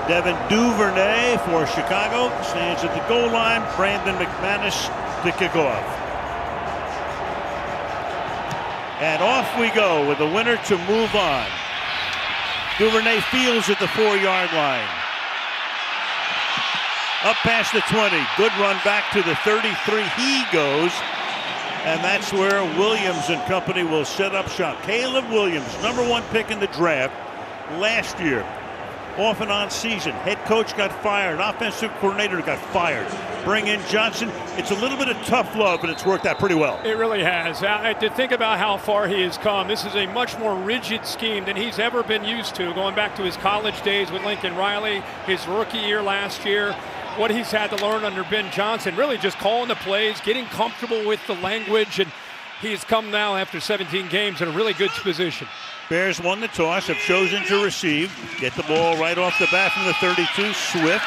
Devin Duvernay for Chicago stands at the goal line. Brandon McManus to kick off. And off we go with the winner to move on. Duvernay fields at the 4-yard line. Up past the 20. Good run back to the 33. He goes. And that's where Williams and company will set up shop. Caleb Williams, #1 pick in the draft last year. Off and on season. Head coach got fired. Offensive coordinator got fired. Bring in Johnson. It's a little bit of tough love, but it's worked out pretty well. It really has. To think about how far he has come, this is a much more rigid scheme than he's ever been used to, going back to his college days with Lincoln Riley, his rookie year last year. What he's had to learn under Ben Johnson, really just calling the plays, getting comfortable with the language, and he's come now after 17 games in a really good position. Bears won the toss, have chosen to receive. Get the ball right off the bat from the 32. Swift,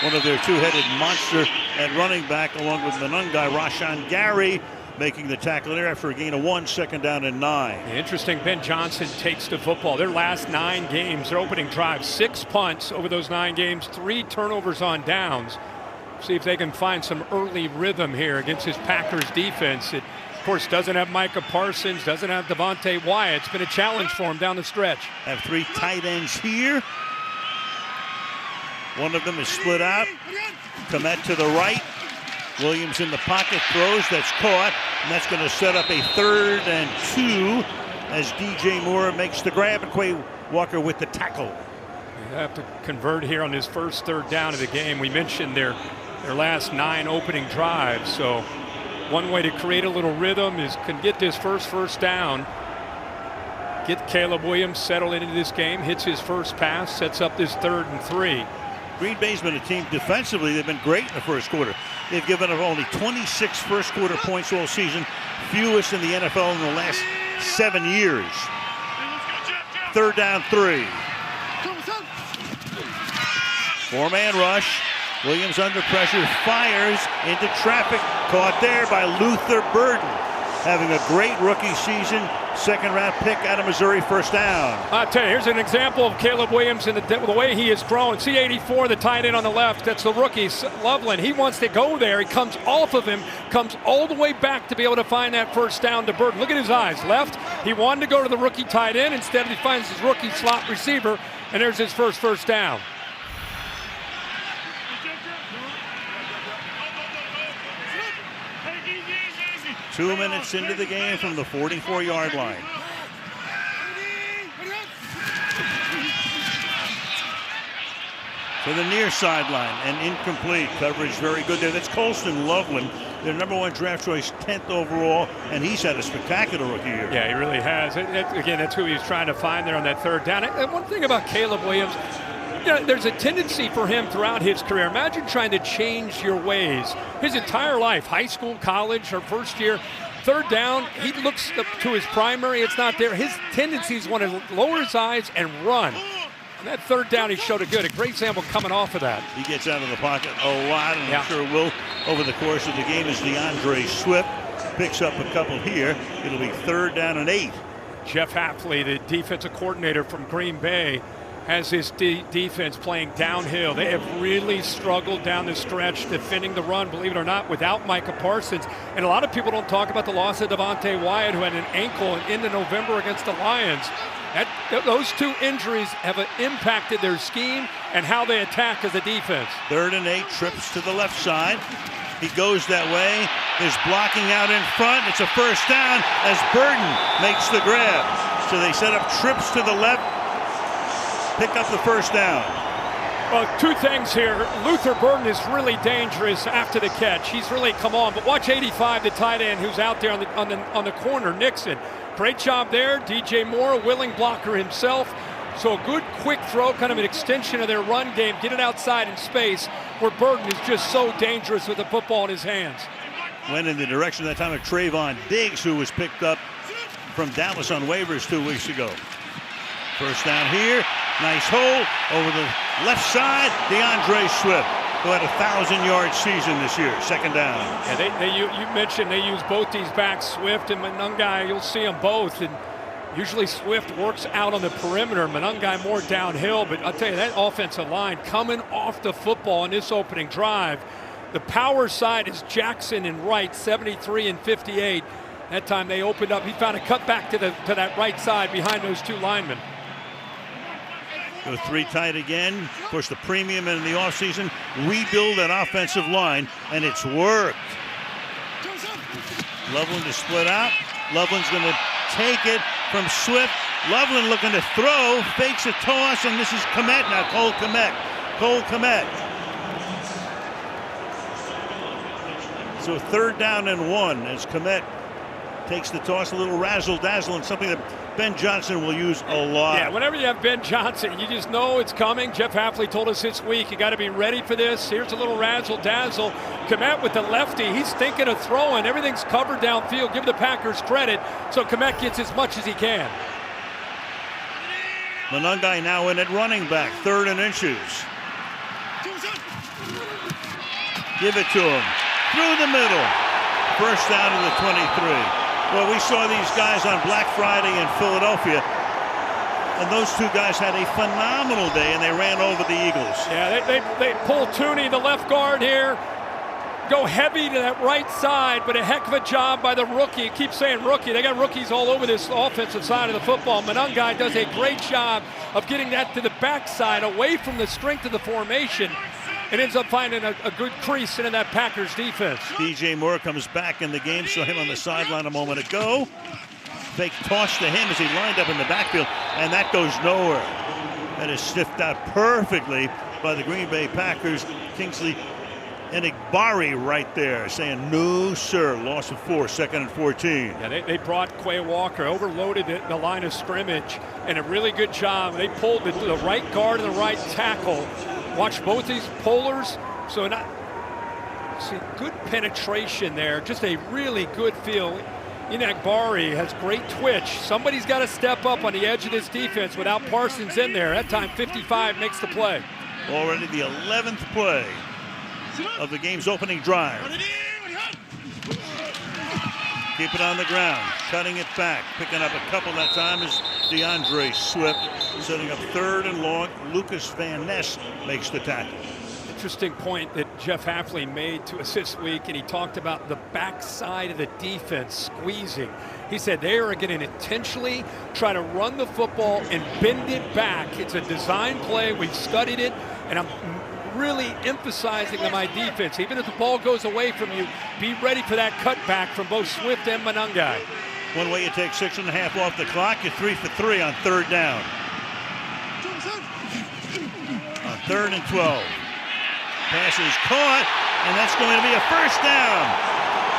one of their two-headed monster at running back, along with Monongai. Rashawn Gary making the tackle there after a gain of 1, 2nd down and 9. Interesting, Ben Johnson takes the football. Their last 9 games, their opening drive, 6 punts over those 9 games, 3 turnovers on downs. See if they can find some early rhythm here against his Packers defense. It, of course, doesn't have Micah Parsons, doesn't have Devontae Wyatt. It's been a challenge for him down the stretch. Have 3 tight ends here. One of them is split out. Komet to the right. Williams in the pocket, throws, that's caught, and that's going to set up a 3rd and 2 as DJ Moore makes the grab and Quay Walker with the tackle. They have to convert here on his first 3rd down of the game. We mentioned their last 9 opening drives, so one way to create a little rhythm is can get this first down, get Caleb Williams settled into this game, hits his first pass, sets up this 3rd and 3. Green Bay's been a team defensively. They've been great in the first quarter. They've given up only 26 first quarter points all season, fewest in the NFL in the last 7 years. 3rd down 3. 4-man rush. Williams under pressure, fires into traffic. Caught there by Luther Burden. Having a great rookie season. 2nd-round pick out of Missouri, 1st down. I'll tell you, here's an example of Caleb Williams and the way he has grown. C84, the tight end on the left, that's the rookie, Loveland. He wants to go there. He comes off of him, comes all the way back to be able to find that 1st down to Burden. Look at his eyes. Left, he wanted to go to the rookie tight end. Instead, he finds his rookie slot receiver, and there's his first down. Two minutes into the game from the 44-yard line. To the near sideline and incomplete. Coverage very good there. That's Colston Loveland, their #1 draft choice, 10th overall, and he's had a spectacular rookie year. Yeah, he really has. Again, that's who he was trying to find there on that 3rd down. And one thing about Caleb Williams, you know, there's a tendency for him throughout his career. Imagine trying to change your ways. His entire life, high school, college, or first year, 3rd down, he looks to his primary, it's not there. His tendencies want to lower his eyes and run. And that 3rd down, he showed a great example coming off of that. He gets out of the pocket a lot, and I'm sure will over the course of the game as DeAndre Swift picks up a couple here. It'll be 3rd down and 8. Jeff Hafley, the defensive coordinator from Green Bay, has his defense playing downhill. They have really struggled down the stretch defending the run, believe it or not, without Micah Parsons. And a lot of people don't talk about the loss of Devontae Wyatt, who had an ankle into November against the Lions. Those 2 injuries have impacted their scheme and how they attack as a defense. 3rd and 8, trips to the left side. He goes that way. There's blocking out in front. It's a 1st down as Burden makes the grab. So they set up trips to the left. Pick up the 1st down. Well, 2 things here. Luther Burden is really dangerous after the catch. He's really come on. But watch 85, the tight end who's out there on the corner, Nixon. Great job there. DJ Moore, a willing blocker himself. So a good quick throw, kind of an extension of their run game. Get it outside in space where Burden is just so dangerous with the football in his hands. Went in the direction that time of Trayvon Diggs, who was picked up from Dallas on waivers 2 weeks ago. 1st down here. Nice hole over the left side. DeAndre Swift, who had a 1,000-yard season this year. 2nd down. Yeah, you mentioned they use both these backs, Swift and Monongai. You'll see them both. And Usually Swift works out on the perimeter, Monangai more downhill, but I'll tell you, that offensive line coming off the football in this opening drive. The power side is Jackson and Wright, 73 and 58. That time they opened up. He found a cut back to that right side behind those two linemen. Go 3 tight again. Of course, the premium in the offseason, rebuild that offensive line, and it's worked. Loveland to split out. Loveland's going to take it from Swift. Loveland looking to throw, fakes a toss, and this is Komet now. Cole Komet. So 3rd down and 1 as Komet takes the toss, a little razzle-dazzle, and something that Ben Johnson will use a lot. Yeah, whenever you have Ben Johnson, you just know it's coming. Jeff Hafley told us this week, you got to be ready for this. Here's a little razzle-dazzle. Komet with the lefty. He's thinking of throwing. Everything's covered downfield. Give the Packers credit. So Komet gets as much as he can. Monangai now in at running back, 3rd and inches. Give it to him. Through the middle. 1st down to the 23. Well, we saw these guys on Black Friday in Philadelphia, and those two guys had a phenomenal day, and they ran over the Eagles. Yeah, they pull Tooney, the left guard here, go heavy to that right side, but a heck of a job by the rookie. Keep saying rookie. They got rookies all over this offensive side of the football. Monangai does a great job of getting that to the backside, away from the strength of the formation, and ends up finding a good crease into that Packers defense. DJ Moore comes back in the game. Saw him on the sideline a moment ago. Fake toss to him as he lined up in the backfield, and that goes nowhere. That is sniffed out perfectly by the Green Bay Packers. Kingsley Enigbari right there saying, no, sir. Loss of 4, 2nd and 14. Yeah, they brought Quay Walker, overloaded the line of scrimmage, and a really good job. They pulled the right guard and the right tackle. Watch both these pullers. So good penetration there. Just a really good feel. Enigbari has great twitch. Somebody's got to step up on the edge of this defense without Parsons in there. That time 55 makes the play. Already the 11th play of the game's opening drive. Keep it on the ground, cutting it back, picking up a couple that time is DeAndre Swift, setting up 3rd and long. Lucas Van Ness makes the tackle. Interesting point that Jeff Hafley made to us this week, and he talked about the backside of the defense squeezing. He said they are going to intentionally try to run the football and bend it back. It's a design play. We've studied it, and I'm really emphasizing on my defense. Even if the ball goes away from you, be ready for that cutback from both Swift and Monangai. One way you take 6.5 off the clock, you're 3 for 3 on 3rd down. On 3rd and 12. Pass is caught, and that's going to be a 1st down.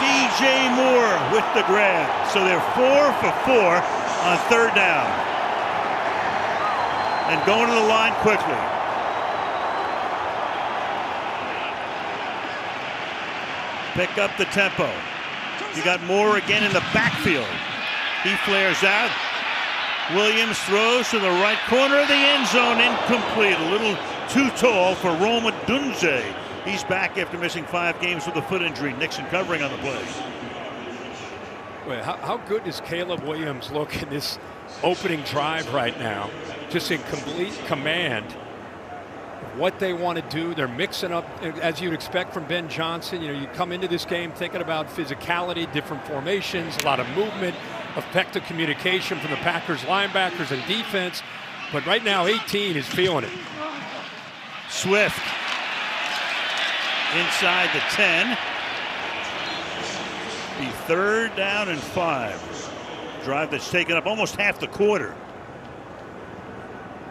DJ Moore with the grab. So they're 4 for 4 on 3rd down. And going to the line quickly. Pick up the tempo. You got Moore again in the backfield. He flares out. Williams throws to the right corner of the end zone. Incomplete. A little too tall for Roma Dunze. He's back after missing 5 games with a foot injury. Nixon covering on the play. Well, how good does Caleb Williams look in this opening drive right now? Just in complete command. What they want to do, they're mixing up as you'd expect from Ben Johnson. You come into this game thinking about physicality, different formations, a lot of movement, effective communication from the Packers linebackers and defense. But right now, 18 is feeling it. Swift inside the 10. The 3rd down and 5. Drive that's taken up almost half the quarter.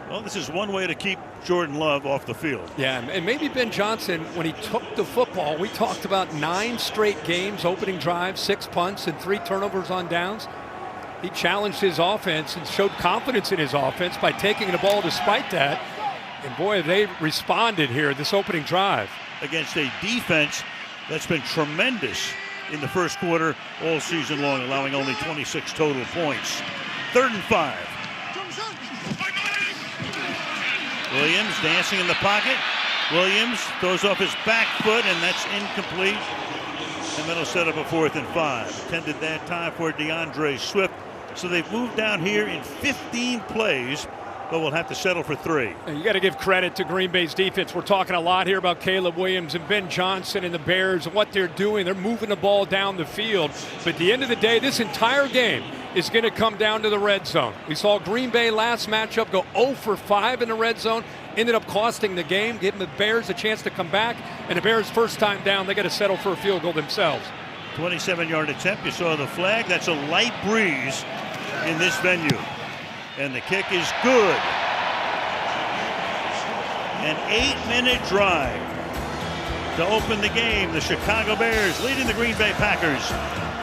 Well, this is one way to keep Jordan Love off the field. Yeah, and maybe Ben Johnson, when he took the football, we talked about 9 straight games, opening drive, 6 punts, and 3 turnovers on downs. He challenged his offense and showed confidence in his offense by taking the ball despite that. And boy, they responded here this opening drive. Against a defense that's been tremendous in the first quarter all season long, allowing only 26 total points. 3rd and 5. Williams dancing in the pocket. Williams throws off his back foot, and that's incomplete. And that'll set up a 4th and 5. Intended that time for DeAndre Swift. So they've moved down here in 15 plays, but we'll have to settle for 3. And you got to give credit to Green Bay's defense. We're talking a lot here about Caleb Williams and Ben Johnson and the Bears and what they're doing. They're moving the ball down the field. But at the end of the day, this entire game is going to come down to the red zone. We saw Green Bay last matchup go 0 for 5 in the red zone. Ended up costing the game, giving the Bears a chance to come back. And the Bears, first time down, they got to settle for a field goal themselves. 27-yard attempt. You saw the flag. That's a light breeze in this venue. And the kick is good. An 8-minute drive to open the game. The Chicago Bears leading the Green Bay Packers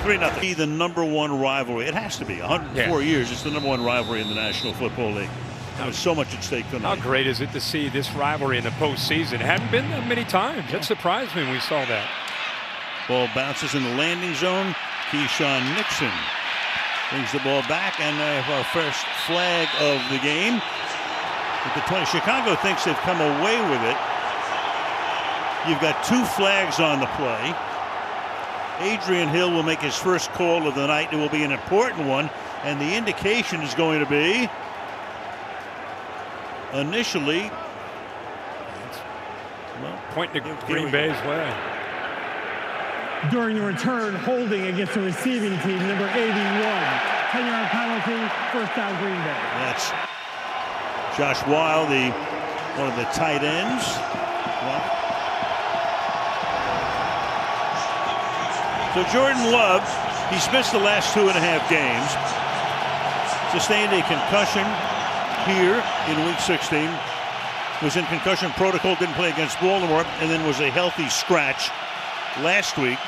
3-0. The number one rivalry. It has to be. 104 years. It's the number one rivalry in the National Football League. There's so much at stake tonight. How great is it to see this rivalry in the postseason? It hadn't been that many times. That surprised me when we saw that. Ball bounces in the landing zone. Keyshawn Nixon brings the ball back, and they have our first flag of the game. At the 20, Chicago thinks they've come away with it. You've got 2 flags on the play. Adrian Hill will make his first call of the night. It will be an important one, and the indication is going to be initially, well, pointing to Green Bay's way. During the return, holding against the receiving team, number 81. 10-yard penalty, first down Green Bay. That's Josh Weil, one of the tight ends. So Jordan Love, he's missed the last 2.5 games. Sustained a concussion here in Week 16. Was in concussion protocol, didn't play against Baltimore, and then was a healthy scratch last week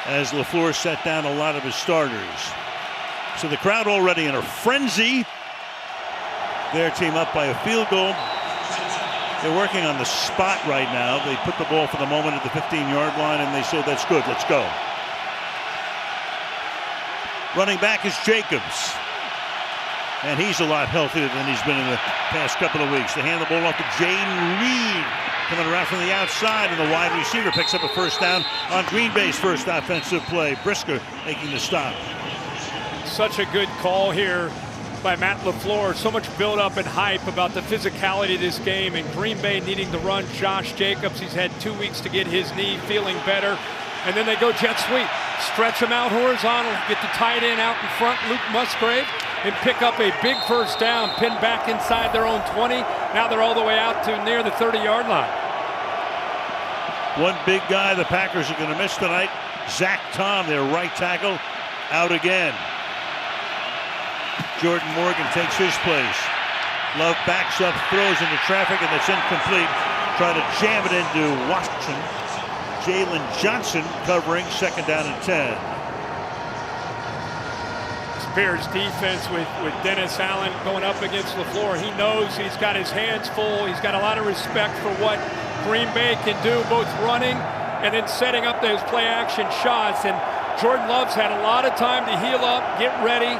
as LaFleur set down a lot of his starters. So the crowd already in a frenzy. Their team up by a field goal. They're working on the spot right now. They put the ball for the moment at the 15-yard line, and they said, that's good, let's go. Running back is Jacobs. And he's a lot healthier than he's been in the past couple of weeks. They hand the ball off to Jaden Reed, coming around from the outside, and the wide receiver picks up a first down on Green Bay's first offensive play. Brisker making the stop. Such a good call here by Matt LaFleur. So much build-up and hype about the physicality of this game, and Green Bay needing to run Josh Jacobs. He's had 2 weeks to get his knee feeling better. And then they go jet sweep. Stretch him out horizontal, get the tight end out in front, Luke Musgrave, and pick up a big first down, pinned back inside their own 20. Now they're all the way out to near the 30-yard line. One big guy the Packers are going to miss tonight. Zach Tom, their right tackle, out again. Jordan Morgan takes his place. Love backs up, throws into traffic, and it's incomplete. Try to jam it into Washington. Jalen Johnson covering, second down and 10. Bears defense with Dennis Allen going up against LaFleur. He knows he's got his hands full. He's got a lot of respect for what Green Bay can do, both running and then setting up those play action shots. And Jordan Love's had a lot of time to heal up, get ready.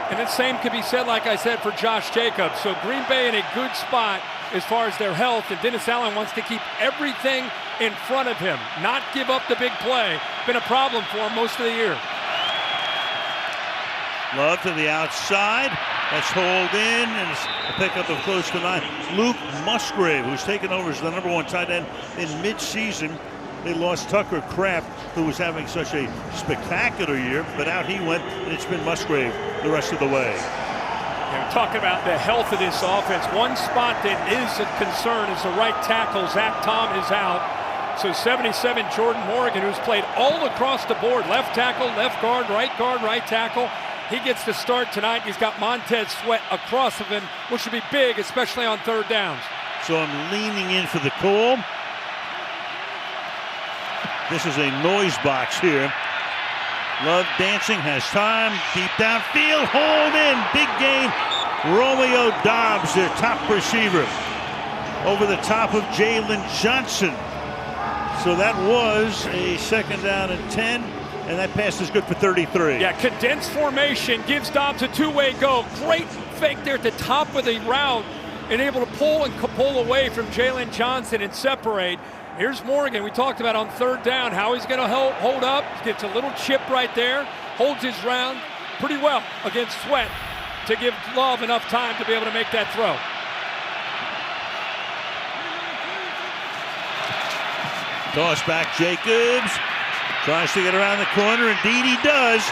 And the same could be said, like I said, for Josh Jacobs. So Green Bay in a good spot as far as their health. And Dennis Allen wants to keep everything in front of him, not give up the big play. Been a problem for him most of the year. Love to the outside. That's hauled in, and it's a pickup of close to 9. Luke Musgrave, who's taken over as the number 1 tight end in midseason. They lost Tucker Kraft, who was having such a spectacular year, but out he went, and it's been Musgrave the rest of the way. Yeah, talking about the health of this offense, one spot that is a concern is the right tackle. Zach Tom is out. So 77, Jordan Morgan, who's played all across the board, left tackle, left guard, right tackle. He gets the start tonight. He's got Montez Sweat across of him, which would be big, especially on third downs. So I'm leaning in for the call. This is a noise box here. Love dancing, has time, deep downfield, hold in, big gain. Romeo Dobbs, their top receiver, over the top of Jalen Johnson. So that was a second down and 10. And that pass is good for 33. Yeah, condensed formation gives Dobbs a two-way go. Great fake there at the top of the route and able to pull away from Jalen Johnson and separate. Here's Morgan. We talked about on third down how he's going to hold up. Gets a little chip right there. holds his ground pretty well against Sweat to give Love enough time to be able to make that throw. Toss back, Jacobs tries to get around the corner. Indeed he does,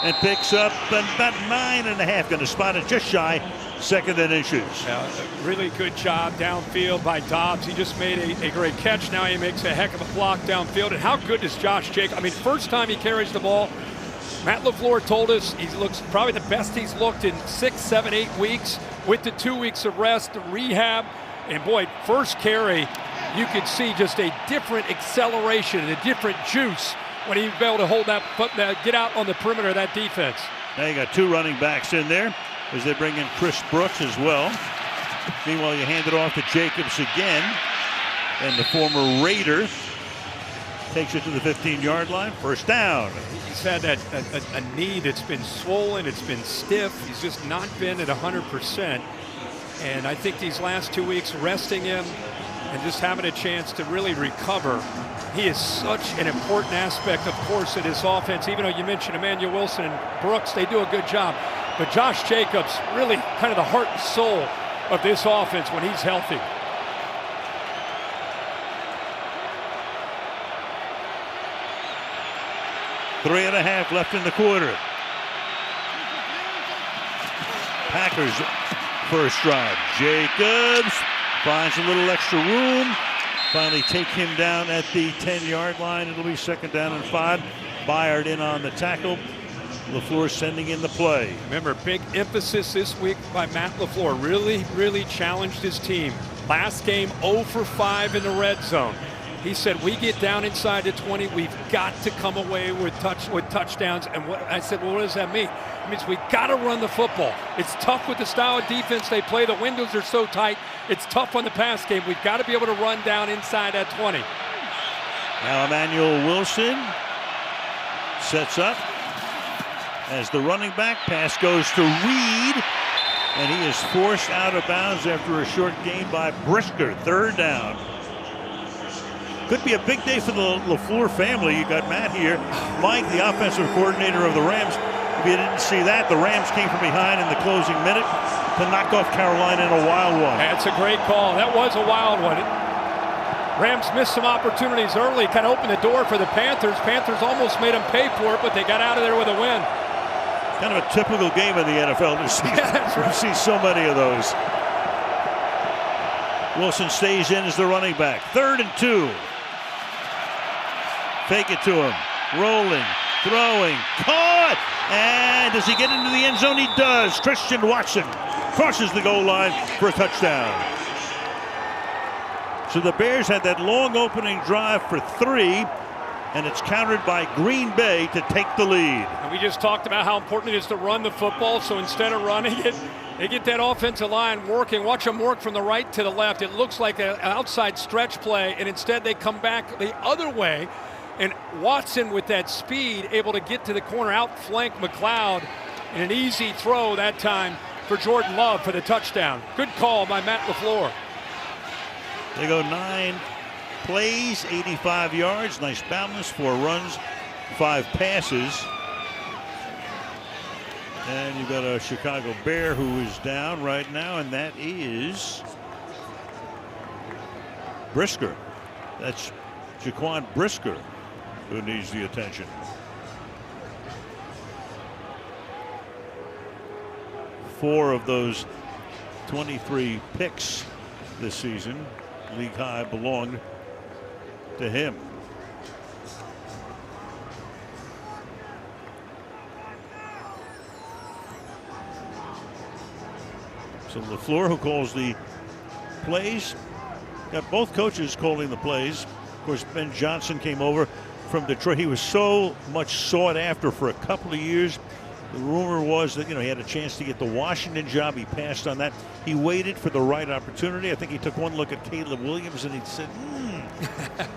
and picks up about 9.5. Going to spot it just shy, second in inches. Yeah, a really good job downfield by Dobbs. He just made a great catch. Now he makes a heck of a block downfield. And how good is Josh Jacobs? I mean, first time he carries the ball, Matt LaFleur told us he looks probably the best he's looked in 6, 7, 8 weeks with the 2 weeks of rest, rehab. And boy, first carry, you could see just a different acceleration and a different juice when he was able to hold that, get out on the perimeter of that defense. Now you got 2 running backs in there as they bring in Chris Brooks as well. Meanwhile, you hand it off to Jacobs again, and the former Raider takes it to the 15-yard line. First down. He's had a knee that's been swollen. It's been stiff. He's just not been at 100%. And I think these last 2 weeks, resting him and just having a chance to really recover, he is such an important aspect, of course, of this offense. Even though you mentioned Emmanuel Wilson and Brooks, they do a good job. But Josh Jacobs, really kind of the heart and soul of this offense when he's healthy. Three and a half left in the quarter. Packers first drive. Jacobs finds a little extra room. Finally take him down at the 10-yard line. It'll be second down and 5. Byard in on the tackle. LaFleur sending in the play. Remember, big emphasis this week by Matt LaFleur. Really challenged his team. Last game, 0 for 5 in the red zone. He said, we get down inside the 20, we've got to come away with touchdowns. And I said, well, what does that mean? It means we got to run the football. It's tough with the style of defense they play. The windows are so tight. It's tough on the pass game. We've got to be able to run down inside that 20. Now Emmanuel Wilson sets up as the running back. Pass goes to Reed, and he is forced out of bounds after a short gain by Brisker. Third down. Could be a big day for the LaFleur family. You got Matt here, Mike, the offensive coordinator of the Rams. If you didn't see that, the Rams came from behind in the closing minute to knock off Carolina in a wild one. That's a great call. That was a wild one. Rams missed some opportunities early, kind of opened the door for the Panthers. Panthers almost made them pay for it, but they got out of there with a win. Kind of a typical game in the NFL to see, see so many of those. Wilson stays in as the running back. 3rd and 2. Fake it to him. Rolling, throwing, caught! And does he get into the end zone? He does. Christian Watson crosses the goal line for a touchdown. So the Bears had that long opening drive for 3, and it's countered by Green Bay to take the lead. And we just talked about how important it is to run the football, so instead of running it, they get that offensive line working. Watch them work from the right to the left. It looks like an outside stretch play, and instead they come back the other way. And Watson, with that speed, able to get to the corner, outflank McLeod, and an easy throw that time for Jordan Love for the touchdown. Good call by Matt LaFleur. They go 9 plays, 85 yards. Nice balance, 4 runs, 5 passes. And you've got a Chicago Bear who is down right now, and that is Brisker. That's Jaquan Brisker who needs the attention. Four of those 23 picks this season, league high, belonged to him. So LaFleur, who calls the plays, got both coaches calling the plays. Of course, Ben Johnson came over from Detroit. He was so much sought after for a couple of years. The rumor was that, he had a chance to get the Washington job. He passed on that. He waited for the right opportunity. I think he took one look at Caleb Williams and he said,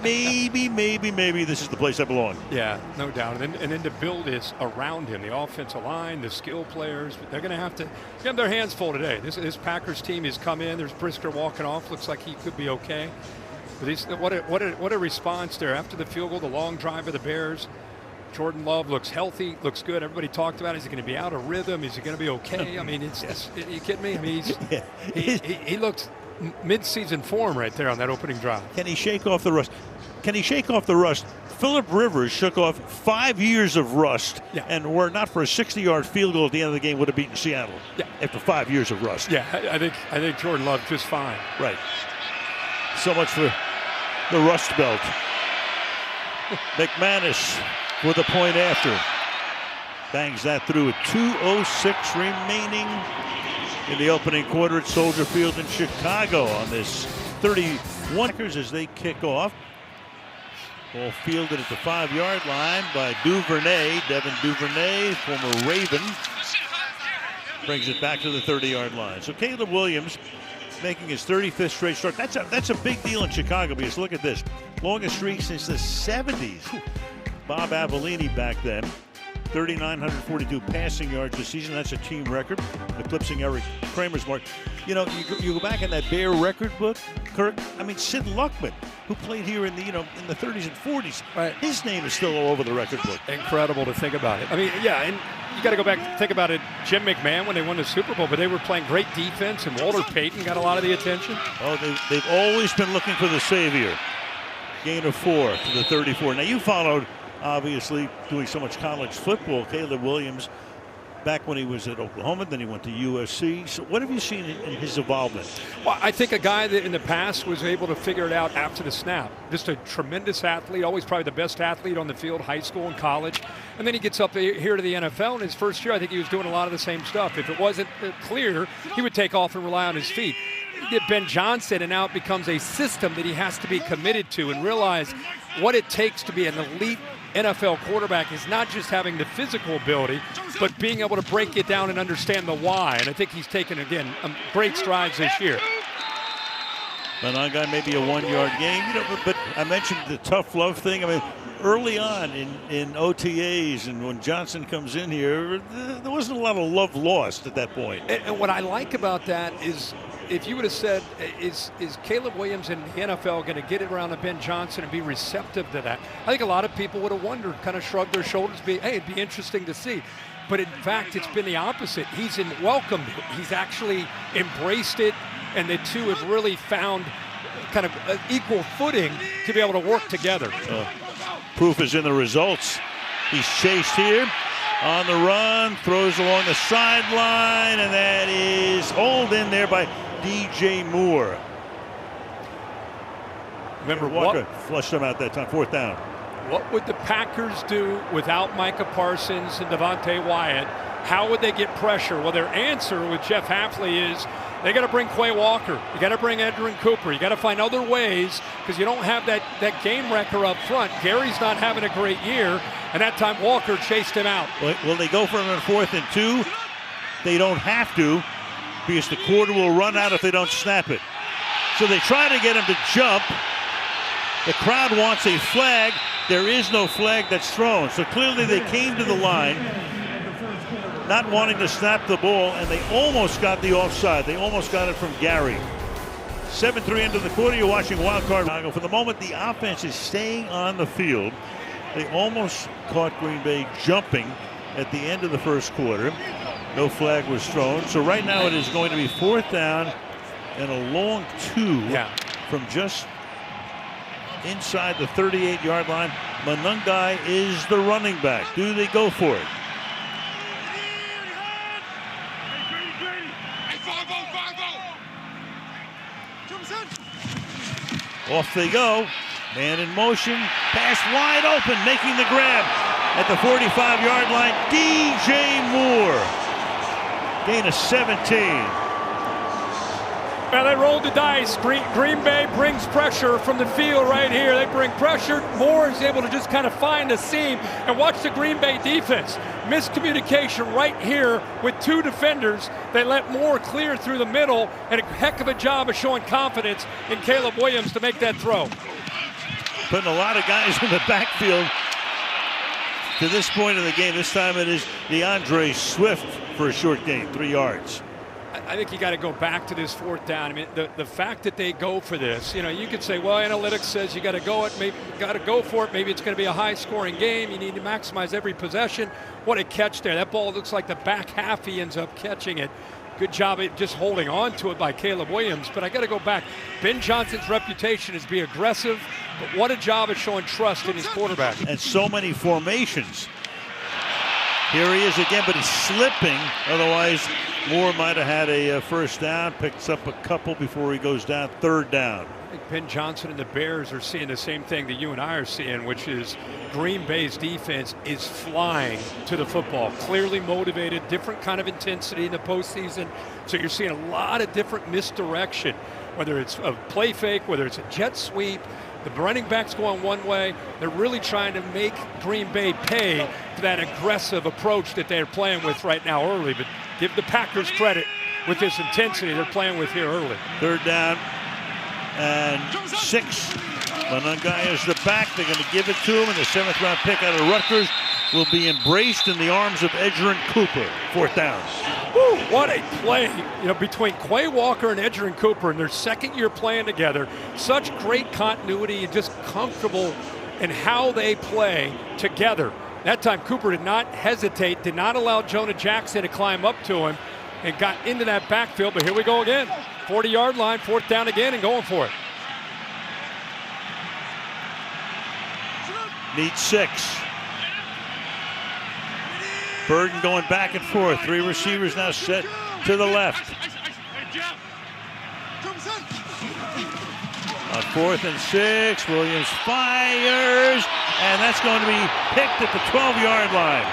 maybe this is the place I belong. Yeah, no doubt. And then to build this around him, the offensive line, the skill players, they're going to have to get their hands full today. This Packers team has come in. There's Brisker walking off. Looks like he could be okay. But what a response there after the field goal, the long drive of the Bears. Jordan Love looks healthy, looks good. Everybody talked about, is he going to be out of rhythm? Is he going to be okay? I mean, are you kidding me? I mean, he looks mid-season form right there on that opening drive. Can he shake off the rust? Phillip Rivers shook off 5 years of rust, and were not for a 60-yard field goal at the end of the game, would have beaten Seattle after 5 years of rust. Yeah, I think Jordan Love just fine. Right. So much for the rust belt. McManus with a point after. Bangs that through with 2:06 remaining in the opening quarter at Soldier Field in Chicago on this 31 as they kick off. Ball fielded at the 5-yard line by Duvernay. Devin Duvernay, former Raven, brings it back to the 30-yard line. So Caleb Williams making his 35th straight start. That's a big deal in Chicago, because look at this. Longest streak since the 70s. Bob Avellini back then. 3,942 passing yards this season. That's a team record, eclipsing Eric Kramer's mark. You know, you go back in that Bear record book, Kirk. I mean, Sid Luckman, who played here in the in the 30s and 40s. Right. His name is still all over the record book. Incredible to think about it. I mean, yeah, and you got to go back and think about it. Jim McMahon when they won the Super Bowl, but they were playing great defense, and Walter Payton got a lot of the attention. Oh, they've always been looking for the savior. Gain of 4 to the 34. Now you followed, obviously, doing so much college football, Caleb Williams, back when he was at Oklahoma, then he went to USC. So what have you seen in his involvement? Well, I think a guy that in the past was able to figure it out after the snap. Just a tremendous athlete, always probably the best athlete on the field, high school and college. And then he gets up here to the NFL. In his first year, I think he was doing a lot of the same stuff. If it wasn't clear, he would take off and rely on his feet. Get Ben Johnson, and now it becomes a system that he has to be committed to and realize what it takes to be an elite NFL quarterback is not just having the physical ability, but being able to break it down and understand the why. And I think he's taken, again, great strides this year. Monongai maybe a 1-yard gain, but I mentioned the tough love thing. I mean, early on in OTAs and when Johnson comes in here, there wasn't a lot of love lost at that point. And what I like about that is, if you would have said, is Caleb Williams in the NFL going to get it around to Ben Johnson and be receptive to that? I think a lot of people would have wondered, kind of shrugged their shoulders, hey, it'd be interesting to see. But in fact, it's been the opposite. He's welcomed it. He's actually embraced it, and the two have really found kind of equal footing to be able to work together. Proof is in the results. He's chased here. On the run, throws along the sideline, and that is hauled in there by DJ Moore. Remember, Walker flushed him out that time, 4th down. What would the Packers do without Micah Parsons and Devontae Wyatt? How would they get pressure? Well, their answer with Jeff Hafley is they got to bring Quay Walker. You got to bring Edgerrin Cooper. You got to find other ways, because you don't have that game wrecker up front. Gary's not having a great year, and that time Walker chased him out. Will they go for him on 4th and 2? They don't have to, because the quarter will run out if they don't snap it. So they try to get him to jump. The crowd wants a flag. There is no flag that's thrown. So clearly they came to the line not wanting to snap the ball, and they almost got the offside. They almost got it from Gary. 7-3 into the quarter. You're watching Wild Card. For the moment, the offense is staying on the field. They almost caught Green Bay jumping at the end of the first quarter. No flag was thrown. So right now it is going to be 4th down and a long 2 from just inside the 38-yard line. Monongai is the running back. Do they go for it? Off they go. Man in motion. Pass wide open, making the grab at the 45-yard line. DJ Moore. Gain of 17. Now they rolled the dice. Green Bay brings pressure from the field right here. They bring pressure. Moore is able to just kind of find a seam. And watch the Green Bay defense. Miscommunication right here with 2 defenders. They let Moore clear through the middle, and a heck of a job of showing confidence in Caleb Williams to make that throw. Putting a lot of guys in the backfield to this point in the game. This time it is DeAndre Swift for a short gain, 3 yards. I think you got to go back to this fourth down. I mean, the fact that they go for this, you could say, well, analytics says you got to go it, maybe you got to go for it. Maybe it's going to be a high-scoring game. You need to maximize every possession. What a catch there! That ball looks like the back half. He ends up catching it. Good job at just holding on to it by Caleb Williams. But I got to go back. Ben Johnson's reputation is be aggressive, but what a job at showing trust in his quarterback. And so many formations. Here he is again, but he's slipping. Otherwise, Moore might have had a first down. Picks up a couple before he goes down. Third down. I think Ben Johnson and the Bears are seeing the same thing that you and I are seeing, which is Green Bay's defense is flying to the football. Clearly motivated, different kind of intensity in the postseason. So you're seeing a lot of different misdirection, whether it's a play fake, whether it's a jet sweep. The running backs going one way. They're really trying to make Green Bay pay for that aggressive approach that they're playing with right now early. But give the Packers credit with this intensity they're playing with here early. Third down and 6. Monangai is the back. They're going to give it to him, and the 7th-round pick out of Rutgers will be embraced in the arms of Edgerrin Cooper. Fourth down. Woo, what a play, between Quay Walker and Edgerrin Cooper in their second year playing together. Such great continuity and just comfortable in how they play together. That time Cooper did not hesitate, did not allow Jonah Jackson to climb up to him and got into that backfield. But here we go again. 40-yard line, fourth down again and going for it. Need 6. Burden going back and forth. 3 receivers now set to the left. On 4th and 6, Williams fires, and that's going to be picked at the 12-yard line.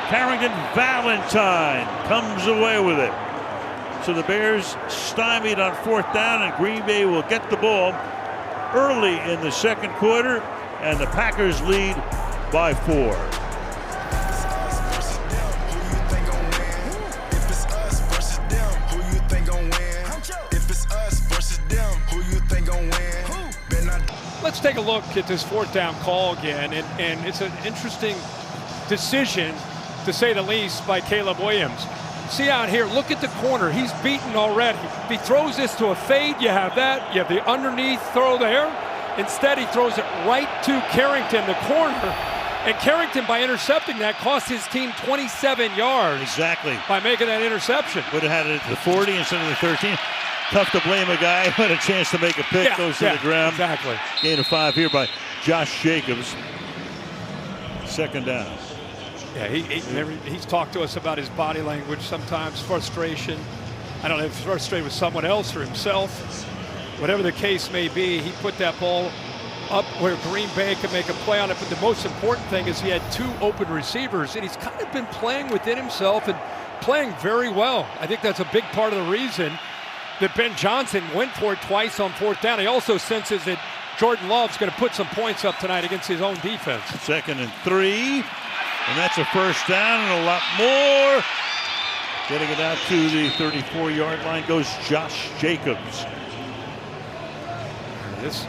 Carrington Valentine comes away with it. So the Bears stymied on 4th down, and Green Bay will get the ball early in the second quarter, and the Packers lead by 4. Let's take a look at this fourth down call again, and it's an interesting decision, to say the least, by Caleb Williams. See out here, look at the corner. He's beaten already. If he throws this to a fade, you have that. You have the underneath throw there. Instead, he throws it right to Carrington, the corner. And Carrington, by intercepting that, cost his team 27 yards. Exactly. By making that interception. Would have had it at the 40 instead of the 13. Tough to blame a guy who had a chance to make a pick, goes to the ground. Exactly. Gain of 5 here by Josh Jacobs. Second down. Yeah, he's talked to us about his body language, sometimes frustration. I don't know if he's frustrated with someone else or himself. Whatever the case may be, he put that ball up where Green Bay could make a play on it. But the most important thing is he had 2 open receivers, and he's kind of been playing within himself and playing very well. I think that's a big part of the reason that Ben Johnson went for it twice on 4th down. He also senses that Jordan Love's going to put some points up tonight against his own defense. 2nd and 3, and that's a first down and a lot more. Getting it out to the 34-yard line goes Josh Jacobs. This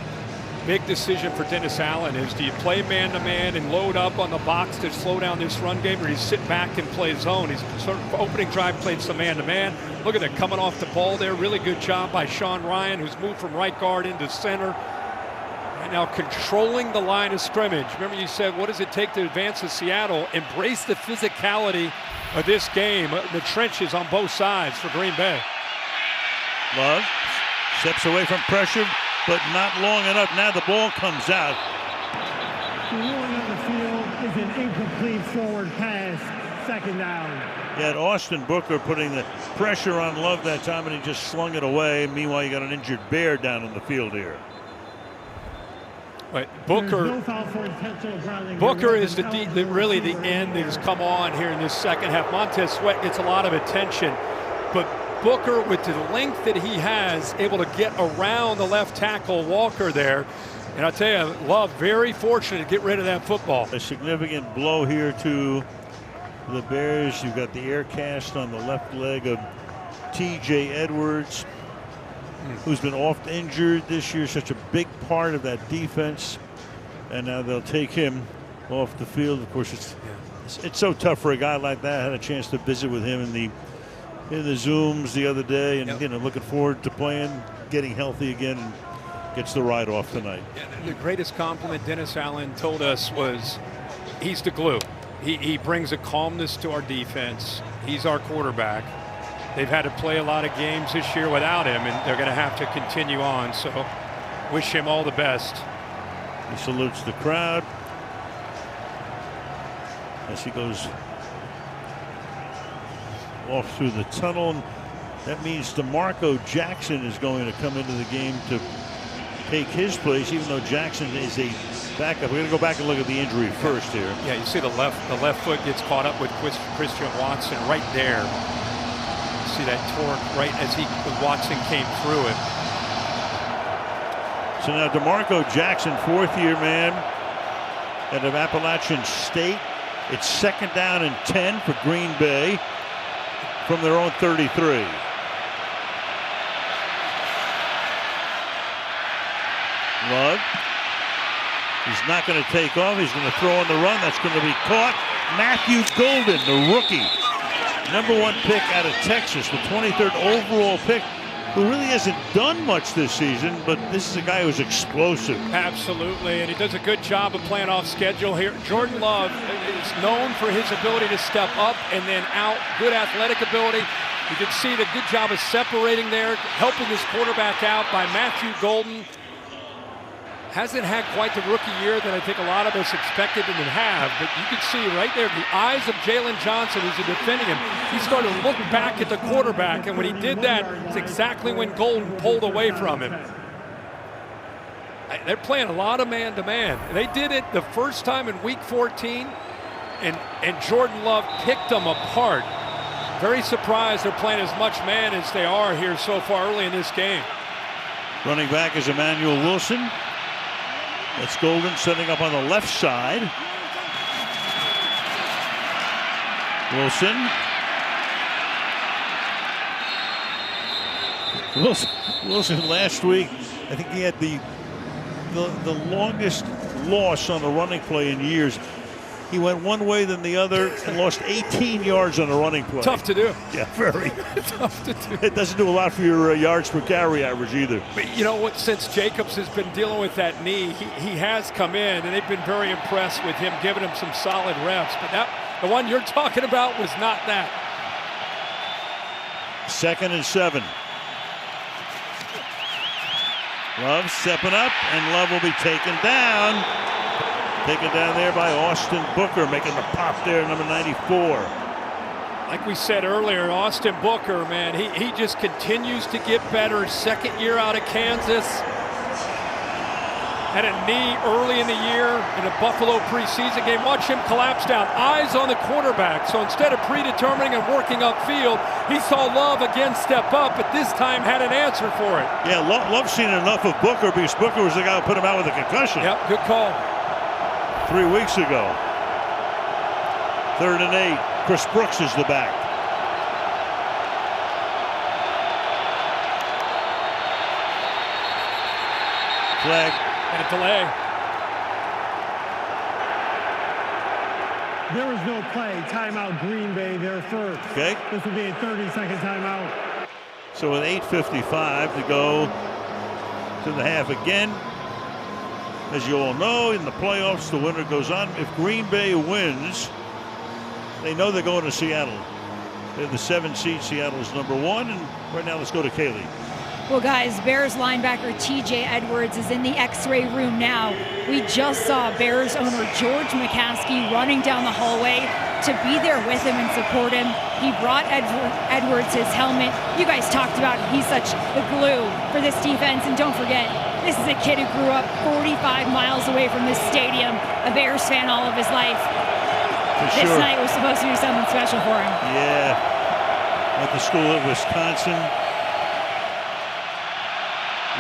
big decision for Dennis Allen is, do you play man-to-man and load up on the box to slow down this run game, or do you sit back and play zone? He's sort of opening drive played some man-to-man. Look at that coming off the ball there. Really good job by Sean Ryan, who's moved from right guard into center. Right now controlling the line of scrimmage. Remember you said, what does it take to advance to Seattle? Embrace the physicality of this game. The trenches on both sides for Green Bay. Love steps away from pressure, but not long enough. Now the ball comes out. The ruling on the field is an incomplete forward pass. Second down. You had Austin Booker putting the pressure on Love that time, and he just slung it away. Meanwhile, you got an injured Bear down on the field here. But Booker is really the end that has come on here in this second half. Montez Sweat gets a lot of attention, but Booker, with the length that he has, able to get around the left tackle Walker there. And I'll tell you, Love very fortunate to get rid of that football. A significant blow here to the Bears. You've got the air cast on the left leg of T.J. Edwards, who's been oft injured this year, such a big part of that defense. And now they'll take him off the field. Of course, it's so tough for a guy like that. I had a chance to visit with him in the in the Zooms the other day, and Yep. looking forward to playing, getting healthy again, and gets the ride off tonight. The greatest compliment Dennis Allen told us was he's the glue. He brings a calmness to our defense. He's our quarterback. They've had to play a lot of games this year without him, and they're going to have to continue on. So wish him all the best. He salutes the crowd as he goes off through the tunnel. And that means DeMarco Jackson is going to come into the game to take his place, even though Jackson is a backup. We're going to go back and look at the injury first here. Yeah, you see the left foot gets caught up with Christian Watson right there. You see that torque right as Watson came through it. So now DeMarco Jackson, fourth-year man out of Appalachian State. It's 2nd down and 10 for Green Bay from their own 33. Love. He's not going to take off. He's going to throw on the run. That's going to be caught. Matthew Golden, the rookie, #1 pick out of Texas, the 23rd overall pick, who really hasn't done much this season, but this is a guy who's explosive. Absolutely, and he does a good job of playing off schedule here. Jordan Love is known for his ability to step up and then out, good athletic ability. You can see the good job of separating there, helping his quarterback out by Matthew Golden. Hasn't had quite the rookie year that I think a lot of us expected him to have, but you can see right there the eyes of Jalen Johnson who's defending him. He started to look back at the quarterback, and when he did that, it's exactly when Golden pulled away from him. They're playing a lot of man-to-man. They did it the first time in Week 14, and Jordan Love picked them apart. Very surprised they're playing as much man as they are here so far early in this game. Running back is Emmanuel Wilson. That's Golden setting up on the left side. Wilson last week, I think he had the longest loss on a running play in years. He went one way then the other and lost 18 yards on a running play. Tough to do. Yeah, very. Tough to do. It doesn't do a lot for your yards per carry average either. But you know what, since Jacobs has been dealing with that knee, he has come in, and they've been very impressed with him, giving him some solid reps. But the one you're talking about was not that. 2nd and 7. Love stepping up, and Love will be taken down. Taken down there by Austin Booker, making the pop there, number 94. Like we said earlier, Austin Booker, man, he just continues to get better. 2nd year out of Kansas. Had a knee early in the year in a Buffalo preseason game. Watch him collapse down. Eyes on the quarterback. So instead of predetermining and working upfield, he saw Love again step up, but this time had an answer for it. Yeah, Love's seen enough of Booker because Booker was the guy who put him out with a concussion. Yep, good call. 3 weeks ago. 3rd and 8. Chris Brooks is the back. Flag. And a delay. There was no play. Timeout Green Bay there first. Okay. This will be a 30-second timeout. So with 8:55 to go to the half again. As you all know, in the playoffs, the winner goes on. If Green Bay wins, they know they're going to Seattle. They're the 7th seed. Seattle's #1. And right now, let's go to Kaylee. Well, guys, Bears linebacker TJ Edwards is in the X-ray room now. We just saw Bears owner George McCaskey running down the hallway to be there with him and support him. He brought Edwards his helmet. You guys talked about he's such the glue for this defense. And don't forget, this is a kid who grew up 45 miles away from this stadium, a Bears fan all of his life. For This sure. night was supposed to be something special for him. Yeah. At the school at Wisconsin.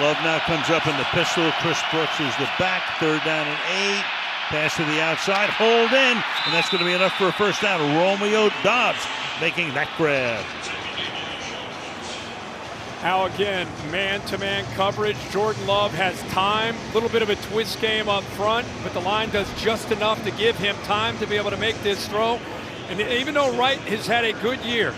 Love now comes up in the pistol. Chris Brooks is the back. 3rd down and 8. Pass to the outside. Hold in. And that's going to be enough for a first down. Romeo Dobbs making that grab. Now again, man-to-man coverage. Jordan Love has time. A little bit of a twist game up front, but the line does just enough to give him time to be able to make this throw. And even though Wright has had a good year,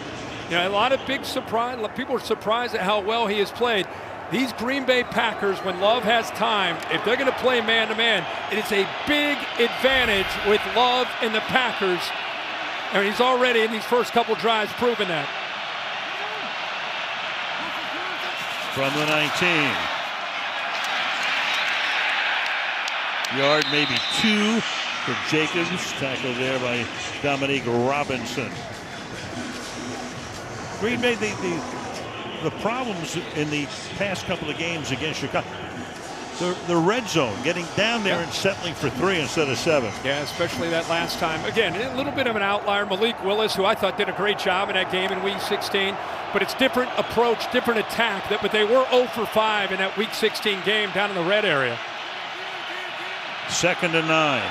You know, a lot of big surprise. People are surprised at how well he has played. These Green Bay Packers, when Love has time, if they're going to play man-to-man, it is a big advantage with Love and the Packers. And he's already, in these first couple drives, proven that. From the 19. Yard maybe 2 for Jacobs. Tackled there by Dominique Robinson. Green Bay, the problems in the past couple of games against Chicago, the red zone, getting down there and settling for 3 instead of 7. Yeah, especially that last time. Again, a little bit of an outlier. Malik Willis, who I thought did a great job in that game in Week 16, but it's different approach, different attack. But they were 0 for 5 in that Week 16 game down in the red area. 2nd and 9.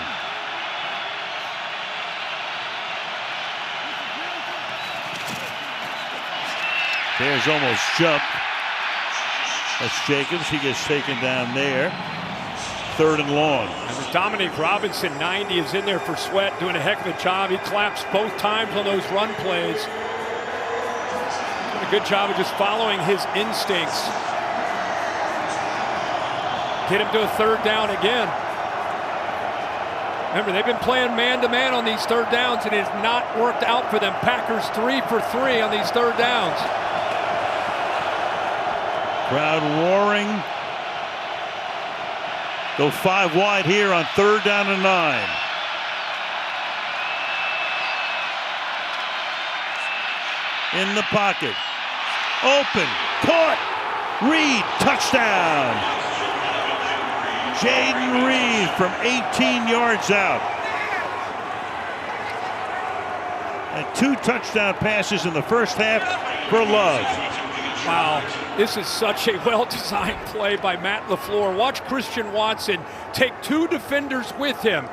Bears almost jumped. That's Jacobs. He gets taken down there. 3rd and long. And Dominique Robinson, 90, is in there for Sweat, doing a heck of a job. He claps both times on those run plays. Doing a good job of just following his instincts. Get him to a 3rd down again. Remember, they've been playing man-to-man on these 3rd downs, and it has not worked out for them. Packers 3 for 3 on these 3rd downs. Crowd roaring. Go 5 wide here on 3rd down and 9. In the pocket. Open. Caught. Reed. Touchdown. Jaden Reed from 18 yards out. And 2 touchdown passes in the first half for Love. Wow, this is such a well-designed play by Matt LaFleur. Watch Christian Watson take 2 defenders with him.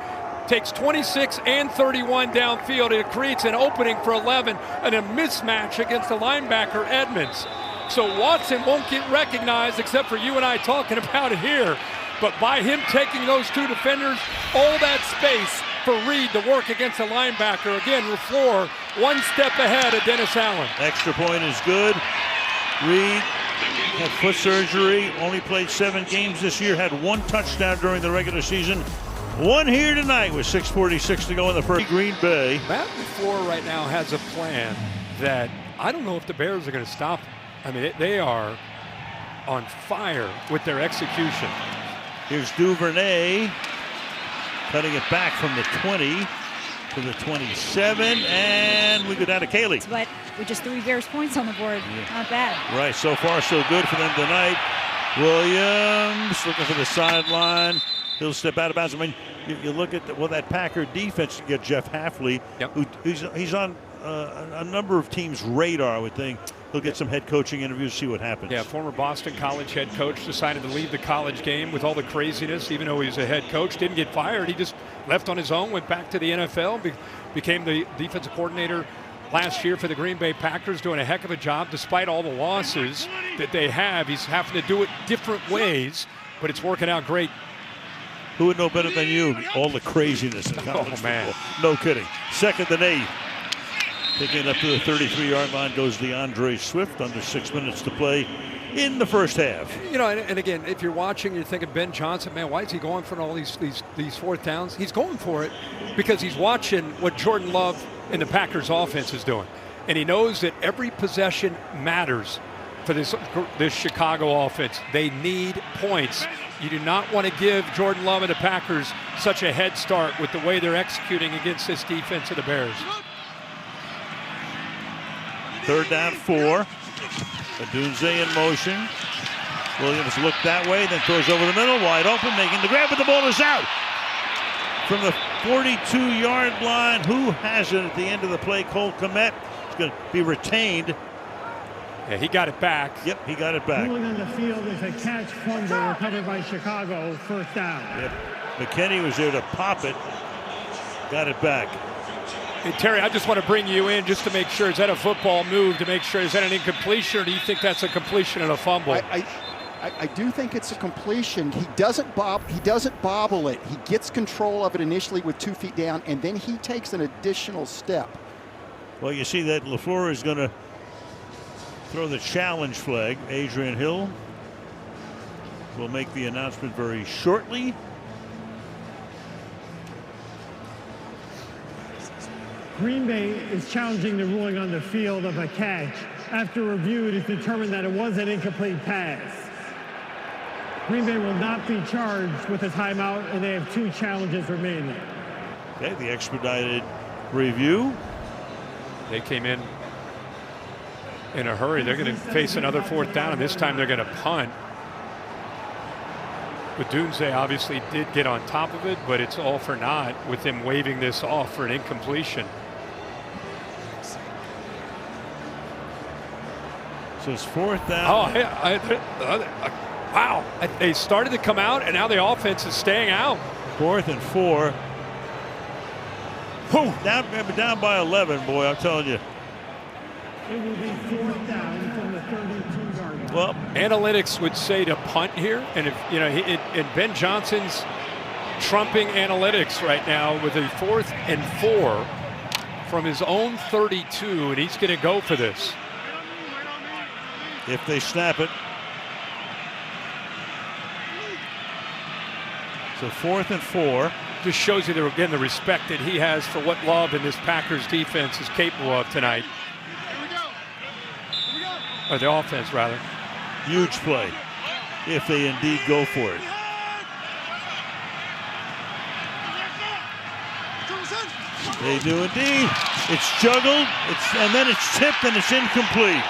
Takes 26 and 31 downfield. It creates an opening for 11 and a mismatch against the linebacker Edmonds. So Watson won't get recognized except for you and I talking about it here. But by him taking those 2 defenders, all that space for Reed to work against the linebacker. Again, LaFleur 1 step ahead of Dennis Allen. Extra point is good. Reed had foot surgery, only played 7 games this year, had 1 touchdown during the regular season. 1 here tonight with 6:46 to go in the first. Green Bay. Matt LaFleur right now has a plan that I don't know if the Bears are going to stop. I mean, they are on fire with their execution. Here's Duvernay cutting it back from the 20 to the 27, and we go down to Cayley. But with just 3 Bears points on the board, not bad. Right, so far so good for them tonight. Williams looking for the sideline. He'll step out of bounds. I mean, you look at that Packer defense. You get Jeff Hafley, who he's on a number of teams' radar. I would think he'll get some head coaching interviews, see what happens. Yeah, former Boston College head coach decided to leave the college game with all the craziness, even though he was a head coach. Didn't get fired. He just left on his own, went back to the NFL, became the defensive coordinator last year for the Green Bay Packers, doing a heck of a job despite all the losses that they have. He's having to do it different ways, but it's working out great. Who would know better than you all the craziness in college football? No kidding. 2nd and 8. Taking it up to the 33-yard line goes DeAndre Swift. Under 6 minutes to play in the first half. You know, and again, if you're watching, you're thinking Ben Johnson, man, why is he going for all these 4th downs? He's going for it because he's watching what Jordan Love and the Packers offense is doing. And he knows that every possession matters for this Chicago offense. They need points. You do not want to give Jordan Love and the Packers such a head start with the way they're executing against this defense of the Bears. 3rd down 4. Adunze in motion. Williams looked that way, then throws over the middle, wide open, making the grab, but the ball is out. From the 42-yard line, who has it at the end of the play? Cole Kmet is going to be retained. Yeah, he got it back. Yep, he got it back. Ruling on the field is a catch fumble recovered by Chicago, 1st down. Yep. McKinney was there to pop it. Got it back. Hey, Terry, I just want to bring you in just to make sure. Is that a football move to make sure? Is that an incompletion, or do you think that's a completion and a fumble? I do think it's a completion. He doesn't bobble it. He gets control of it initially with 2 feet down, and then he takes an additional step. Well, you see that LaFleur is going to throw the challenge flag. Adrian Hill will make the announcement very shortly. Green Bay is challenging the ruling on the field of a catch. After review, it is determined that it was an incomplete pass. Green Bay will not be charged with a timeout, and they have 2 challenges remaining. Okay, the expedited review. They came in a hurry. They're going to face another 4th down, and this time they're going to punt. But Dunze obviously did get on top of it, but it's all for naught with him waving this off for an incompletion. So it's 4th down. Wow. They started to come out, and now the offense is staying out. 4th and 4. Down by 11, boy, I'm telling you. It will be 4th down from the 32-yard line. Well, analytics would say to punt here, and if and Ben Johnson's trumping analytics right now with a 4th and 4 from his own 32, and he's going to go for this. If they snap it. So 4th and 4. Just shows you, again, the respect that he has for what Love and this Packers defense is capable of tonight. Or the offense, rather. Huge play, if they indeed go for it. They do indeed. It's juggled, and then it's tipped, and it's incomplete.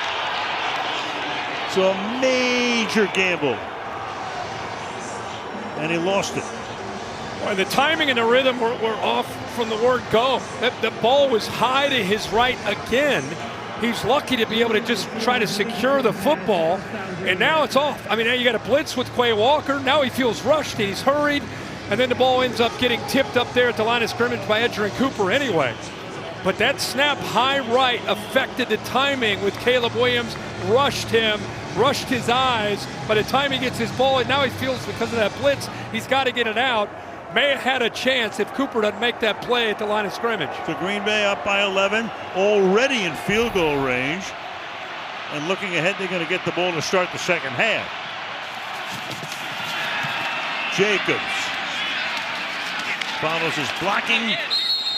So a major gamble. And he lost it. Well, the timing and the rhythm were off from the word go. The ball was high to his right again. He's lucky to be able to just try to secure the football, and now it's off. I mean, now you got a blitz with Quay Walker. Now he feels rushed. He's hurried, and then the ball ends up getting tipped up there at the line of scrimmage by Edgerrin Cooper anyway. But that snap high right affected the timing with Caleb Williams, rushed him, rushed his eyes. By the time he gets his ball, and now he feels because of that blitz, he's got to get it out. May have had a chance if Cooper doesn't make that play at the line of scrimmage. So Green Bay up by 11, already in field goal range. And looking ahead, they're going to get the ball to start the second half. Jacobs follows his blocking,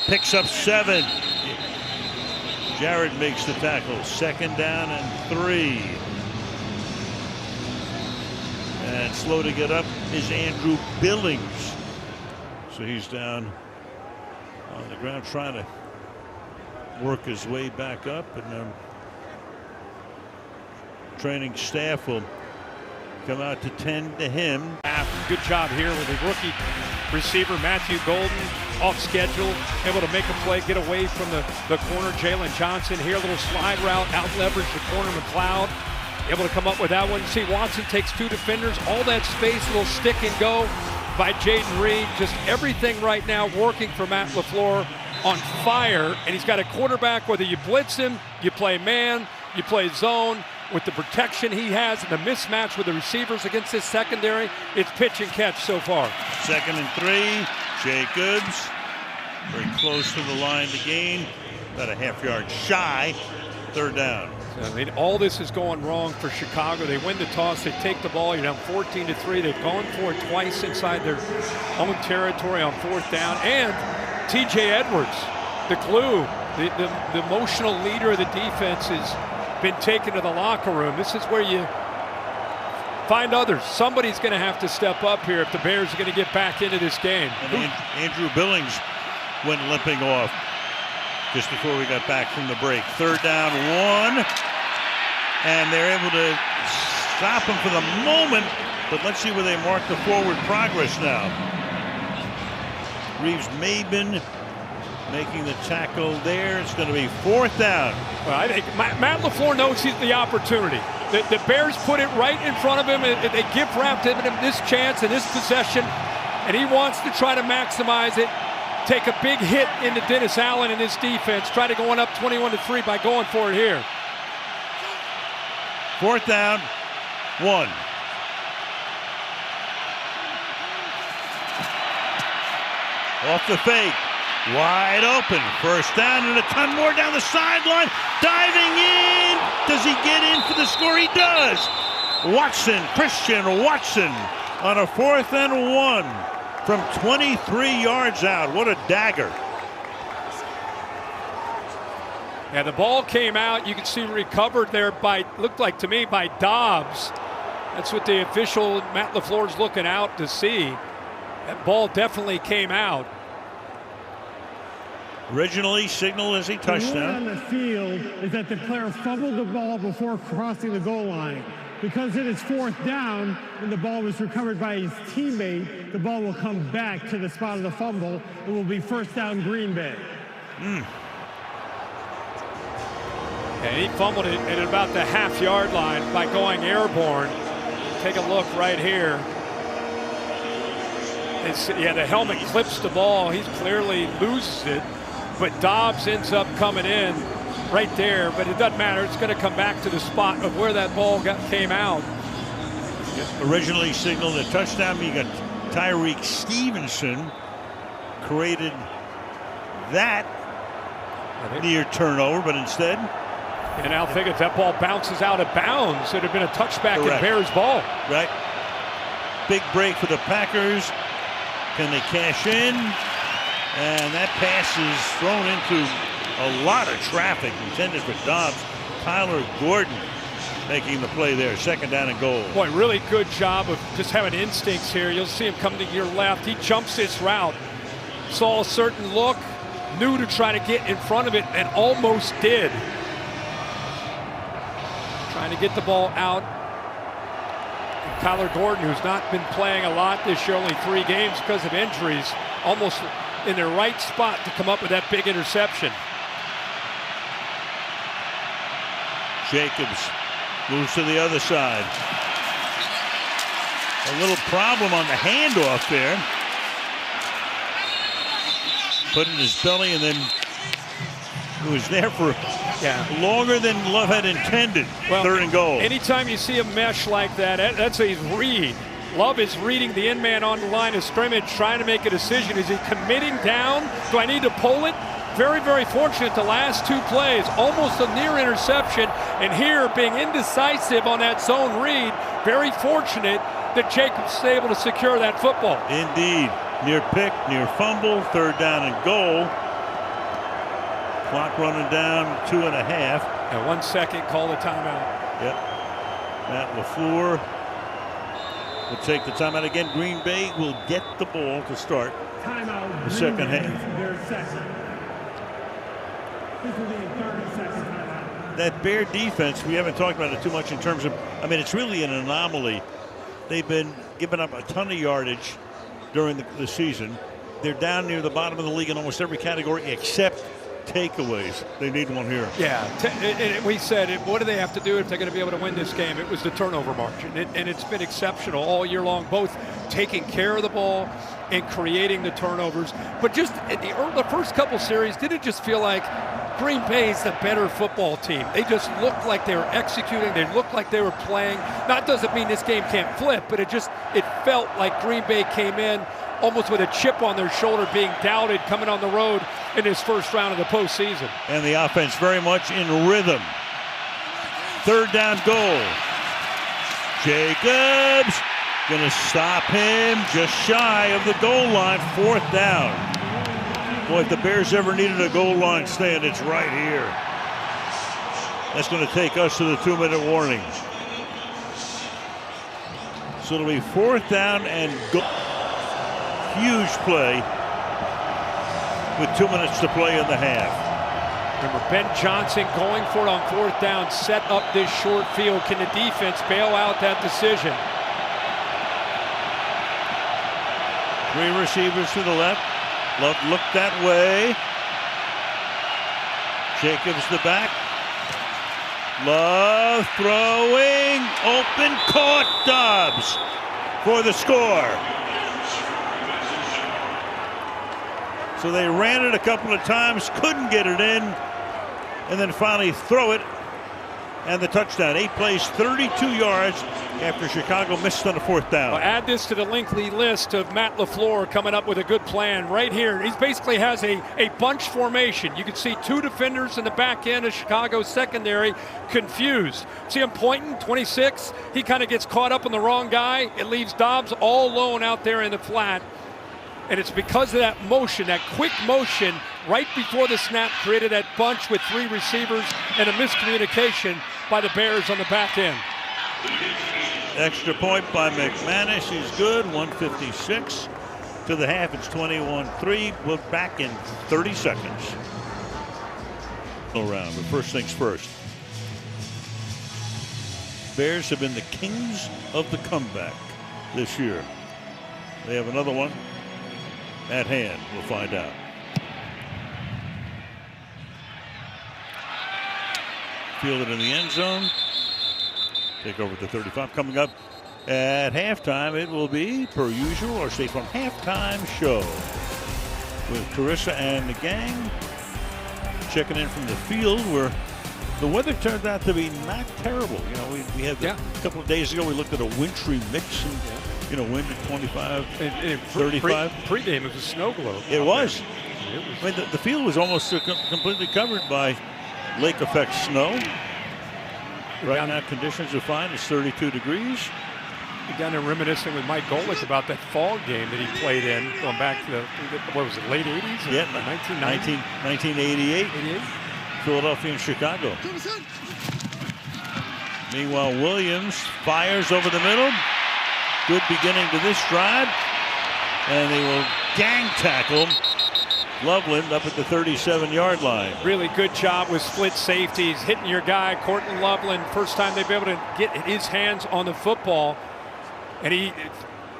picks up 7. Jared makes the tackle. 2nd down and 3. And slow to get up is Andrew Billings. So he's down on the ground trying to work his way back up, and training staff will come out to tend to him. Good job here with the rookie receiver Matthew Golden, off schedule, able to make a play, get away from the corner. Jalen Johnson here, a little slide route, out leverage the corner. McLeod able to come up with that one. You see Watson takes 2 defenders, all that space, a little stick and go by Jaden Reed. Just everything right now working for Matt LaFleur, on fire, and he's got a quarterback, whether you blitz him, you play man, you play zone, with the protection he has and the mismatch with the receivers against his secondary, it's pitch and catch so far. 2nd and 3, Jacobs very close to the line to gain, about a half-yard shy. 3rd down. I mean, all this is going wrong for Chicago. They win the toss, they take the ball, you're down 14-3. They've gone for it twice inside their own territory on 4th down. And TJ Edwards, the glue, the emotional leader of the defense, has been taken to the locker room. This is where you find others. Somebody's going to have to step up here if the Bears are going to get back into this game. And Andrew Billings went limping off just before we got back from the break. 3rd down, 1. And they're able to stop him for the moment, but let's see where they mark the forward progress now. Reeves Maben making the tackle there. It's going to be 4th down. Well, I think Matt LaFleur knows he's the opportunity. The Bears put it right in front of him, and they gift-wrapped him this chance and this possession, and he wants to try to maximize it, take a big hit into Dennis Allen and his defense, try to go on up 21-3 by going for it here. 4th down, 1. Off the fake, wide open. 1st down and a ton more down the sideline. Diving in, Does he get in for the score? He does. Christian Watson on a 4th and 1 from 23 yards out. What a dagger. Yeah, the ball came out. You can see recovered there looked like to me by Dobbs. That's what the official, Matt LaFleur's looking out to see. That ball definitely came out. Originally signaled as a touchdown. The rule on the field is that the player fumbled the ball before crossing the goal line. Because it is 4th down and the ball was recovered by his teammate, the ball will come back to the spot of the fumble. It will be 1st down Green Bay. And he fumbled it at about the half-yard line by going airborne. Take a look right here. The helmet clips the ball. He clearly loses it, but Dobbs ends up coming in right there. But it doesn't matter. It's going to come back to the spot of where that ball came out. Originally signaled a touchdown. You got Tyreek Stevenson created that near turnover, but instead. And Al think if that ball bounces out of bounds, it would have been a touchback Correct. in Bears ball. Right. Big break for the Packers. Can they cash in? And that pass is thrown into a lot of traffic intended for Dobbs. Tyler Gordon making the play there. 2nd down and goal. Boy, really good job of just having instincts here. You'll see him come to your left. He jumps this route. Saw a certain look, knew to try to get in front of it, and almost did. Trying to get the ball out. And Tyler Gordon, who's not been playing a lot this year, only 3 games because of injuries, almost in the right spot to come up with that big interception. Jacobs moves to the other side. A little problem on the handoff there. Put in his belly, and then it was there for longer than Love had intended. Well, 3rd and goal. Anytime you see a mesh like that, that's a read. Love is reading the end man on the line of scrimmage, trying to make a decision. Is he committing down? Do I need to pull it? Very, very fortunate the last 2 plays. Almost a near interception. And here, being indecisive on that zone read, very fortunate that Jacobs was able to secure that football. Indeed. Near pick, near fumble, 3rd down and goal. Clock running down 2.5. And 1 second, call the timeout. Yep. Matt LaFleur will take the timeout again. Green Bay will get the ball to start Timeout. the second half. This will be a 30-second timeout. That Bear defense, we haven't talked about it too much in terms of, I mean, it's really an anomaly. They've been giving up a ton of yardage during the season. They're down near the bottom of the league in almost every category except takeaways. They need one here. Yeah, and we said, what do they have to do if they're going to be able to win this game? It was the turnover margin, and it's been exceptional all year long, both taking care of the ball and creating the turnovers. But just the first couple series, did it just feel like Green Bay is the better football team? They just looked like they were executing. They looked like they were playing. That doesn't mean this game can't flip, but it felt like Green Bay came in almost with a chip on their shoulder, being doubted coming on the road in his first round of the postseason. And the offense very much in rhythm. 3rd down goal. Jacobs going to stop him just shy of the goal line. 4th down. Boy, if the Bears ever needed a goal line stand, it's right here. That's going to take us to the 2-minute warning. So it'll be 4th down and goal. Huge play with 2 minutes to play in the half. Remember, Ben Johnson going for it on 4th down, set up this short field. Can the defense bail out that decision? 3 receivers to the left. Love looked that way. Jacobs the back. Love throwing. Open, caught. Dobbs for the score. So they ran it a couple of times, couldn't get it in, and then finally throw it. and the touchdown. 8 plays, 32 yards after Chicago missed on the 4th down. Well, add this to the lengthy list of Matt LaFleur coming up with a good plan right here. He basically has a bunch formation. You can see 2 defenders in the back end of Chicago's secondary confused. See him pointing, 26. He kind of gets caught up on the wrong guy. It leaves Dobbs all alone out there in the flat. And it's because of that motion, that quick motion right before the snap, created that bunch with 3 receivers and a miscommunication by the Bears on the back end. Extra point by McManus. He's good. 1:56 to the half. It's 21-3. We're back in 30 seconds. Around, but first things first. Bears have been the kings of the comeback this year. They have another one at hand. We'll find out. Fielded in the end zone. Take over to 35. Coming up at halftime, it will be, per usual, our State Farm halftime show with Carissa and the gang checking in from the field where the weather turned out to be not terrible. You know, we had a couple of days ago, we looked at a wintry mix and, wind at 25, 35. Pre-game, it was a snow globe. It was. I mean, the field was almost completely covered by lake effect snow. Right now, conditions are fine. It's 32 degrees. We're down there reminiscing with Mike Golick about that fall game that he played in, going back to what was it, late 80s? Yeah, 1988. Philadelphia and Chicago. Meanwhile, Williams fires over the middle. Good beginning to this drive. And they will gang tackle Loveland up at the 37-yard line. Really good job with split safeties, hitting your guy, Cortland Loveland. First time they've been able to get his hands on the football. And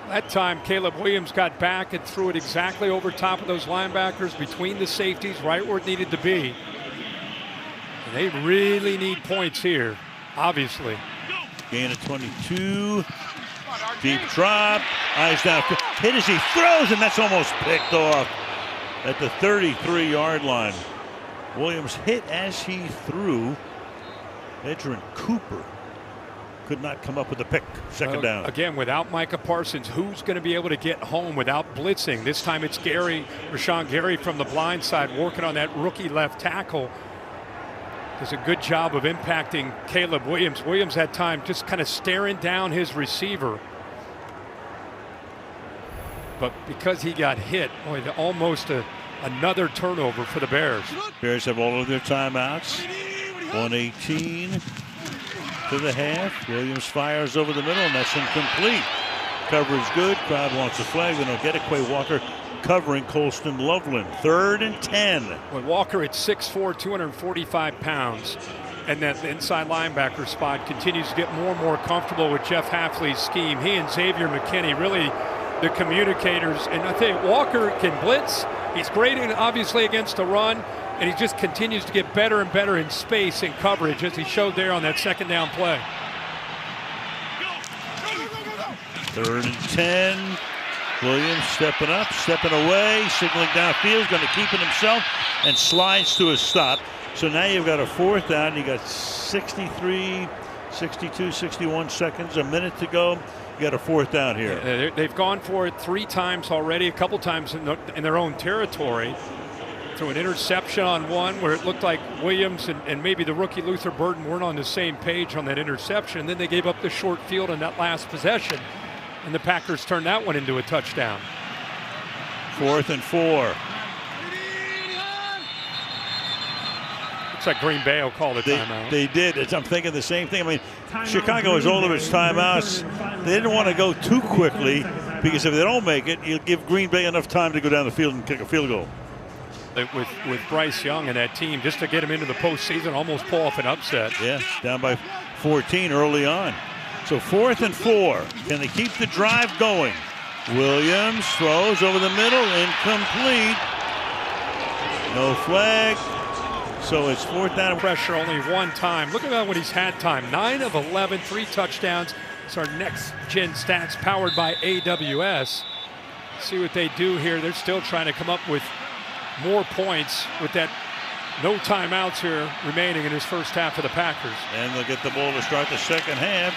that time, Caleb Williams got back and threw it exactly over top of those linebackers, between the safeties, right where it needed to be. And they really need points here, obviously. Gain of 22. Deep drop. Eyes down. Hit as he throws, and that's almost picked off at the 33-yard line. Williams hit as he threw. Edgerrin Cooper could not come up with a pick. Second down. Again, without Micah Parsons, who's going to be able to get home without blitzing? This time it's Rashawn Gary from the blind side working on that rookie left tackle. Does a good job of impacting Caleb Williams. Williams had time just kind of staring down his receiver. But because he got hit, almost another turnover for the Bears. Bears have all of their timeouts. 1:18 to the half. Williams fires over the middle, and that's incomplete. Coverage good. Crowd wants a flag. They don't get it. Quay Walker covering Colston Loveland. 3rd and 10. Well, Walker at 6'4", 245 pounds. And that inside linebacker spot continues to get more and more comfortable with Jeff Hafley's scheme. He and Xavier McKinney really the communicators. And I think Walker can blitz. He's great, obviously, against the run. And he just continues to get better and better in space and coverage, as he showed there on that second down play. 3rd and 10. Williams stepping up, stepping away, signaling downfield, going to keep it himself, and slides to a stop. So now you've got a 4th down. You got 63, 62, 61 seconds, a minute to go. You got a 4th down here. Yeah, they've gone for it 3 times already, a couple times in their own territory. Through an interception on one where it looked like Williams and maybe the rookie Luther Burden weren't on the same page on that interception. Then they gave up the short field on that last possession, and the Packers turned that one into a touchdown. 4th and 4. Looks like Green Bay will call the timeout. They did. I'm thinking the same thing. I mean, Chicago has all of its timeouts. They didn't want to go too quickly, because if they don't make it, you'll give Green Bay enough time to go down the field and kick a field goal. With Bryce Young and that team, just to get him into the postseason, almost pull off an upset. Yeah, down by 14 early on. So 4th and 4. Can they keep the drive going? Williams throws over the middle, incomplete. No flag. So it's 4th down. Pressure only one time. Look at that when he's had time. 9 of 11, 3 touchdowns. It's our next gen stats powered by AWS. See what they do here. They're still trying to come up with more points with that No timeouts here remaining in this first half for the Packers. And they'll get the ball to start the second half.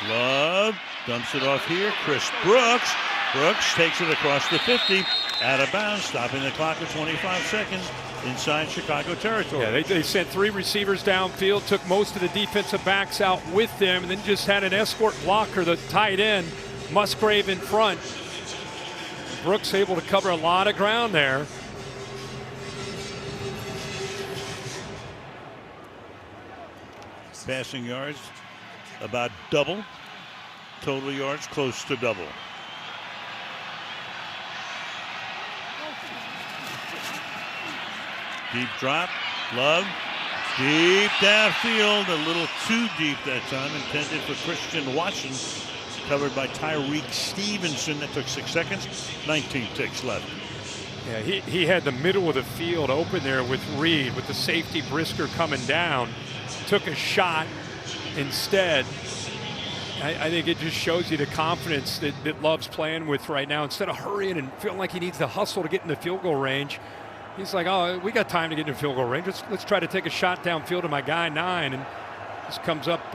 Love dumps it off here. Chris Brooks. Brooks takes it across the 50. Out of bounds, stopping the clock at 25 seconds inside Chicago territory. Yeah, they sent 3 receivers downfield, took most of the defensive backs out with them, and then just had an escort blocker, the tight end, Musgrave in front. Brooks able to cover a lot of ground there. Passing yards about double. Total yards close to double. Deep drop. Love. Deep downfield. A little too deep that time. Intended for Christian Watson. Covered by Tyreek Stevenson. That took 6 seconds. 19 ticks left. Yeah, he had the middle of the field open there with Reed, with the safety Brisker coming down. Took a shot instead. I think it just shows you the confidence that Love's playing with right now. Instead of hurrying and feeling like he needs to hustle to get in the field goal range, he's like, oh, we got time to get in the field goal range. Let's try to take a shot downfield to my guy 9, and just comes up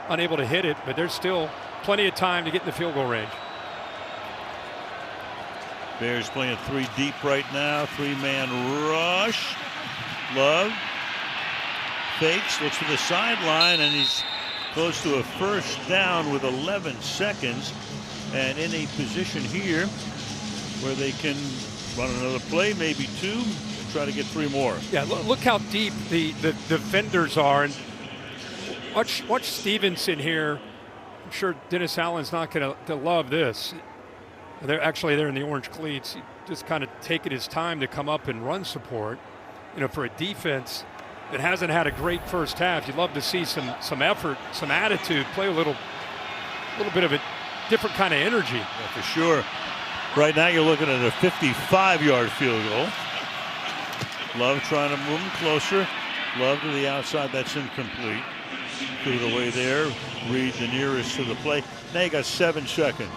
unable to hit it, but there's still plenty of time to get in the field goal range. Bears playing 3 deep right now. 3-man rush. Love fakes, looks for the sideline, and he's close to a first down with 11 seconds, and in a position here where they can run another play, maybe 2, and try to get 3 more. Yeah, look how deep the defenders are, and watch Stevenson here. I'm sure Dennis Allen's not going to love this. They're in the orange cleats. He just kind of taking his time to come up and run support. You know, for a defense that hasn't had a great first half, you'd love to see some effort, some attitude, play a little bit of a different kind of energy. Yeah, for sure. Right now you're looking at a 55-yard field goal. Love trying to move him closer. Love to the outside. That's incomplete. Through the way there. Reed the nearest to the play. Now you got 7 seconds.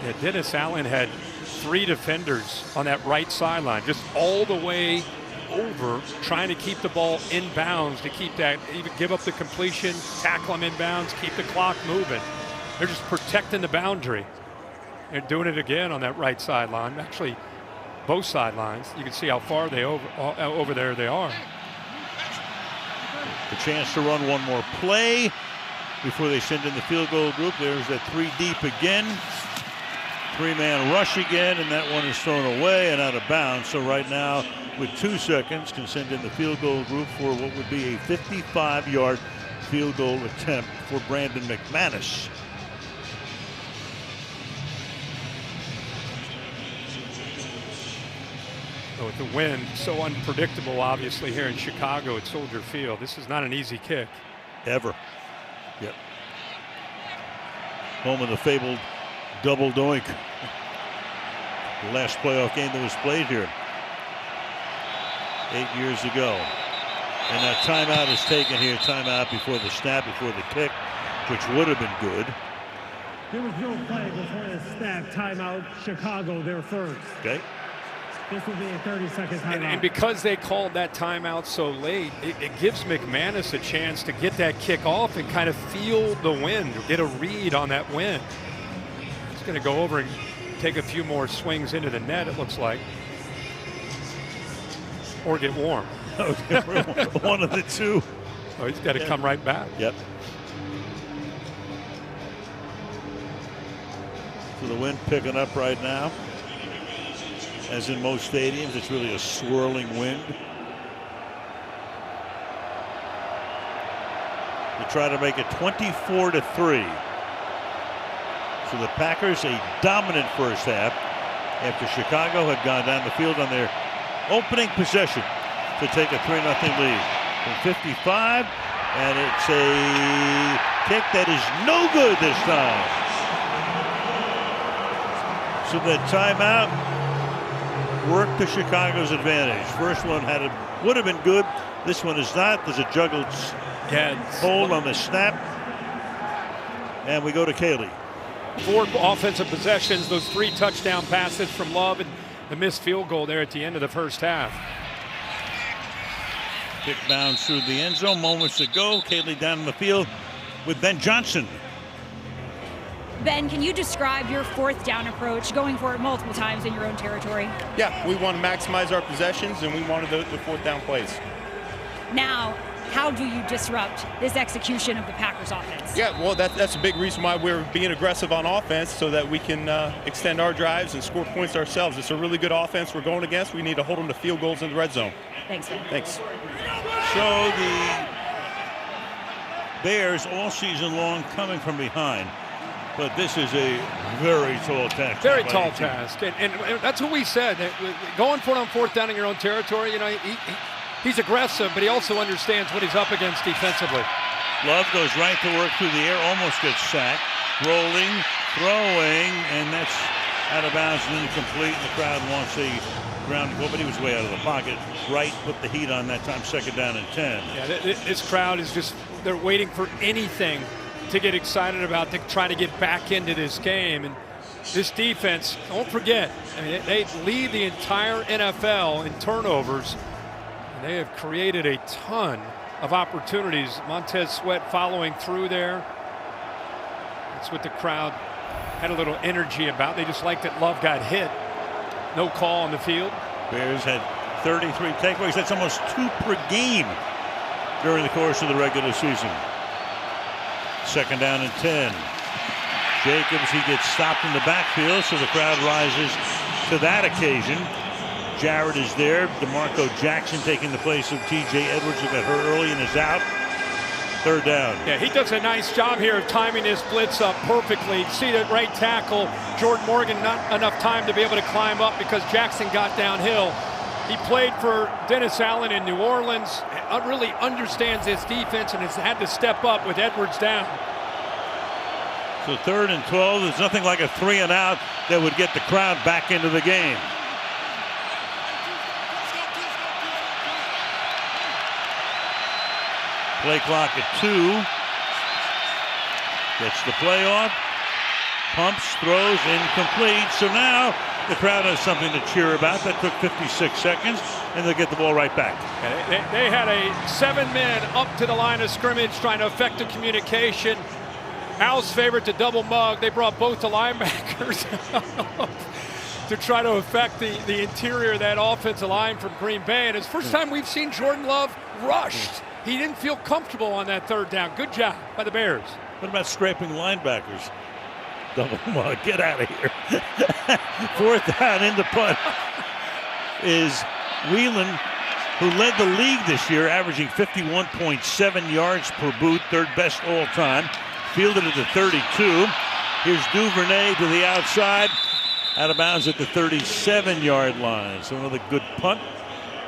Yeah, Dennis Allen had 3 defenders on that right sideline, just all the way over, trying to keep the ball in bounds, to keep that, even give up the completion, tackle him in bounds, keep the clock moving. They're just protecting the boundary. They're doing it again on that right sideline. Actually, both sidelines. You can see how far they over there they are. The chance to run one more play before they send in the field goal group. There's that 3 deep again. 3-man rush again, and that one is thrown away and out of bounds. So right now, with 2 seconds, can send in the field goal group for what would be a 55-yard field goal attempt for Brandon McManus. With the wind so unpredictable, obviously, here in Chicago at Soldier Field, this is not an easy kick. Ever. Yep. Home of the fabled double doink. The last playoff game that was played here 8 years ago. And that timeout is taken here. Timeout before the snap, before the kick, which would have been good. There was no play before the snap. Timeout. Chicago, their first. Okay. This will be a 30-second timeout. And because they called that timeout so late, it gives McManus a chance to get that kick off and kind of feel the wind, get a read on that wind. He's going to go over and take a few more swings into the net, it looks like. Or get warm. One of the two. Oh, he's got to come right back. Yep. So the wind picking up right now. As in most stadiums, it's really a swirling wind. They try to make it 24-3. So the Packers a dominant first half after Chicago had gone down the field on their opening possession to take a 3-0 lead from 55, and it's a kick that is no good this time. So the timeout worked to Chicago's advantage. First one would have been good. This one is not. There's a juggled hold on the snap. And we go to Cayley. 4 offensive possessions, those 3 touchdown passes from Love, and the missed field goal there at the end of the first half. Kick bounds through the end zone. Moments to go. Kaylee down in the field with Ben Johnson. Ben, can you describe your fourth down approach, going for it multiple times in your own territory? Yeah, we want to maximize our possessions, and we wanted the fourth down plays. Now, how do you disrupt this execution of the Packers offense? Yeah, well, that's a big reason why we're being aggressive on offense, so that we can extend our drives and score points ourselves. It's a really good offense we're going against. We need to hold them to field goals in the red zone. Thanks, Ben. Thanks. So the Bears all season long coming from behind. But this is a very tall task. Very tall task. And that's what we said. Going for it on fourth down in your own territory, you know, he's aggressive, but he also understands what he's up against defensively. Love goes right to work through the air, almost gets sacked. Rolling, throwing, and that's out of bounds and incomplete. And the crowd wants a ground to go, but he was way out of the pocket. Right, put the heat on that time, second down and 10. Yeah, this crowd is just, they're waiting for anything to get excited about, to try to get back into this game. And this defense, don't forget, I mean, they lead the entire NFL in turnovers, and they have created a ton of opportunities. Montez Sweat following through there. That's what the crowd had a little energy about. They just liked that Love got hit. No call on the field. Bears had 33 takeaways. That's almost 2 per game during the course of the regular season. Second down and 10. Jacobs, he gets stopped in the backfield, so the crowd rises to that occasion. Jarrett is there. DeMarco Jackson taking the place of T.J. Edwards, who got hurt early and is out. Third down. Yeah, he does a nice job here of timing this blitz up perfectly. See that right tackle, Jordan Morgan, not enough time to be able to climb up because Jackson got downhill. He played for Dennis Allen in New Orleans, really understands this defense, and has had to step up with Edwards down. So third and 12, there's nothing like a 3 and out that would get the crowd back into the game. Play clock at 2. Gets the play off. Pumps, throws, incomplete. So now the crowd has something to cheer about. That took 56 seconds, and they'll get the ball right back. They had a 7-man up to the line of scrimmage trying to affect the communication. Al's favorite to double mug. They brought both the linebackers to try to affect the interior of that offensive line from Green Bay. And it's the first time we've seen Jordan Love rushed. He didn't feel comfortable on that third down. Good job by the Bears. What about scraping linebackers? Double mug, get out of here. Fourth down in the punt is Whelan, who led the league this year, averaging 51.7 yards per boot, third best all time. Fielded at the 32. Here's Duvernay to the outside, out of bounds at the 37-yard line. So another good punt.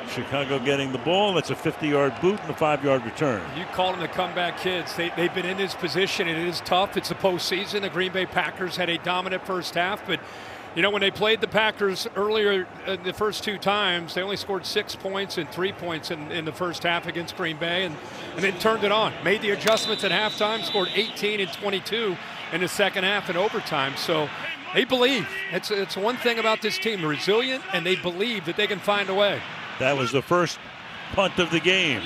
Chicago getting the ball. That's a 50-yard boot and a 5-yard return. You call them the comeback kids. They've been in this position. It is tough. It's the postseason. The Green Bay Packers had a dominant first half, but you know, when they played the Packers earlier the first 2 times, they only scored 6 points and 3 points in the first half against Green Bay, and then turned it on. Made the adjustments at halftime, scored 18 and 22 in the second half in overtime. So they believe. It's one thing about this team, resilient, and they believe that they can find a way. That was the first punt of the game.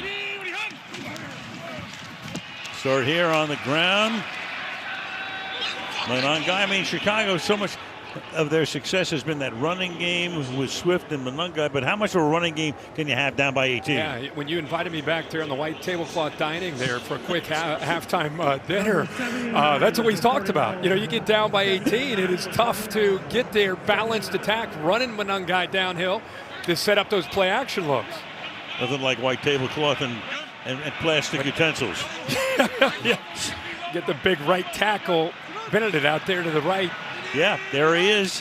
Start here on the ground. Monangai, I mean, Chicago, so much of their success has been that running game with Swift and Monangai, but how much of a running game can you have down by 18? Yeah, when you invited me back there on the white tablecloth dining there for a quick halftime dinner, that's what we talked about. You know, you get down by 18, it is tough to get their balanced attack, running Monangai downhill to set up those play action looks. Nothing like white tablecloth and plastic utensils. Yes. Get the big right tackle, Benedict out there to the right. Yeah, there he is.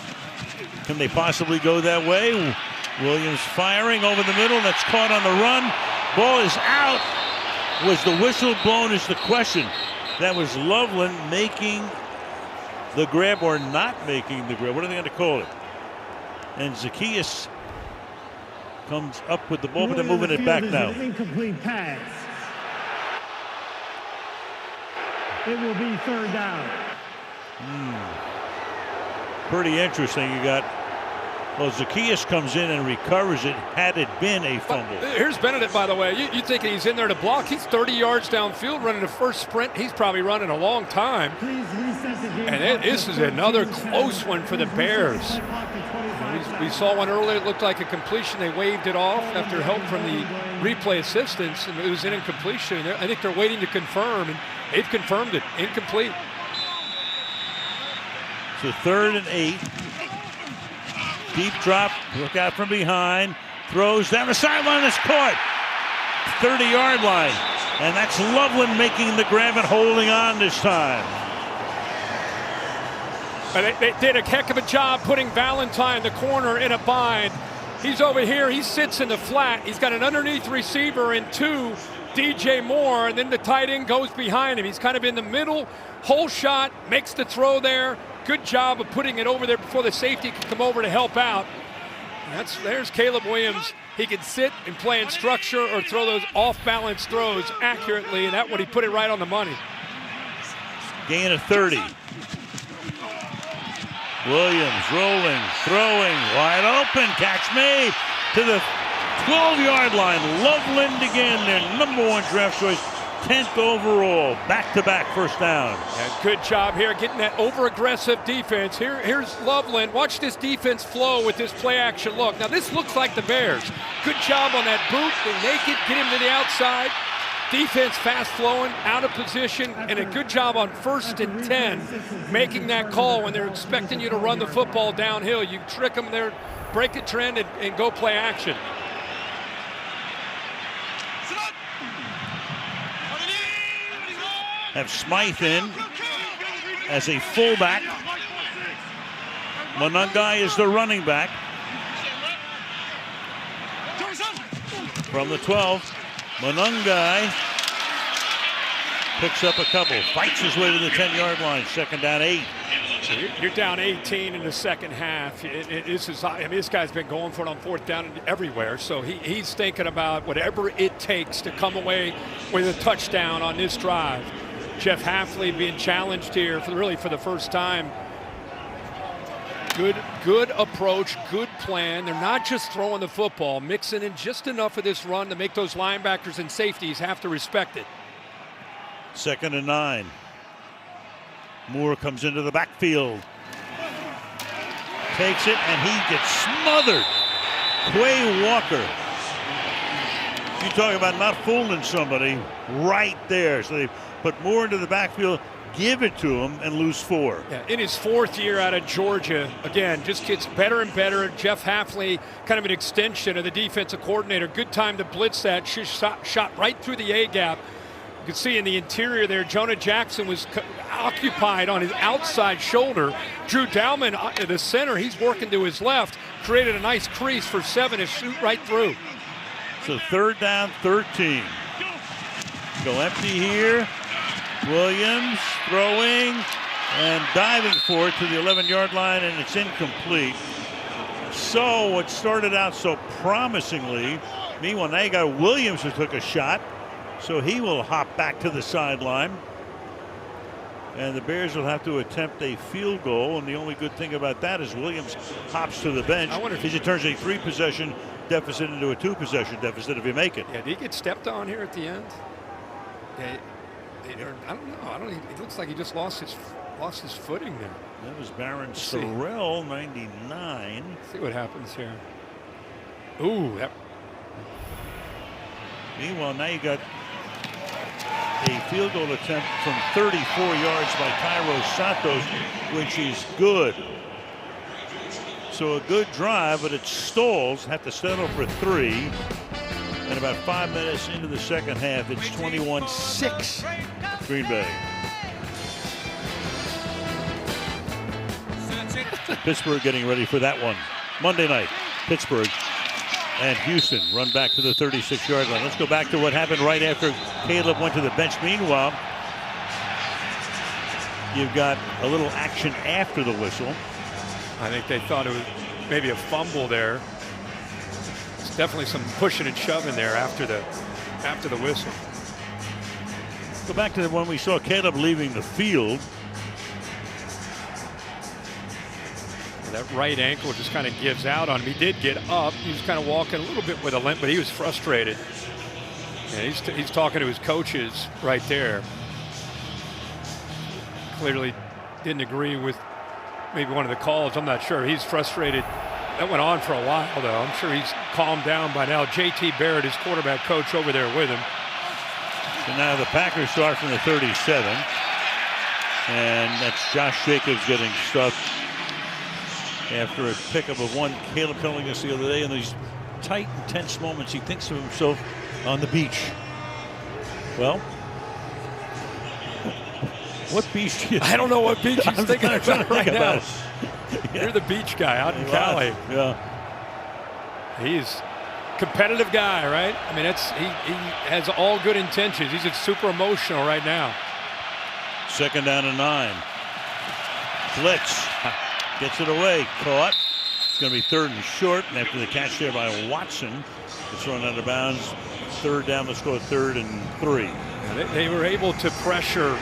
Can they possibly go that way? Williams firing over the middle. That's caught on the run. Ball is out. Was the whistle blown is the question. That was Loveland making the grab or not making the grab. What are they going to call it? And Zacchaeus comes up with the ball, but they're moving it back now. An incomplete pass. It will be third down. Pretty interesting. You got Well, Zacchaeus comes in and recovers it had it been a fumble. Here's Benedict, by the way. You think he's in there to block. He's 30 yards downfield running the first sprint. He's probably running a long time. And this is another close one for the Bears. We saw one earlier. It looked like a completion. They waved it off after help from the replay assistants, and it was an incompletion. I think they're waiting to confirm, and they've confirmed it. Incomplete. So 3rd and 8. Deep drop, look out from behind, throws down the sideline, it's caught. 30-yard line, and that's Loveland making the grab and holding on this time. They did a heck of a job putting Valentine, the corner, in a bind. He's over here, he sits in the flat. He's got an underneath receiver and 2, DJ Moore, and then the tight end goes behind him. He's kind of in the middle, hole shot, makes the throw there. Good job of putting it over there before the safety can come over to help out. There's Caleb Williams. He can sit and play in structure or throw those off-balance throws accurately, and that one he put it right on the money. Gain of 30. Williams rolling, throwing, wide open, catch made to the 12-yard line. Loveland again, their #1 draft choice. 10th overall, back-to-back first down. And good job here getting that over-aggressive defense. Here's Loveland. Watch this defense flow with this play-action look. Now, this looks like the Bears. Good job on that boot. They're naked, get him to the outside. Defense fast-flowing, out of position, and a good job on 1st and 10, making that call when they're expecting you to run the football downhill. You trick them there, break the trend, and go play action. Have Smythe in as a fullback. Monungai is the running back. From the 12, Monungai picks up a couple, fights his way to the 10-yard line, 2nd down 8. So you're down 18 in the second half. This guy's been going for it on 4th down everywhere, so he's thinking about whatever it takes to come away with a touchdown on this drive. Jeff Hafley being challenged here for the first time. Good approach, good plan. They're not just throwing the football, mixing in just enough of this run to make those linebackers and safeties have to respect it. 2nd and 9. Moore comes into the backfield. Takes it, and he gets smothered. Quay Walker. You talk about not fooling somebody right there. So they put Moore into the backfield, give it to him, and lose 4. Yeah, in his 4th year out of Georgia, again, just gets better and better. Jeff Hafley, kind of an extension of the defensive coordinator. Good time to blitz that. Shot right through the A-gap. You can see in the interior there, Jonah Jackson was occupied on his outside shoulder. Drew Dowman, the center, he's working to his left, created a nice crease for 7 to shoot right through. So 3rd down, 13. Go empty here. Williams throwing and diving for it to the 11-yard line, and it's incomplete. So what started out so promisingly, meanwhile now you got Williams who took a shot, so he will hop back to the sideline. And the Bears will have to attempt a field goal, and the only good thing about that is Williams hops to the bench. I wonder if it turns a 3-possession deficit into a 2-possession deficit if you make it. Yeah, did he get stepped on here at the end? Yeah, I don't know. It looks like he just lost his footing there. That was Baron Sorrell, 99. Let's see what happens here. Ooh. Meanwhile, now you got a field goal attempt from 34 yards by Cairo Santos, which is good. So a good drive, but it stalls. Have to settle for 3. And about 5 minutes into the second half, it's 21-6 Green Bay. Pittsburgh getting ready for that one. Monday night, Pittsburgh and Houston run back to the 36-yard line. Let's go back to what happened right after Caleb went to the bench. Meanwhile, you've got a little action after the whistle. I think they thought it was maybe a fumble there. Definitely some pushing and shoving there after the whistle. Go back to when we saw Caleb leaving the field. That right ankle just kind of gives out on him. He did get up. He was kind of walking a little bit with a limp, but he was frustrated. And he's talking to his coaches right there. Clearly didn't agree with maybe one of the calls. I'm not sure. He's frustrated. That went on for a while, though. I'm sure he's calmed down by now. J.T. Barrett, his quarterback coach, over there with him. So now the Packers start from the 37. And that's Josh Jacobs getting stuffed after a pickup of one. Caleb telling us the other day, in these tight and tense moments, he thinks of himself on the beach. Well, what beach? I don't know what beach he's thinking about right now. Yeah. You're the beach guy out in Cali. Yeah. He's a competitive guy, right? I mean, he has all good intentions. He's just super emotional right now. 2nd down and 9. Blitz gets it away. Caught. It's going to be 3rd and short. And after the catch there by Watson, it's run out of bounds. 3rd down. Let's go 3rd and 3. They were able to pressure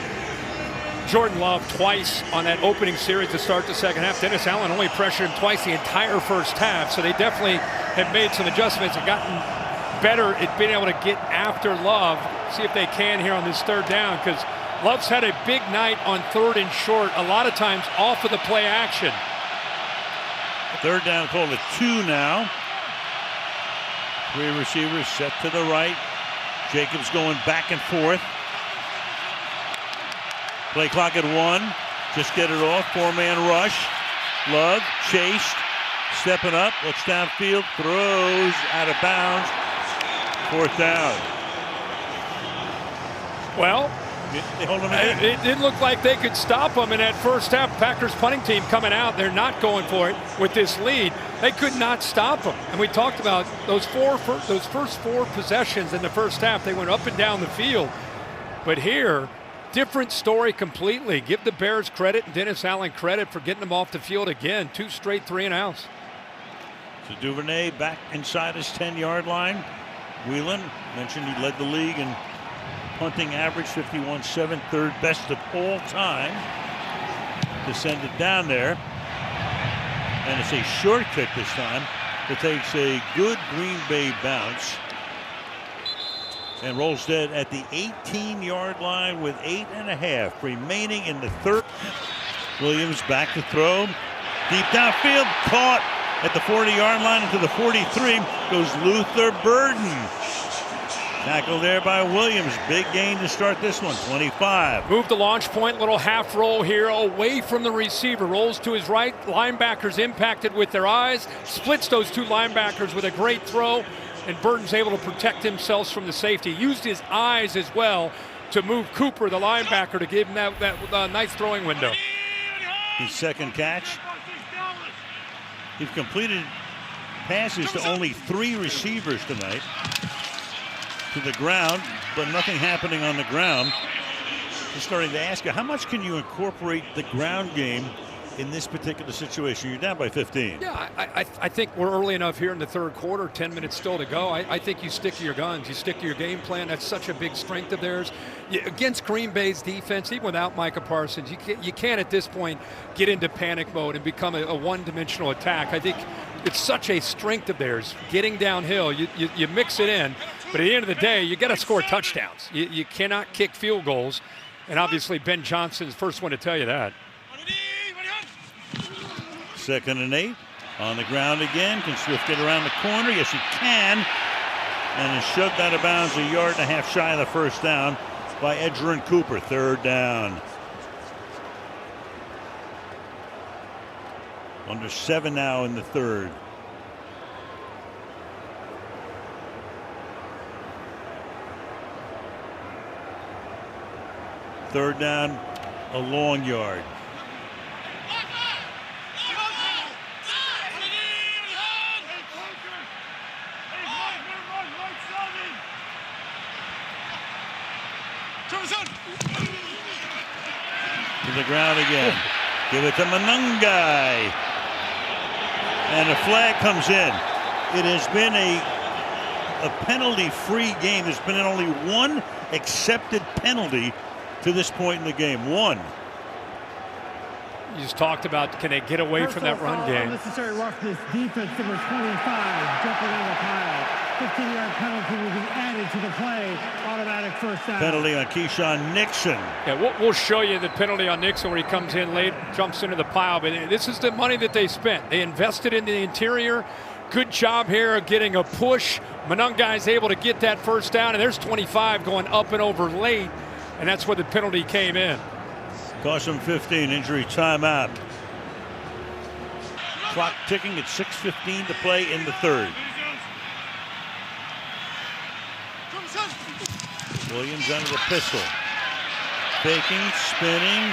Jordan Love twice on that opening series to start the second half. Dennis Allen only pressured him twice the entire first half. So they definitely have made some adjustments and gotten better at being able to get after Love. See if they can here on this 3rd down, because Love's had a big night on 3rd and short, a lot of times off of the play action. 3rd down, called a 2 now. 3 receivers set to the right. Jacobs going back and forth. Play clock at 1. Just get it off. 4-man rush. Love chased. Stepping up. Looks downfield. Throws out of bounds. 4th down. Well, they hold him in. It didn't look like they could stop him in that first half. Packers punting team coming out. They're not going for it with this lead. They could not stop him. And we talked about those first 4 possessions in the first half. They went up and down the field. But here, different story completely. Give the Bears credit and Dennis Allen credit for getting them off the field again. 2 straight 3-and-outs. So Duvernay back inside his 10-yard line. Whelan mentioned he led the league in punting average, 51.7, 3rd best of all time. To send it down there. And it's a short kick this time. It takes a good Green Bay bounce and rolls dead at the 18-yard line with 8.5 remaining in the 3rd. Williams back to throw. Deep downfield, caught at the 40-yard line into the 43. Goes Luther Burden. Tackle there by Williams. Big gain to start this one, 25. Move the launch point, little half roll here away from the receiver. Rolls to his right. Linebackers impacted with their eyes. Splits those 2 linebackers with a great throw. And Burton's able to protect himself from the safety. Used his eyes as well to move Cooper, the linebacker, to give him that nice throwing window. His 2nd catch. He's completed passes to only 3 receivers tonight. To the ground, but nothing happening on the ground. Just starting to ask you, how much can you incorporate the ground game in this particular situation? You're down by 15. Yeah, I think we're early enough here in the 3rd quarter, 10 minutes still to go. I think you stick to your guns. You stick to your game plan. That's such a big strength of theirs. Against Green Bay's defense, even without Micah Parsons, you can't at this point get into panic mode and become a one-dimensional attack. I think it's such a strength of theirs. Getting downhill, you mix it in, but at the end of the day, you got to score touchdowns. You cannot kick field goals, and obviously Ben Johnson's the first one to tell you that. 2nd and 8. On the ground again. Can Swift get around the corner? Yes, he can. And is shoved out of bounds 1.5 yards shy of the 1st down by Edgerrin Cooper. 3rd down. Under 7 now in the 3rd. Third down, a long yard. To the ground again. Give it to Manungai. And a flag comes in. It has been a penalty-free game. There's been only one accepted penalty to this point in the game. One. You just talked about, can they get away from that run game? Unnecessary roughness, defense number 25, jumping on the pile. 15-yard penalty will be added to the play. Automatic first down. Penalty on Keyshawn Nixon. Yeah, we'll show you the penalty on Nixon where he comes in late, jumps into the pile. But this is the money that they spent. They invested in the interior. Good job here of getting a push. Monongai is able to get that first down, and there's 25 going up and over late, and that's where the penalty came in. Cost him 15, injury timeout. Clock ticking at 6:15 to play in the third. Williams under the pistol. Faking, spinning,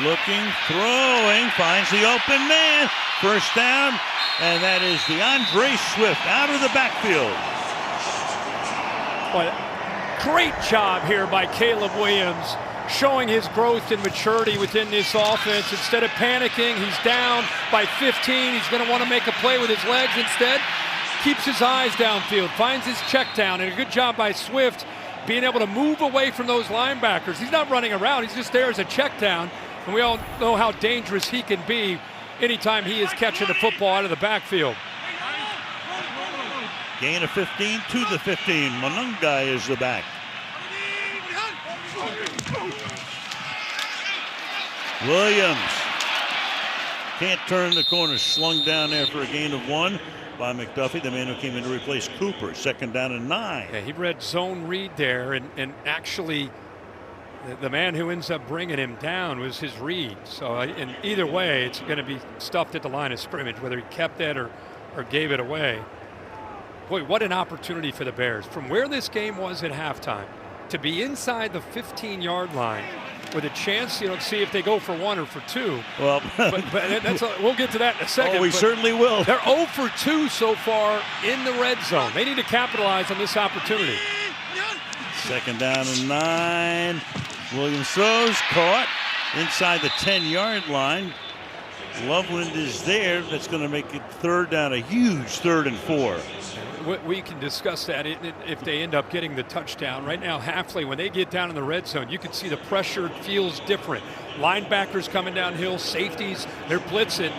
looking, throwing, finds the open man. First down, and that is DeAndre Swift out of the backfield. But great job here by Caleb Williams, showing his growth and maturity within this offense. Instead of panicking, he's down by 15. He's going to want to make a play with his legs. Instead, keeps his eyes downfield, finds his check down, and a good job by Swift being able to move away from those linebackers. He's not running around. He's just there as a check down, and we all know how dangerous he can be anytime he is catching the football out of the backfield. Gain of 15 to the 15. Monongai is the back. Williams can't turn the corner. Slung down there for a gain of 1 by McDuffie, the man who came in to replace Cooper. Second down and 9. Yeah, he read zone read there, and actually the man who ends up bringing him down was his read. So in either way, it's going to be stuffed at the line of scrimmage, whether he kept it or gave it away. Boy, what an opportunity for the Bears. From where this game was at halftime, to be inside the 15-yard line with a chance, to see if they go for 1 or for 2. Well, but we'll get to that in a second. Oh, we certainly will. They're 0 for 2 so far in the red zone. They need to capitalize on this opportunity. Second down and 9. Williams throws, caught inside the 10-yard line. Loveland is there. That's going to make it third down, a huge 3rd and 4. We can discuss that if they end up getting the touchdown. Right now, Hafley, when they get down in the red zone, you can see the pressure feels different. Linebackers coming downhill, safeties, they're blitzing,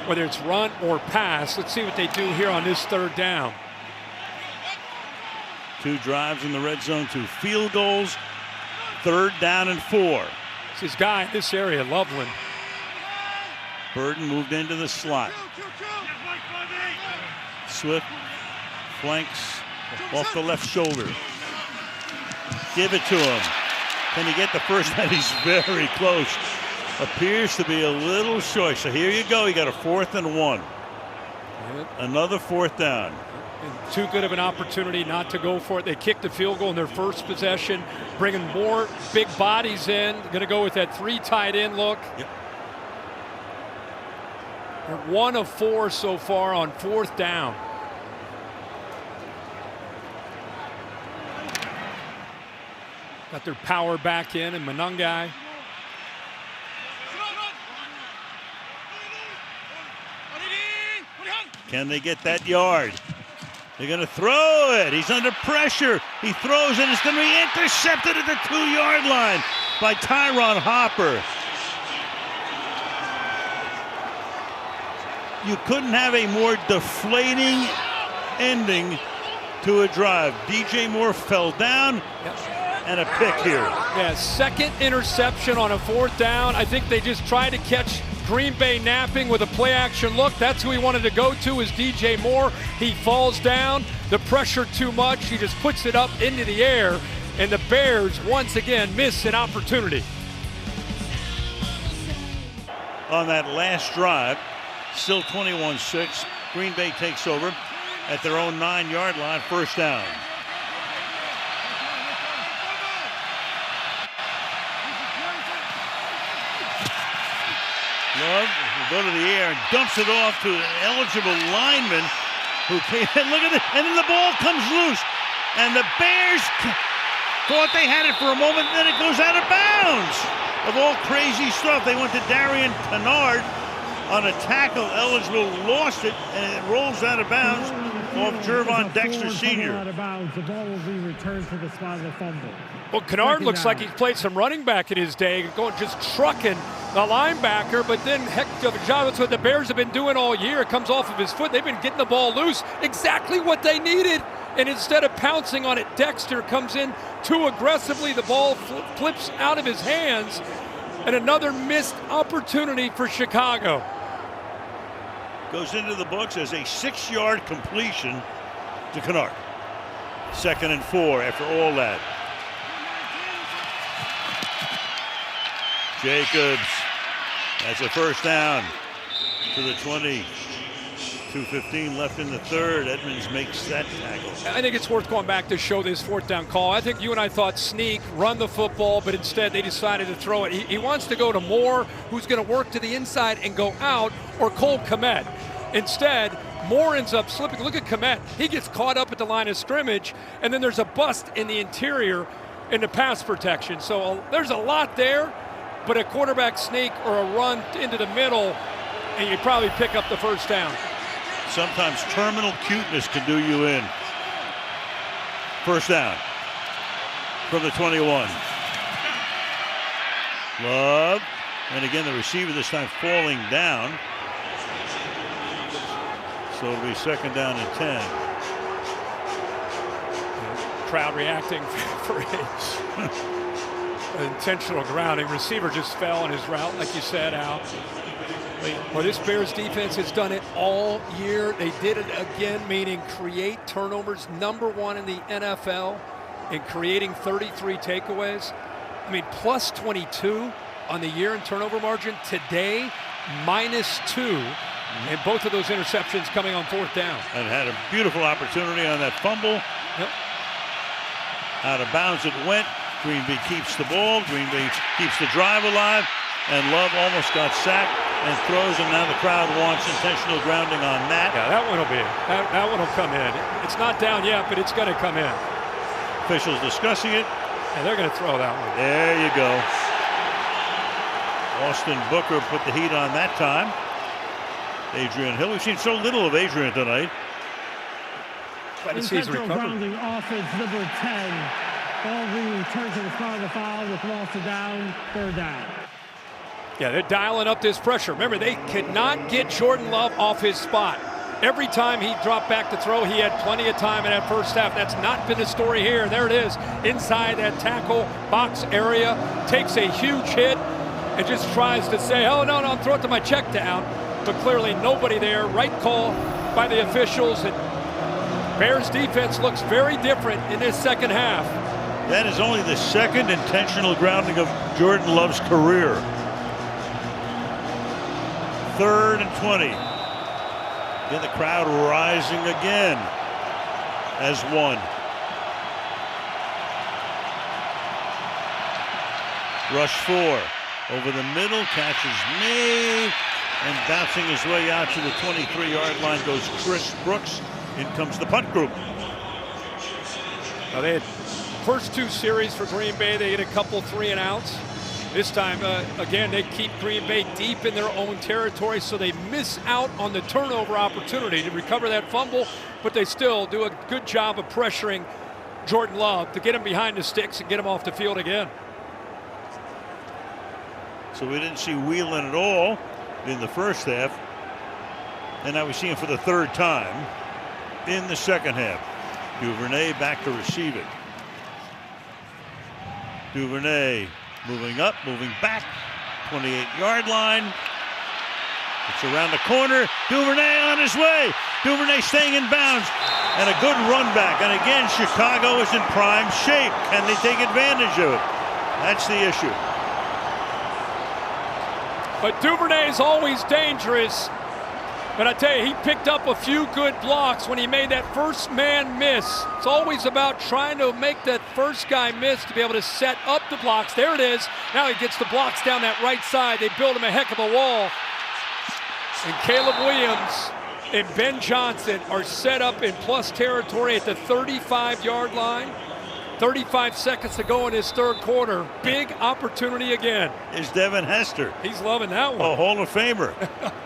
whether it's run or pass. Let's see what they do here on this 3rd down. 2 drives in the red zone, 2 field goals, 3rd down and 4. It's his guy in this area, Loveland. Burden moved into the slot. Swift flanks off the left shoulder. Give it to him. Can he get the first down? He's very close. Appears to be a little short. So here you go. You got a 4th and 1. Another 4th down. And too good of an opportunity not to go for it. They kicked the field goal in their first possession, bringing more big bodies in. Going to go with that 3 tight end look. Yep. They're 1 of 4 so far on 4th down. Got their power back in, and Monongai. Can they get that yard? They're going to throw it. He's under pressure. He throws it. It's going to be intercepted at the 2-yard line by Tyron Hopper. You couldn't have a more deflating ending to a drive. DJ Moore fell down. Yep. And a pick here. Yeah, 2nd interception on a 4th down. I think they just tried to catch Green Bay napping with a play-action look. That's who he wanted to go to, is DJ Moore. He falls down. The pressure too much. He just puts it up into the air, and the Bears once again miss an opportunity. On that last drive, still 21-6. Green Bay takes over at their own 9-yard line, first down. Love will go to the air and dumps it off to an eligible lineman who came in. Look at it. And then the ball comes loose. And the Bears thought they had it for a moment, and then it goes out of bounds. Of all crazy stuff, they went to Darian Kennard on a tackle eligible, lost it, and it rolls out of bounds. off Jervon Dexter Sr. Out of bounds. The ball will be returned to the spot of the fumble. Well, Kennard looks like he's played some running back in his day, going just trucking the linebacker, but then heck of a job. That's what the Bears have been doing all year. It comes off of his foot. They've been getting the ball loose, exactly what they needed. And instead of pouncing on it, Dexter comes in too aggressively. The ball flips out of his hands, and another missed opportunity for Chicago. Goes into the books as a 6-yard completion to Kennard. 2nd and 4 after all that. Jacobs has a first down to the 20. 2:15 left in the third. Edmonds makes that tackle. I think it's worth going back to show this 4th down call. I think you and I thought sneak, run the football, but instead they decided to throw it. He wants to go to Moore, who's going to work to the inside and go out, or Cole Kmet. Instead, Moore ends up slipping. Look at Kmet. He gets caught up at the line of scrimmage, and then there's a bust in the interior in the pass protection. So there's a lot there, but a quarterback sneak or a run into the middle, and you probably pick up the first down. Sometimes terminal cuteness can do you in. First down from the 21. Love, and again the receiver this time falling down. So it'll be 2nd down and 10. Crowd reacting for his intentional grounding. Receiver just fell on his route, like you said, out. Well, this Bears defense has done it all year. They did it again, meaning create turnovers. #1 in the NFL in creating 33 takeaways. I mean, plus 22 on the year in turnover margin. Today, -2. And both of those interceptions coming on 4th down. And had a beautiful opportunity on that fumble. Yep. Out of bounds it went. Green Bay keeps the ball. Green Bay keeps the drive alive. And Love almost got sacked and throws, and now the crowd wants intentional grounding on that. Yeah, that one will be. That one will come in. It's not down yet, but it's going to come in. Officials discussing it. And they're going to throw that one. There you go. Austin Booker put the heat on that time. Adrian Hill. We've seen so little of Adrian tonight. Intentional grounding offense number 10. Ball being returned to the spot of the foul with loss of down, 3rd down. Yeah, they're dialing up this pressure. Remember, they could not get Jordan Love off his spot. Every time he dropped back to throw, he had plenty of time in that first half. That's not been the story here. There it is, inside that tackle box area. Takes a huge hit and just tries to say, oh, no, I'll throw it to my check down. But clearly nobody there. Right call by the officials. And Bears defense looks very different in this 2nd half. That is only the 2nd intentional grounding of Jordan Love's career. 3rd and 20. Then the crowd rising again as one. Rush 4 over the middle, catches me, and bouncing his way out to the 23-yard line goes Chris Brooks. In comes the punt group. Now they had first 2 series for Green Bay. They hit a couple 3-and-outs. This time, again, they keep Green Bay deep in their own territory, so they miss out on the turnover opportunity to recover that fumble, but they still do a good job of pressuring Jordan Love to get him behind the sticks and get him off the field again. So we didn't see Whelan at all in the first half, and now we see him for the 3rd time in the 2nd half. Duvernay back to receive it. Duvernay moving up, moving back, 28-yard line. It's around the corner. Duvernay on his way. Duvernay staying in bounds. And a good run back. And again, Chicago is in prime shape. Can they take advantage of it? That's the issue. But Duvernay is always dangerous. But I tell you, he picked up a few good blocks when he made that first man miss. It's always about trying to make that first guy miss to be able to set up the blocks. There it is. Now he gets the blocks down that right side. They build him a heck of a wall. And Caleb Williams and Ben Johnson are set up in plus territory at the 35-yard line. 35 seconds to go in his 3rd quarter. Big opportunity again. Is Devin Hester. He's loving that one. A Hall of Famer.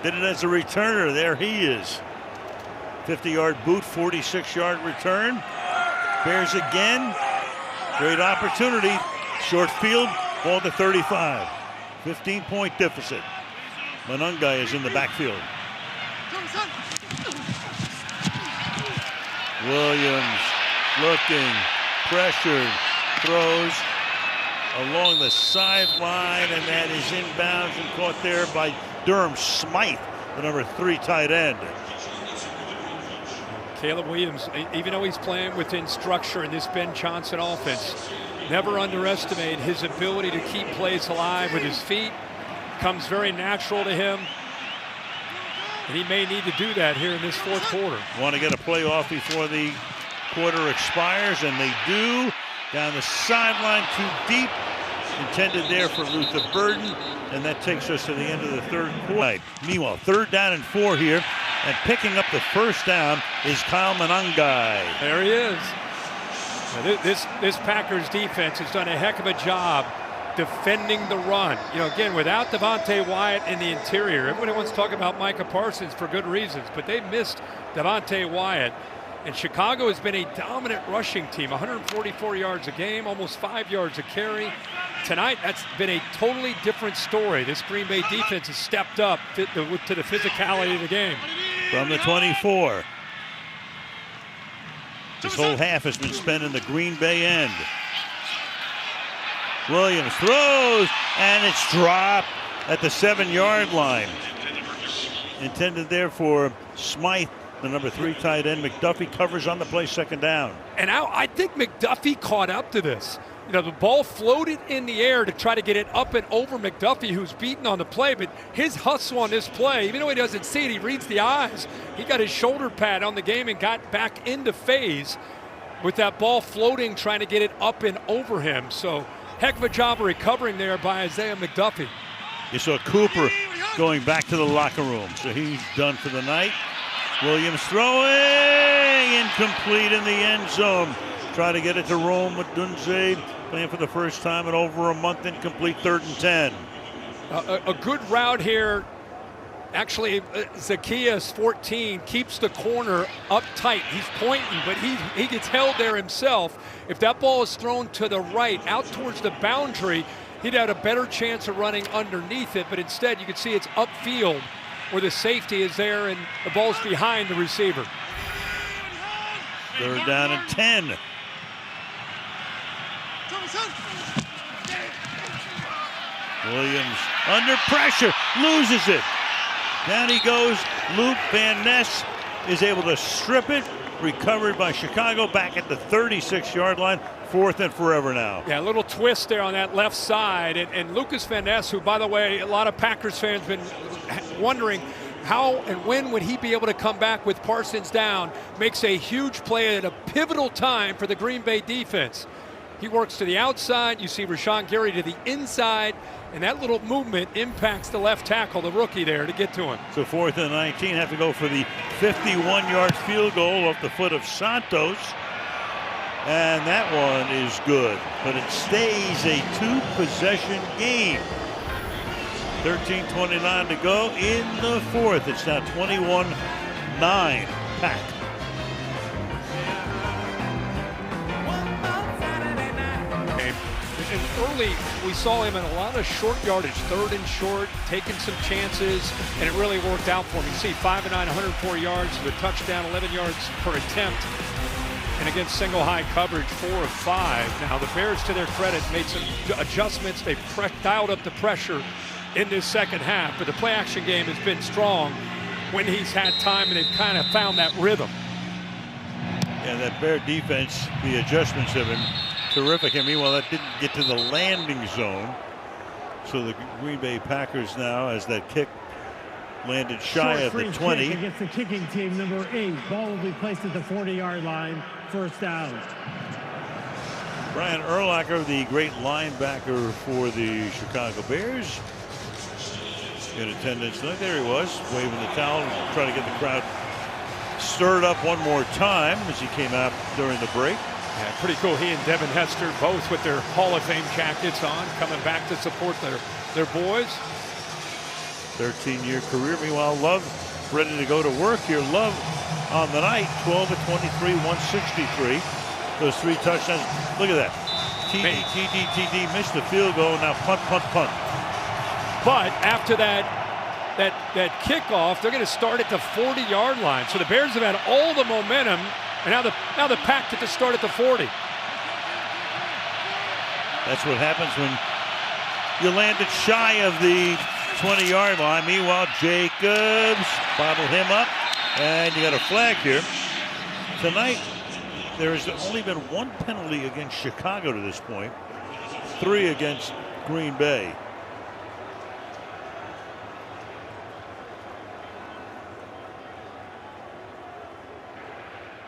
Did it as a returner. There he is. 50-yard boot, 46-yard return. Bears again. Great opportunity. Short field, ball to 35. 15-point deficit. Monangai is in the backfield. Williams looking, pressured, throws along the sideline, and that is inbounds and caught there by Durham Smythe, the number 3 tight end. Caleb Williams, even though he's playing within structure in this Ben Johnson offense, never underestimate his ability to keep plays alive with his feet. Comes very natural to him. And he may need to do that here in this fourth quarter. Want to get a play off before the quarter expires, and they do. Down the sideline, too deep. Intended there for Luther Burden, and that takes us to the end of the third quarter. Meanwhile, 3rd down and 4 here, and picking up the first down is Kyle Monangai. There he is. Now this Packers defense has done a heck of a job defending the run. You know, again, without Devontae Wyatt in the interior, everybody wants to talk about Micah Parsons for good reasons, but they missed Devontae Wyatt. And Chicago has been a dominant rushing team, 144 yards a game, almost 5 yards a carry. Tonight, that's been a totally different story. This Green Bay defense has stepped up to the physicality of the game. From the 24. This whole half has been spent in the Green Bay end. Williams throws, and it's dropped at the 7-yard line. Intended there for Smythe, the number 3 tight end. McDuffie covers on the play, 2nd down. And now I think McDuffie caught up to this. You know, the ball floated in the air to try to get it up and over McDuffie, who's beaten on the play, but his hustle on this play, even though he doesn't see it, he reads the eyes. He got his shoulder pad on the game and got back into phase with that ball floating, trying to get it up and over him. So heck of a job of recovering there by Isaiah McDuffie. You saw Cooper going back to the locker room, so he's done for the night. Williams throwing, incomplete in the end zone. Try to get it to Rome with Dunze playing for the first time in over a month. Incomplete, 3rd and 10. A good route here. Actually, Zacchaeus, 14, keeps the corner up tight. He's pointing, but he gets held there himself. If that ball is thrown to the right, out towards the boundary, he'd had a better chance of running underneath it, but instead you can see it's upfield where the safety is there and the ball's behind the receiver. 3rd down and 10. Williams under pressure, loses it. Down he goes. Luke Van Ness is able to strip it. Recovered by Chicago back at the 36-yard line. 4th and forever now. Yeah, a little twist there on that left side. And Lucas Van Ness, who, by the way, a lot of Packers fans been wondering how and when would he be able to come back with Parsons down, makes a huge play at a pivotal time for the Green Bay defense. He works to the outside. You see Rashawn Gary to the inside, and that little movement impacts the left tackle, the rookie there, to get to him. So 4th and 19, have to go for the 51-yard field goal off the foot of Santos. And that one is good, but it stays a 2-possession game. 13:29 to go in the 4th. It's now 21-9 Pack. And early, we saw him in a lot of short yardage, 3rd and short, taking some chances, and it really worked out for him. You see 5 and 9, 104 yards with a touchdown, 11 yards per attempt. And against single high coverage, 4 of 5. Now the Bears, to their credit, made some adjustments. They dialed up the pressure in this second half, but the play action game has been strong when he's had time, and they've kind of found that rhythm. Yeah, that Bear defense, the adjustments have been terrific. And meanwhile, that didn't get to the landing zone. So the Green Bay Packers now, as that kick landed shy of the 20. Against the kicking team, number 8. Ball will be placed at the 40-yard line. 1st down. Brian Urlacher, the great linebacker for the Chicago Bears, in attendance tonight. There he was, waving the towel, trying to get the crowd stirred up one more time as he came out during the break. Yeah, pretty cool. He and Devin Hester both with their Hall of Fame jackets on, coming back to support their boys. 13-year career. Meanwhile, Love ready to go to work here. Love on the night. 12 of 23, 163. Those 3 touchdowns. Look at that. TD, missed the field goal. Now punt. But after that kickoff, they're going to start at the 40-yard line. So the Bears have had all the momentum, and now the Pack get to start at the 40. That's what happens when you land it shy of the 20-yard line. Meanwhile, Jacobs bottled him up, and you got a flag here. Tonight, there has only been 1 penalty against Chicago to this point, 3 against Green Bay.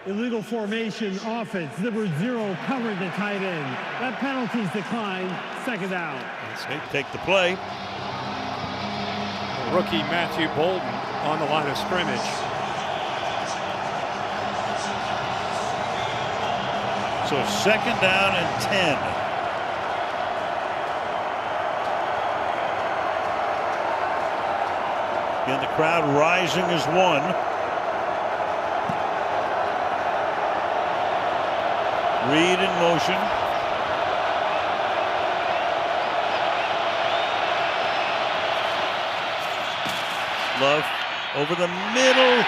Illegal formation offense. Number 0 covered the tight end. That penalty's declined. 2nd down. They take the play. Rookie Matthew Bolden on the line of scrimmage. So 2nd down and 10. Again, the crowd rising as one. Reed in motion. Love over the middle.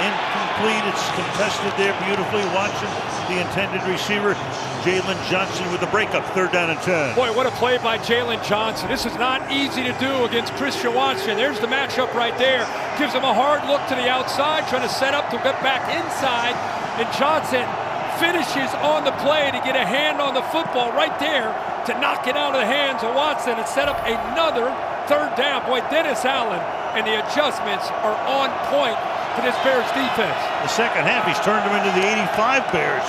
Incomplete. It's contested there beautifully. Watching the intended receiver, Jalen Johnson with the breakup. 3rd down and 10. Boy, what a play by Jalen Johnson. This is not easy to do against Christian Watson. There's the matchup right there. Gives him a hard look to the outside, trying to set up to get back inside. And Johnson finishes on the play to get a hand on the football right there to knock it out of the hands of Watson and set up another 3rd down. Boy, Dennis Allen and the adjustments are on point for this Bears defense. The second half, he's turned them into the 85 Bears.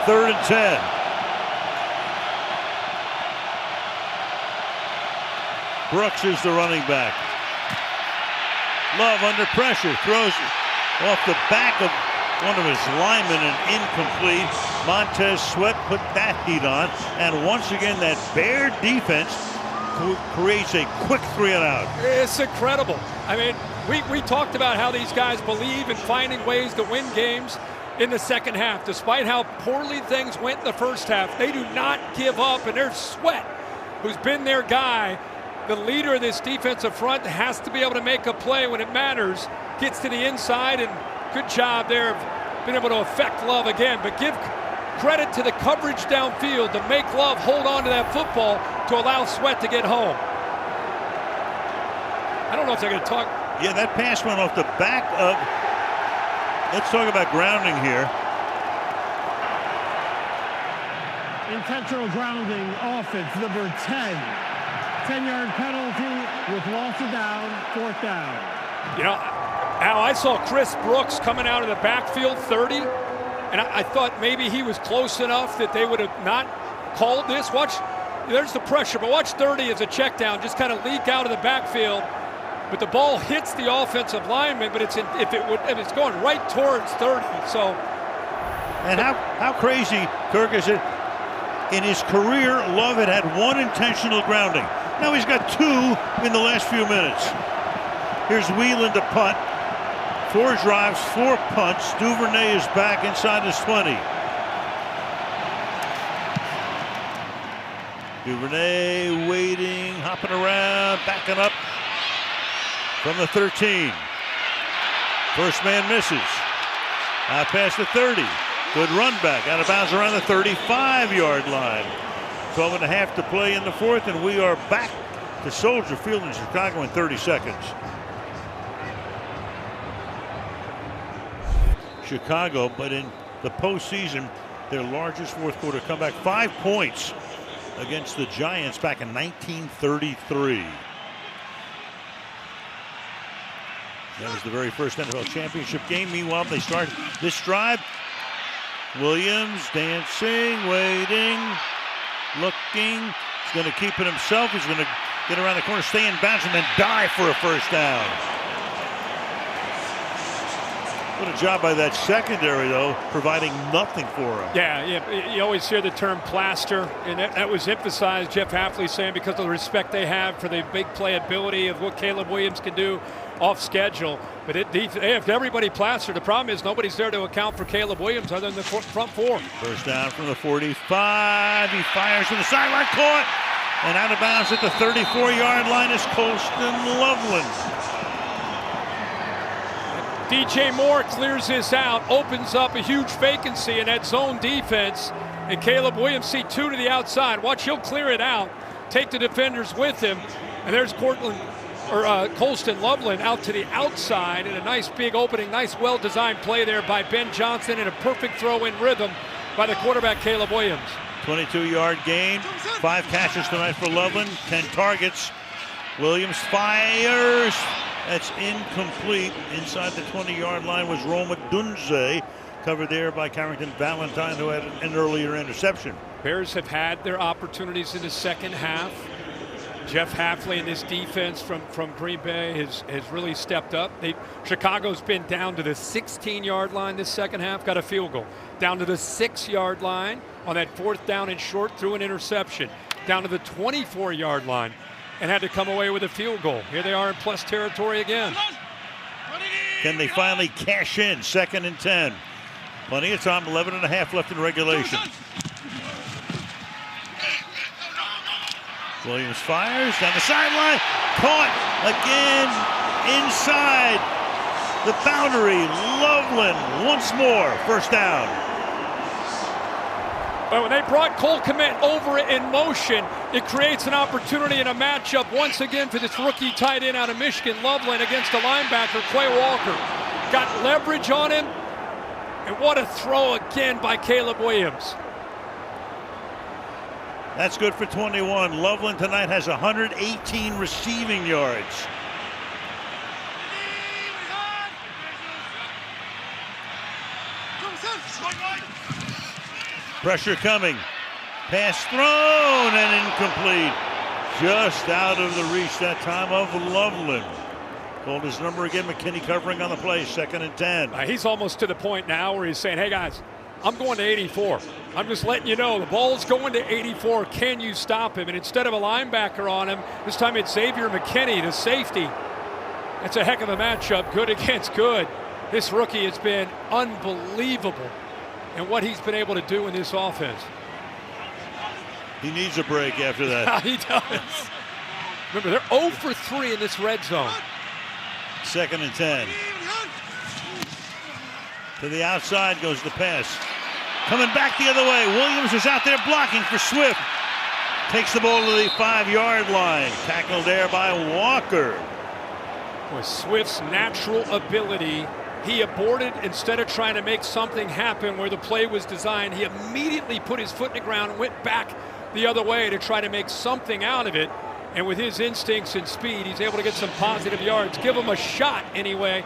3rd and 10. Brooks is the running back. Love under pressure, throws off the back of one of his linemen and incomplete. Montez Sweat put that heat on, and once again that Bear defense creates a quick 3 and out. It's incredible. I mean, we talked about how these guys believe in finding ways to win games in the second half. Despite how poorly things went in the first half, they do not give up, and there's Sweat, who's been their guy. The leader of this defensive front has to be able to make a play when it matters. Gets to the inside, and good job there of being able to affect Love again. But give credit to the coverage downfield to make Love hold on to that football to allow Sweat to get home. I don't know if they're going to talk. Yeah, that pass went off the back of. Let's talk about grounding here. Intentional grounding offense, number 10. 10-yard penalty with loss of down, 4th down. You know, Al, I saw Chris Brooks coming out of the backfield 30, and I thought maybe he was close enough that they would have not called this. Watch, there's the pressure, but watch 30 as a check down, just kind of leak out of the backfield. But the ball hits the offensive lineman, but if it's going right towards 30. So, and how crazy, Kirk, is it? In his career, Love had 1 intentional grounding. Now he's got 2 in the last few minutes. Here's Whelan to punt. 4 drives, 4 punts. Duvernay is back inside his 20. Duvernay waiting, hopping around, backing up from the 13. First man misses. Out past the 30. Good run back. Out of bounds around the 35-yard line. 12 and a half to play in the 4th, and we are back to Soldier Field in Chicago in 30 seconds. Chicago, but in the postseason, their largest 4th quarter comeback, 5 points against the Giants back in 1933. That was the very first NFL championship game. Meanwhile, they start this drive. Williams dancing, waiting, looking. He's going to keep it himself. He's going to get around the corner, stay in bounds, and then dive for a first down. What a job by that secondary, though, providing nothing for him. Yeah, you always hear the term plaster, and that was emphasized, Jeff Hafley saying, because of the respect they have for the big playability of what Caleb Williams can do off schedule. But they have everybody plastered. The problem is nobody's there to account for Caleb Williams other than the front four. First down from the 45. He fires from the sideline, caught, and out of bounds at the 34-yard line is Colston Loveland. DJ Moore clears this out, opens up a huge vacancy in that zone defense, and Caleb Williams see two to the outside. Watch, he'll clear it out, take the defenders with him, and there's Colston Loveland out to the outside, and a nice big opening, nice well-designed play there by Ben Johnson, and a perfect throw in rhythm by the quarterback Caleb Williams. 22-yard gain, 5 catches tonight for Loveland, 10 targets. Williams fires. That's incomplete. Inside the 20-yard line was Roma Dunze, covered there by Carrington Valentine, who had an earlier interception. Bears have had their opportunities in the second half. Jeff Hafley and this defense from Green Bay has really stepped up. Chicago's been down to the 16-yard line this second half, got a field goal. Down to the 6-yard line on that 4th down and short, threw an interception. Down to the 24-yard line and had to come away with a field goal. Here they are in plus territory again. Can they finally cash in? 2nd and 10. Plenty of time, 11 and a half left in regulation. Williams fires down the sideline, caught again inside the boundary. Loveland once more, first down. But when they brought Cole Kmet over in motion, it creates an opportunity in a matchup once again for this rookie tight end out of Michigan, Loveland, against the linebacker, Quay Walker. Got leverage on him, and what a throw again by Caleb Williams. That's good for 21. Loveland tonight has 118 receiving yards. Pressure coming. Pass thrown and incomplete. Just out of the reach that time of Loveland. Called his number again. McKinney covering on the play. 2nd and 10. He's almost to the point now where he's saying, hey guys, I'm going to 84. I'm just letting you know the ball's going to 84. Can you stop him? And instead of a linebacker on him, this time it's Xavier McKinney, the safety. That's a heck of a matchup. Good against good. This rookie has been unbelievable in what he's been able to do in this offense. He needs a break after that. He does. Remember, they're 0 for 3 in this red zone. 2nd and 10. To the outside goes the pass. Coming back the other way. Williams is out there blocking for Swift. Takes the ball to the 5-yard line. Tackled there by Walker. With Swift's natural ability, he aborted instead of trying to make something happen where the play was designed. He immediately put his foot in the ground and went back the other way to try to make something out of it. And with his instincts and speed, he's able to get some positive yards. Give him a shot anyway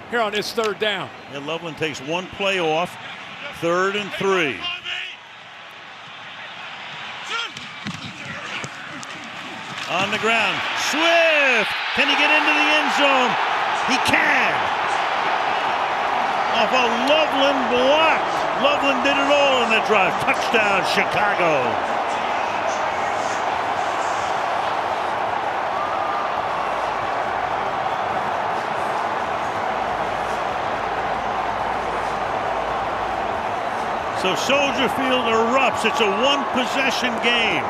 here on this 3rd down. And Loveland takes one play off. 3rd and 3. On the ground. Swift! Can he get into the end zone? He can! Off a Loveland block. Loveland did it all in that drive. Touchdown, Chicago. So Soldier Field erupts. It's a 1-possession game.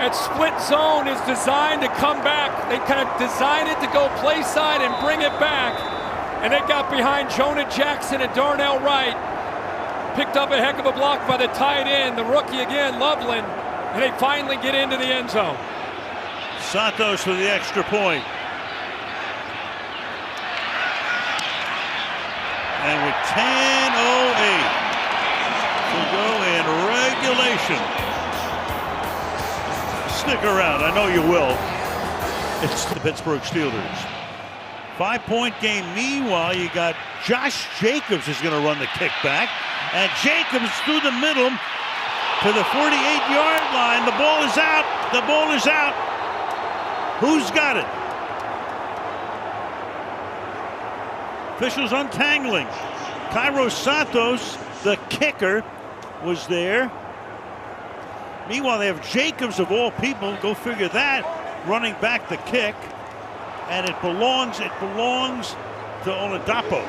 That split zone is designed to come back. They kind of designed it to go play side and bring it back. And they got behind Jonah Jackson and Darnell Wright. Picked up a heck of a block by the tight end, the rookie again, Loveland. And they finally get into the end zone. Santos for the extra point. And with 10:08 to go in regulation. Stick around, I know you will. It's the Pittsburgh Steelers. 5-point game. Meanwhile, you got Josh Jacobs is going to run the kickback. And Jacobs through the middle to the 48-yard line. The ball is out. The ball is out. Who's got it? Officials untangling. Cairo Santos, the kicker, was there. Meanwhile, they have Jacobs, of all people, go figure that, running back the kick. And it belongs to Oladapo.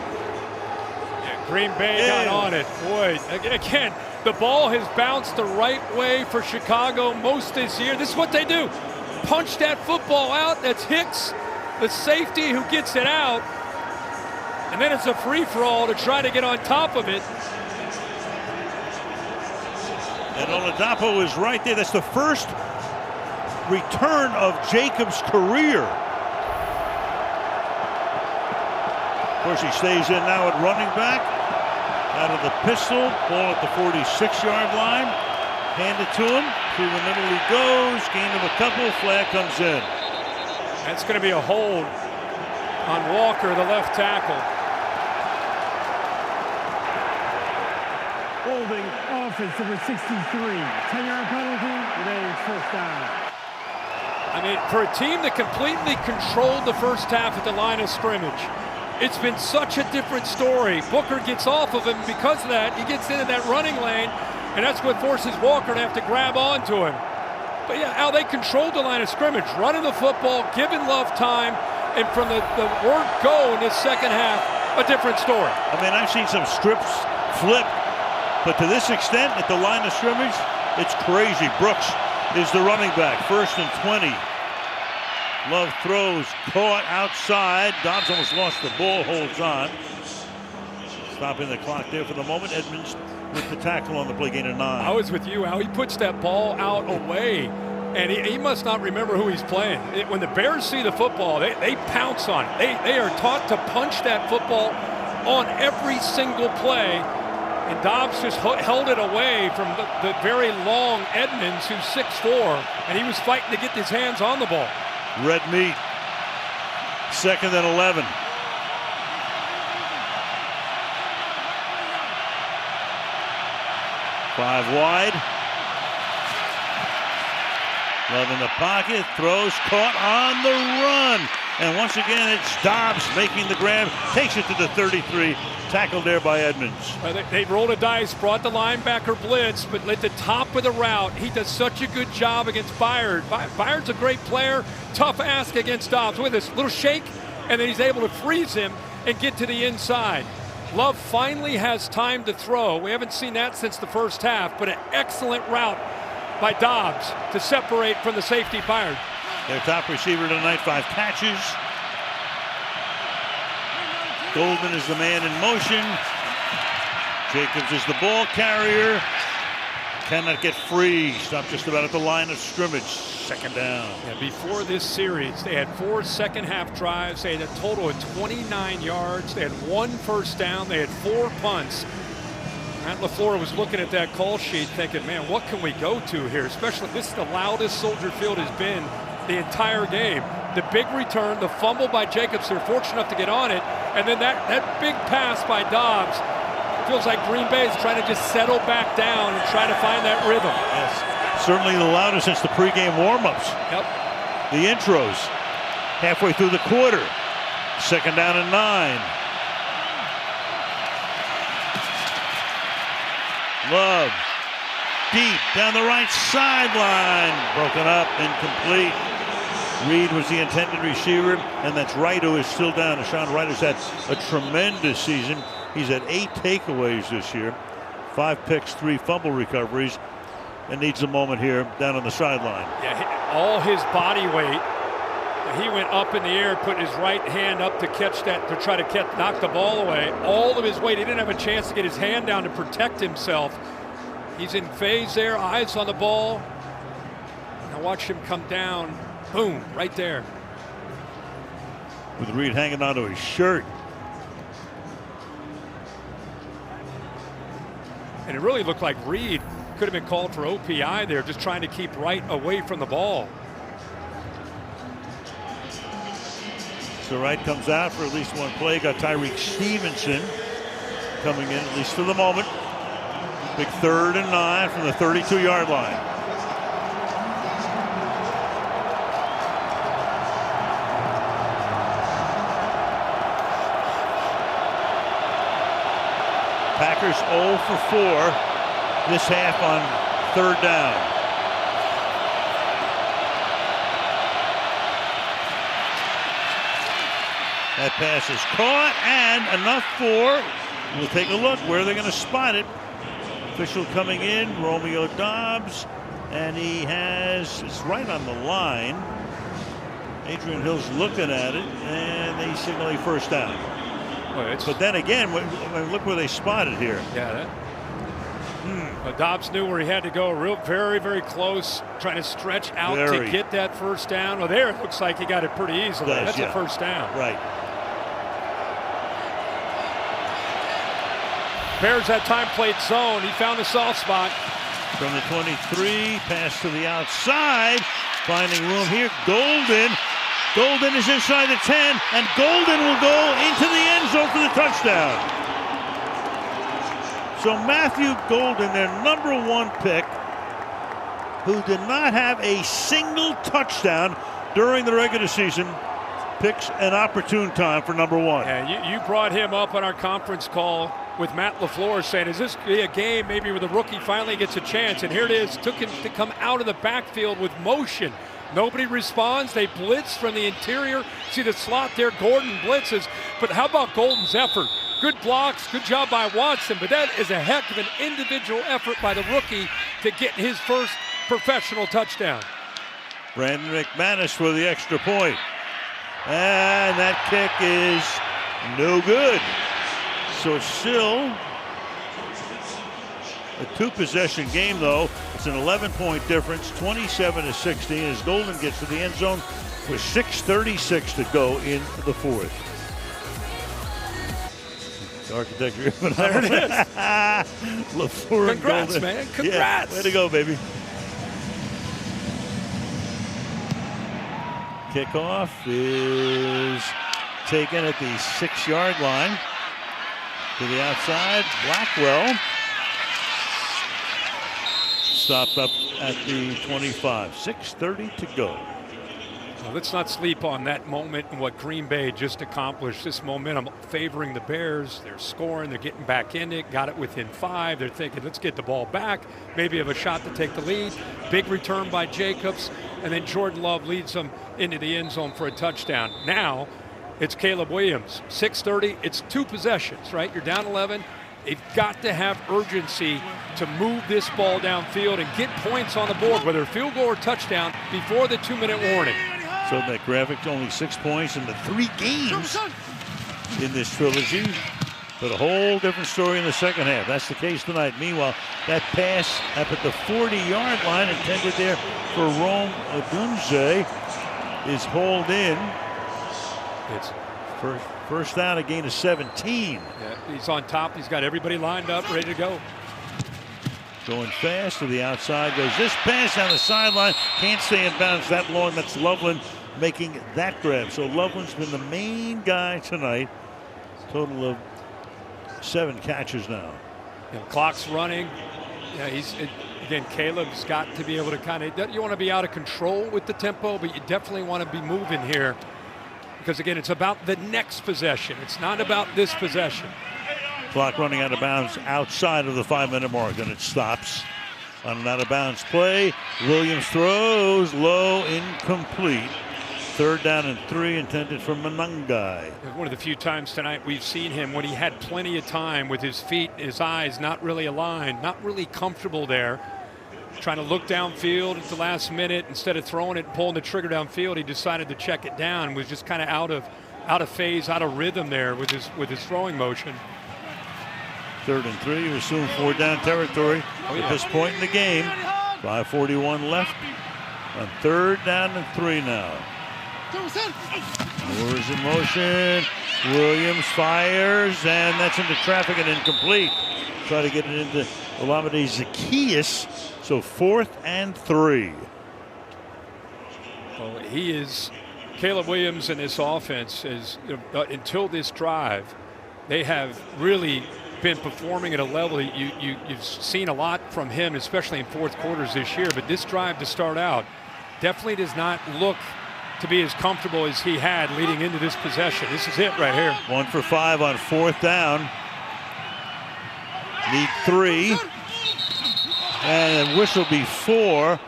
Yeah, Green Bay got on it. Boy, again, the ball has bounced the right way for Chicago most this year. This is what they do. Punch that football out. That's Hicks, the safety, who gets it out. And then it's a free-for-all to try to get on top of it. And Oladapo is right there. That's the first return of Jacobs' career. Of course, he stays in now at running back. Out of the pistol, ball at the 46-yard line. Hand it to him. Through the middle he goes. Gain of a couple. Flag comes in. That's going to be a hold on Walker, the left tackle. Holding offense number 63. 10-yard penalty. Remains first down. I mean, for a team that completely controlled the first half at the line of scrimmage, it's been such a different story. Booker gets off of him. Because of that, he gets into that running lane, and that's what forces Walker to have to grab onto him. But yeah, Al, they controlled the line of scrimmage, running the football, giving Love time, and from the word go in this second half, a different story. I mean, I've seen some strips flip, but to this extent, at the line of scrimmage, it's crazy. Brooks is the running back, 1st and 20. Love throws, caught outside. Dobbs almost lost the ball, holds on. Stopping the clock there for the moment. Edmonds with the tackle on the play, gain of 9. I was with you, Al. He puts that ball out away, and he must not remember who he's playing. When the Bears see the football, they pounce on it. They are taught to punch that football on every single play, and Dobbs just held it away from the very long Edmonds, who's 6'4", and he was fighting to get his hands on the ball. Red meat. 2nd and 11. Five wide. Love in the pocket. Throws, caught on the run. And once again, it's Dobbs making the grab. Takes it to the 33. Tackled there by Edmonds. They rolled a dice, brought the linebacker blitz, but at the top of the route, he does such a good job against Byard. Byard's a great player. Tough ask against Dobbs with this little shake, and then he's able to freeze him and get to the inside. Love finally has time to throw. We haven't seen that since the first half, but an excellent route by Dobbs to separate from the safety Byard. Their top receiver tonight, 5 catches. Goldman is the man in motion. Jacobs is the ball carrier. Cannot get free. Stopped just about at the line of scrimmage. 2nd down. Yeah, before this series, they had 4 second-half drives. They had a total of 29 yards. They had 1 first down. They had 4 punts. Matt LaFleur was looking at that call sheet thinking, man, what can we go to here? Especially, this is the loudest Soldier Field has been the entire game. The big return, the fumble by Jacobs, they're fortunate enough to get on it, and then that big pass by Dobbs. Feels like Green Bay is trying to just settle back down and try to find that rhythm. Yes, certainly the loudest since the pregame warm-ups. Yep. The intros, halfway through the quarter. 2nd down and 9. Love, deep down the right sideline. Broken up, incomplete. Reed was the intended receiver, and that's Wright who is still down. Deshaun Wright has had a tremendous season. He's had 8 takeaways this year, 5 picks, 3 fumble recoveries, and needs a moment here down on the sideline. Yeah, all his body weight. He went up in the air, put his right hand up to catch that, to try to knock the ball away. All of his weight. He didn't have a chance to get his hand down to protect himself. He's in phase there, eyes on the ball. Now watch him come down. Boom, right there. With Reed hanging onto his shirt. And it really looked like Reed could have been called for OPI there, just trying to keep Wright away from the ball. So Wright comes out for at least 1 play. Got Tyreek Stevenson coming in, at least for the moment. Big 3rd and 9 from the 32-yard line. Packers 0 for 4 this half on third down. That pass is caught and enough for, we'll take a look, where they're going to spot it. Official coming in, Romeo Dobbs, and he has, it's right on the line. Adrian Hill's looking at it, and they signal a first down. Well, but then again, look where they spotted here. Yeah, Dobbs knew where he had to go. Very, very close, trying to stretch out to get that first down. Well, there it looks like he got it pretty easily. That's a first down. Right. Bears that time played zone. He found the soft spot. From the 23, pass to the outside. Finding room here. Golden is inside the 10, and Golden will go into the end zone for the touchdown. So Matthew Golden, their #1 pick, who did not have a single touchdown during the regular season, picks an opportune time for #1. Yeah, you brought him up on our conference call with Matt LaFleur saying, is this a game maybe where the rookie finally gets a chance? And here it is. Took him to come out of the backfield with motion. Nobody responds. They blitz from the interior. See the slot there. Gordon blitzes. But how about Golden's effort? Good blocks. Good job by Watson. But that is a heck of an individual effort by the rookie to get his first professional touchdown. Brandon McManus for the extra point. And that kick is no good. So it's still a 2-possession game, though. It's an 11-point difference, 27-16, as Golden gets to the end zone with 6:36 to go in the fourth. The architecture. There it is. LaFleur. Congrats, and Golden. man. Congrats. Yeah, way to go, baby. Kickoff is taken at the 6-yard line. To the outside, Blackwell stopped up at the 25. 6:30 to go. Well, let's not sleep on that moment and what Green Bay just accomplished. This momentum favoring the Bears. They're scoring. They're getting back in it. Got it within 5. They're thinking, let's get the ball back. Maybe have a shot to take the lead. Big return by Jacobs. And then Jordan Love leads them into the end zone for a touchdown. Now, it's Caleb Williams. 6:30. It's 2 possessions, right? You're down 11. They've got to have urgency to move this ball downfield and get points on the board, whether field goal or touchdown, before the 2-minute warning. So that graphic, only 6 points in the 3 games in this trilogy. But a whole different story in the second half. That's the case tonight. Meanwhile, that pass up at the 40-yard line intended there for Rome Odunze is hauled in. It's first down, a gain of 17. Yeah, he's on top. He's got everybody lined up, ready to go. Going fast to the outside goes this pass down the sideline. Can't stay in bounds that long. That's Loveland making that grab. So Loveland's been the main guy tonight. Total of 7 catches now. Yeah, clock's running. Yeah, again, Caleb's got to be able to kind of, you want to be out of control with the tempo, but you definitely want to be moving here. Because again, it's about the next possession. It's not about this possession. Clock running out of bounds outside of the 5-minute mark, and it stops on an out of bounds play. Williams throws low, incomplete. 3rd down and 3 intended for Monangai. One of the few times tonight we've seen him when he had plenty of time with his feet, his eyes not really aligned, not really comfortable there. Trying to look downfield at the last minute. Instead of throwing it and pulling the trigger downfield, he decided to check it down. Was just kind of out of phase, out of rhythm there with his throwing motion. 3rd and 3, we assume 4 down territory at this point in the game. 5:41 left on 3rd down and 3 now. Moore's in motion. Williams fires, and that's into traffic and incomplete. Try to get it into Olamide Zaccheaus. So 4th and 3. Well, he is Caleb Williams in this offense is until this drive, they have really been performing at a level you've seen a lot from him, especially in fourth quarters this year. But this drive to start out definitely does not look to be as comfortable as he had leading into this possession. This is it right here. 1 for 5 on 4th down. Need 3. And the whistle before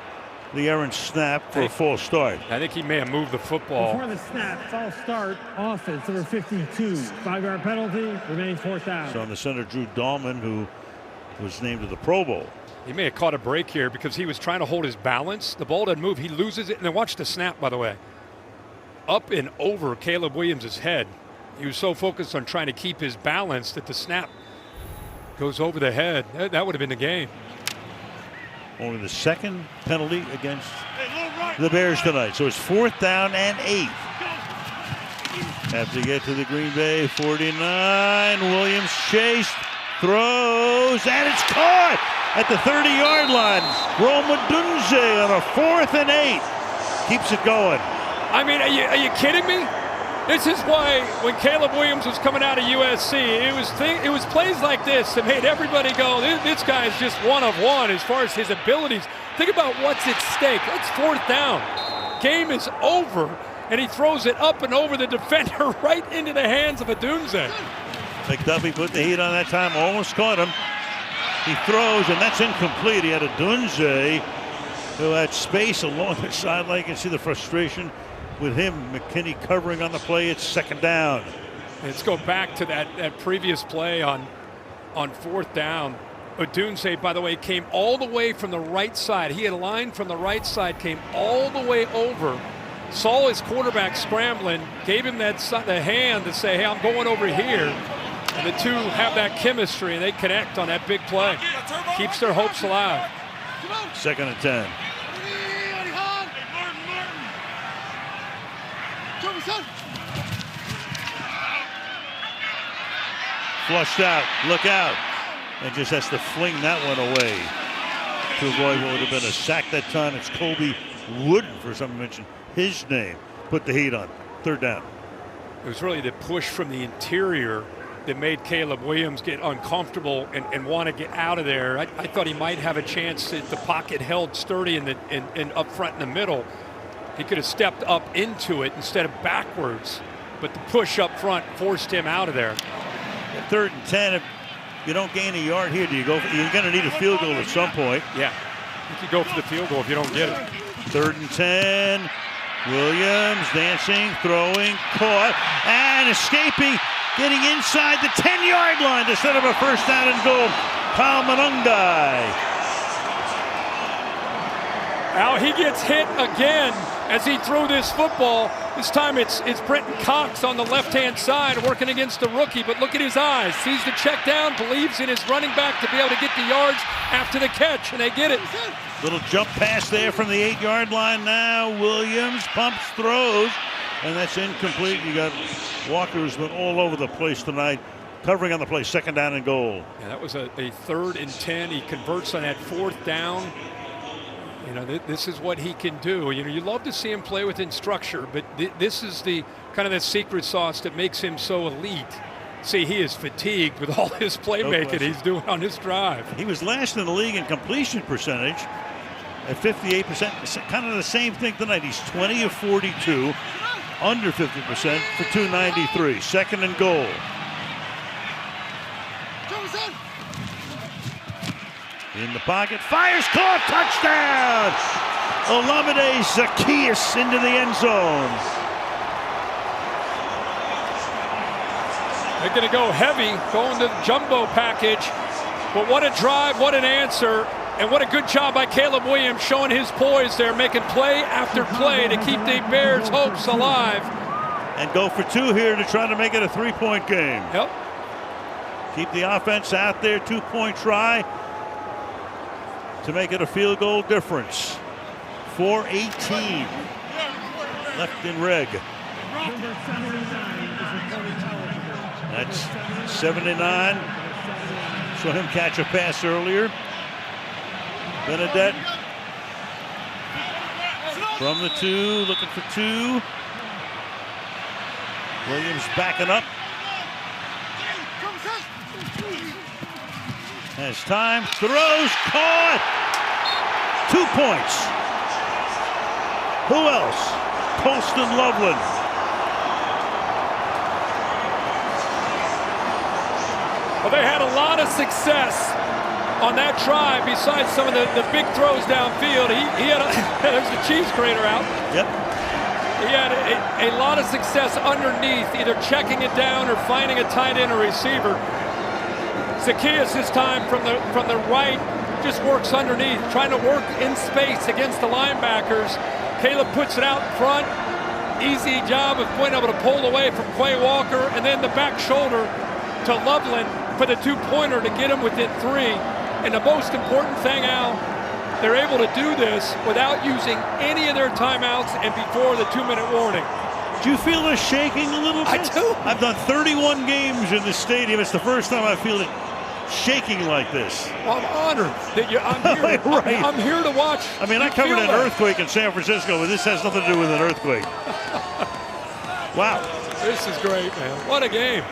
the errant snap for a false start. I think he may have moved the football. Before the snap, false start, offense, number 52. 5-yard penalty, remains 4th down. So on the center, Drew Dahlman, who was named to the Pro Bowl. He may have caught a break here because he was trying to hold his balance. The ball doesn't move. He loses it. And then watch the snap, by the way. Up and over Caleb Williams' head. He was so focused on trying to keep his balance that the snap goes over the head. That would have been the game. Only the second penalty against the Bears tonight. So it's 4th down and 8. Have to get to the Green Bay 49. Williams chased, throws, and it's caught at the 30-yard line. Rome Odunze on a 4th and 8. Keeps it going. I mean, are you kidding me? This is why when Caleb Williams was coming out of USC, it was plays like this that made everybody go, this guy is just one of one as far as his abilities. Think about what's at stake. That's 4th down. Game is over, and he throws it up and over the defender right into the hands of Odunze. McDuffie put the heat on that time, almost caught him. He throws, and that's incomplete. He had Odunze, who had space along the sideline. You can see the frustration with him. McKinney covering on the play. It's 2nd down. Let's go back to that previous play on 4th down. Odunze, by the way, came all the way from the right side. He had a line from the right side, came all the way over, saw his quarterback scrambling, gave him the hand to say, hey, I'm going over here. And the two have that chemistry, and they connect on that big play. Keeps their hopes alive. 2nd and 10. Flushed out, look out, and just has to fling that one away to avoid what would have been a sack that time. It's Colby Wooden, for some mention his name, put the heat on. 3rd down. It was really the push from the interior that made Caleb Williams get uncomfortable and want to get out of there. I thought he might have a chance if the pocket held sturdy and up front in the middle. He could have stepped up into it instead of backwards, but the push up front forced him out of there. 3rd and 10. If you don't gain a yard here, do you go? You're going to need a field goal at some point. Yeah, you could go for the field goal if you don't get it. 3rd and 10. Williams dancing, throwing, caught, and escaping, getting inside the 10-yard line to set up a 1st down and goal. Kyle Monungai. Now he gets hit again as he threw this football. This time it's Brenton Cox on the left-hand side working against the rookie, but look at his eyes. Sees the check down, believes in his running back to be able to get the yards after the catch, and they get it. Little jump pass there from the 8-yard line now. Williams pumps, throws, and that's incomplete. You got Walker, who's been all over the place tonight, covering on the play. 2nd down and goal. Yeah, that was a 3rd and 10. He converts on that 4th down. You know, this is what he can do. You know, you love to see him play within structure, but this is the kind of the secret sauce that makes him so elite. See, he is fatigued with all his playmaking he's doing on this drive. He was last in the league in completion percentage at 58%. Kind of the same thing tonight. He's 20 of 42, under 50% for 293. 2nd and goal. In the pocket, fires, caught, touchdown! Olamide Zacchaeus into the end zone. They're going to go heavy, going to the jumbo package. But what a drive, what an answer, and what a good job by Caleb Williams showing his poise there, making play after play to keep the Bears' hopes alive. And go for 2 here to try to make it a 3-point game. Yep. Keep the offense out there, 2-point try to make it a field goal difference. 4:18 left in reg. That's 79. Saw him catch a pass earlier. Benedette from the 2, looking for 2. Williams backing up. Has time, throws, caught! 2 points. Who else? Colston Loveland. Well, they had a lot of success on that drive. Besides some of the big throws downfield, he had there's the cheese grater out. Yep. He had a lot of success underneath, either checking it down or finding a tight end or receiver. Zacchaeus this time from the right just works underneath, trying to work in space against the linebackers. Caleb puts it out in front. Easy job of being able to pull away from Quay Walker, and then the back shoulder to Loveland for the two-pointer to get him within 3. And the most important thing, Al, they're able to do this without using any of their timeouts and before the 2-minute warning. Do you feel the shaking a little bit? I do. I've done 31 games in the stadium. It's the first time I feel it shaking like this. Well, I'm honored that I'm here. Right. I'm here to watch. I mean, I covered an earthquake in San Francisco, but this has nothing to do with an earthquake. Wow. This is great, man. What a game.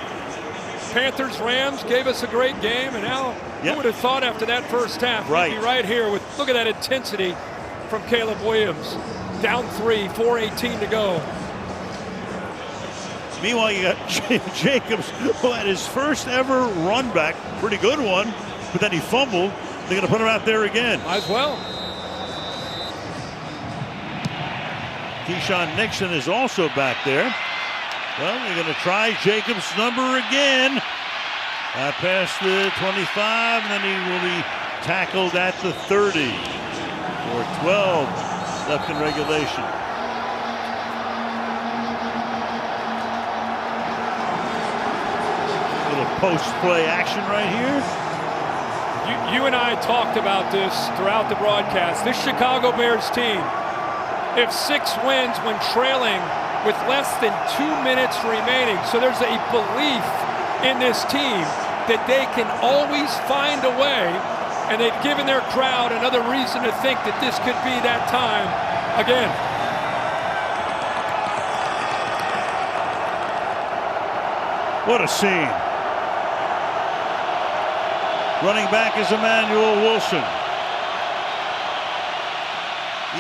Panthers-Rams gave us a great game, and now who would have thought after that first half we'd be right here with, look at that intensity from Caleb Williams. Down 3, 4:18 to go. Meanwhile, you got Jacobs, who had his first ever run back, pretty good one, but then he fumbled. They're going to put him out there again. Might as well. Keyshawn Nixon is also back there. Well, they're going to try Jacobs' number again. Past the 25, and then he will be tackled at the 30 for 12 left in regulation. Little post-play action right here. You and I talked about this throughout the broadcast. This Chicago Bears team, if 6 wins when trailing with less than 2 minutes remaining. So there's a belief in this team that they can always find a way, and they've given their crowd another reason to think that this could be that time again. What a scene. Running back is Emmanuel Wilson.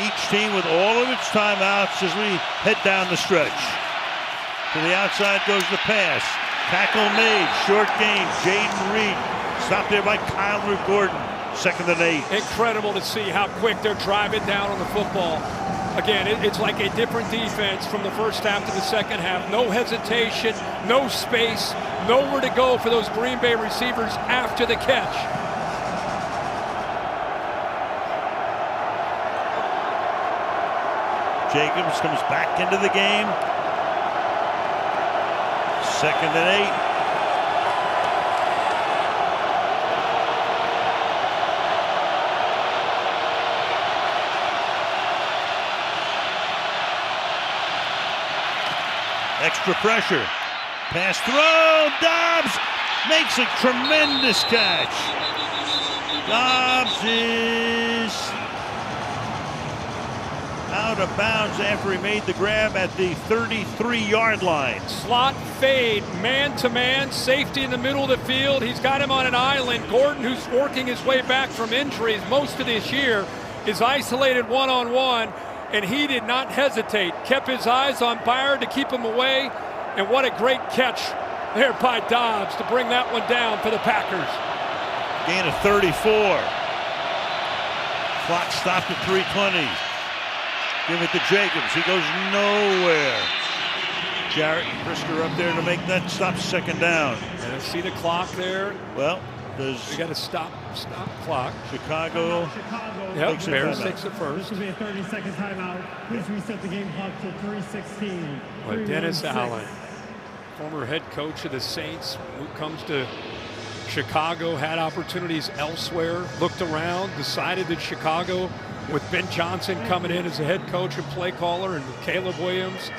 Each team with all of its timeouts as we head down the stretch. To the outside goes the pass. Tackle made. Short gain. Jaden Reed. Stopped there by Kyler Gordon. 2nd and 8. Incredible to see how quick they're driving down on the football. Again, it's like a different defense from the first half to the second half. No hesitation, no space, nowhere to go for those Green Bay receivers after the catch. Jacobs comes back into the game. 2nd and 8. Extra pressure. Pass throw. Dobbs makes a tremendous catch. Dobbs is out of bounds after he made the grab at the 33-yard line. Slot fade, man-to-man, safety in the middle of the field. He's got him on an island. Gordon, who's working his way back from injuries most of this year, is isolated one-on-one, and he did not hesitate. Kept his eyes on Byard to keep him away, and what a great catch there by Dobbs to bring that one down for the Packers. Gain of 34. Clock stopped at 3:20. Give it to Jacobs. He goes nowhere. Jarrett and Brisker up there to make that stop. 2nd down. And see the clock there? Well, we got to stop clock. Chicago. Yep, Bears takes it first. This will be a 30-second timeout. Please reset the game clock to 3:16. Well, Dennis Allen, former head coach of the Saints, who comes to Chicago, had opportunities elsewhere, looked around, decided that Chicago, with Ben Johnson coming in as a head coach and play caller, and Caleb Williams,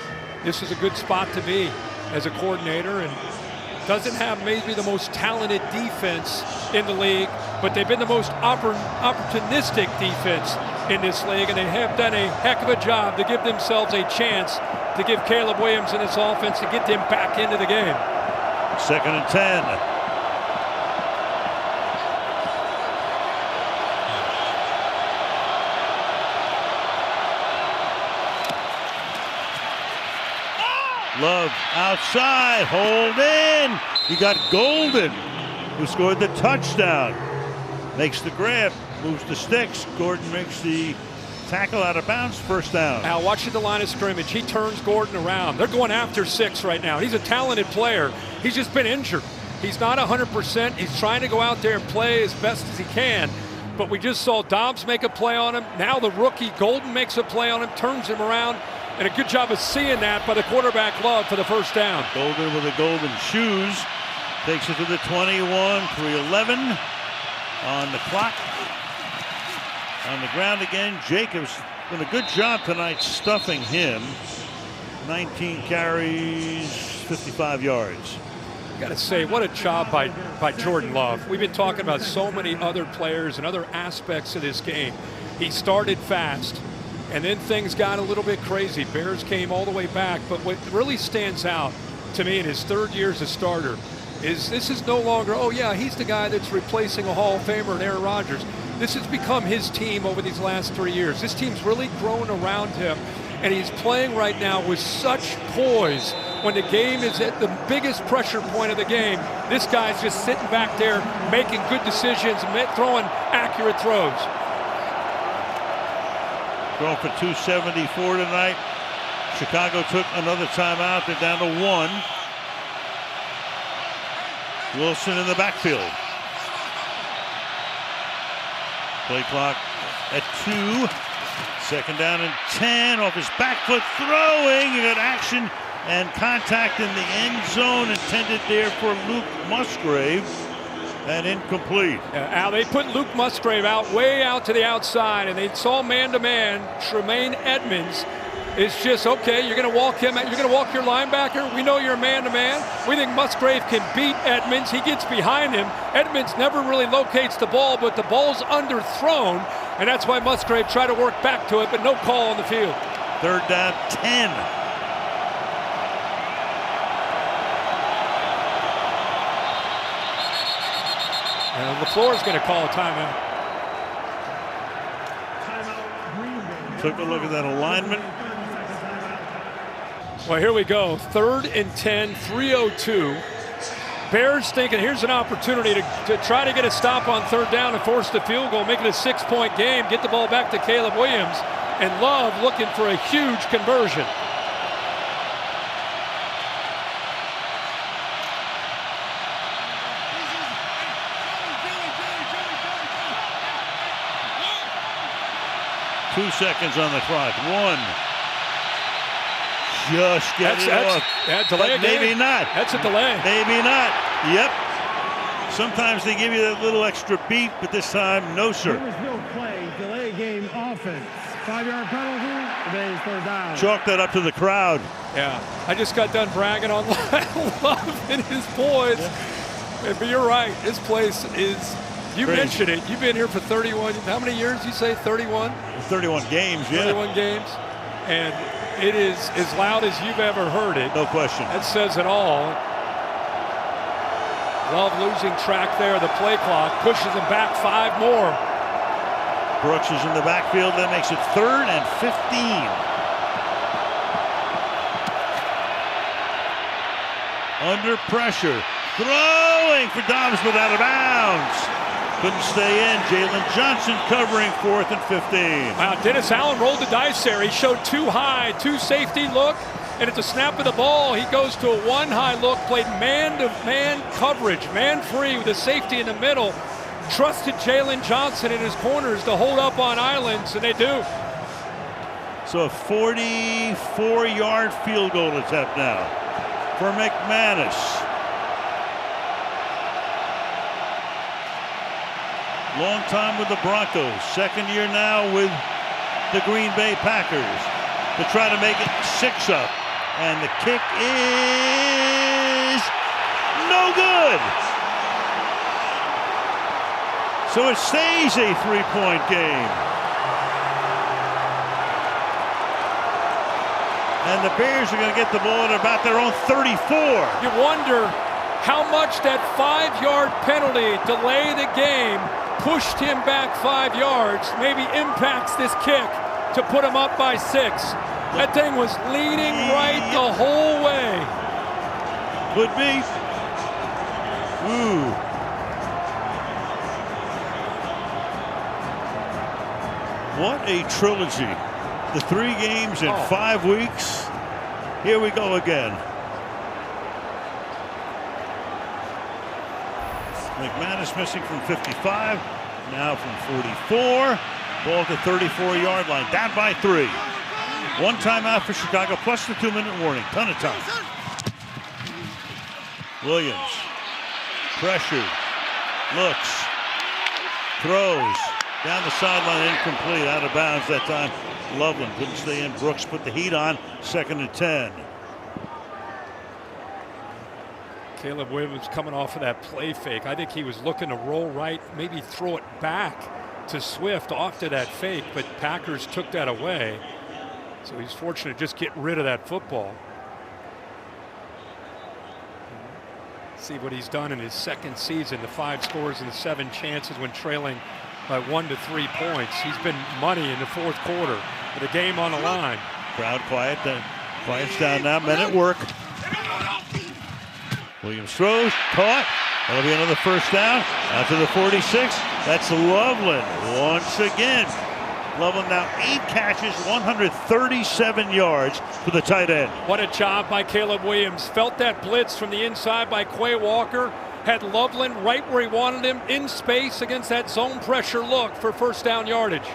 this is a good spot to be as a coordinator. And doesn't have maybe the most talented defense in the league, but they've been the most opportunistic defense in this league, and they have done a heck of a job to give themselves a chance to give Caleb Williams and his offense to get them back into the game. 2nd and 10. Love outside, hold in. You got Golden who scored the touchdown. Makes the grab, moves the sticks. Gordon makes the tackle out of bounds, first down. Now watching the line of scrimmage, he turns Gordon around. They're going after 6 right now. He's a talented player. He's just been injured. He's not 100%. He's trying to go out there and play as best as he can. But we just saw Dobbs make a play on him. Now the rookie Golden makes a play on him, turns him around. And a good job of seeing that by the quarterback, Love, for the first down. Golden with the golden shoes. Takes it to the 21, 3:11 on the clock. On the ground again, Jacobs doing a good job tonight stuffing him. 19 carries, 55 yards. Got to say, what a job by Jordan Love. We've been talking about so many other players and other aspects of this game. He started fast, and then things got a little bit crazy. Bears came all the way back, but what really stands out to me in his 3rd year as a starter is this is no longer, oh yeah, he's the guy that's replacing a Hall of Famer and Aaron Rodgers. This has become his team over these last 3 years. This team's really grown around him, and he's playing right now with such poise. When the game is at the biggest pressure point of the game, this guy's just sitting back there making good decisions and throwing accurate throws. Going for 274 tonight. Chicago took another timeout. They're down to 1. Wilson in the backfield. Play clock at 2. 2nd down and 10. Off his back foot throwing. You got action and contact in the end zone intended there for Luke Musgrave, and incomplete. Al, they put Luke Musgrave out, way out to the outside, and they saw man-to-man. Tremaine Edmonds is just, okay, you're going to walk him, you're going to walk your linebacker. We know you're a man-to-man. We think Musgrave can beat Edmonds. He gets behind him. Edmonds never really locates the ball, but the ball's underthrown, and that's why Musgrave tried to work back to it, but no call on the field. 3rd down, 10. LaFleur is going to call a timeout. Took a look at that alignment. Well, here we go. 3rd and 10, 3:02. Bears thinking here's an opportunity to try to get a stop on 3rd down and force the field goal, make it a 6-point game, get the ball back to Caleb Williams, and Love looking for a huge conversion. Two seconds on the clock. 1. Just get it off. Delay maybe not. That's a delay. Maybe not. Yep. Sometimes they give you that little extra beat, but this time, no, sir. There was no play. Delay game offense. 5-yard penalty. Today's 3rd down. Chalk that up to the crowd. Yeah. I just got done bragging on Love and his boys. Yeah. But you're right. This place is... You crazy. Mentioned it. You've been here for 31. How many years? You say 31? 31 games, yeah. 31 games. And it is as loud as you've ever heard it. No question. That says it all. Love losing track there. The play clock pushes him back 5 more. Brooks is in the backfield. That makes it 3rd and 15. Under pressure. Throwing for Dobbs, but out of bounds. Couldn't stay in. Jalen Johnson covering 4th and 15. Wow, Dennis Allen rolled the dice there. He showed 2 high, 2 safety look, and at the snap of the ball, he goes to a 1 high look, played man-to-man coverage, man-free with a safety in the middle. Trusted Jalen Johnson in his corners to hold up on islands, and they do. So a 44-yard field goal attempt now for McManus. Long time with the Broncos. 2nd year now with the Green Bay Packers. To try to make it 6 up. And the kick is no good. So it stays a 3-point game. And the Bears are going to get the ball at about their own 34. You wonder how much that 5-yard penalty delay the game pushed him back 5 yards, maybe impacts this kick to put him up by 6. That thing was leaning right the whole way. Could be. Ooh. What a trilogy. The 3 games in 5 weeks. Here we go again. McManus missing from 55. Now from 44. Ball at the 34-yard line. Down by 3. 1 timeout for Chicago plus the 2-minute warning. Ton of time. Williams. Pressured. Looks. Throws. Down the sideline, incomplete, out of bounds that time. Loveland couldn't stay in. Brooks put the heat on. 2nd and 10. Caleb Williams coming off of that play fake. I think he was looking to roll right, maybe throw it back to Swift off to that fake, but Packers took that away. So he's fortunate to just get rid of that football. See what he's done in his 2nd season, the 5 scores and the 7 chances when trailing by 1 to 3 points. He's been money in the 4th quarter with a game on the line. Crowd quiet. Quiet's down now. Men at work. Williams throws. Caught. That'll be another first down. Out to the 46. That's Loveland once again. Loveland now 8 catches, 137 yards for the tight end. What a job by Caleb Williams. Felt that blitz from the inside by Quay Walker. Had Loveland right where he wanted him, in space against that zone pressure look for first down yardage.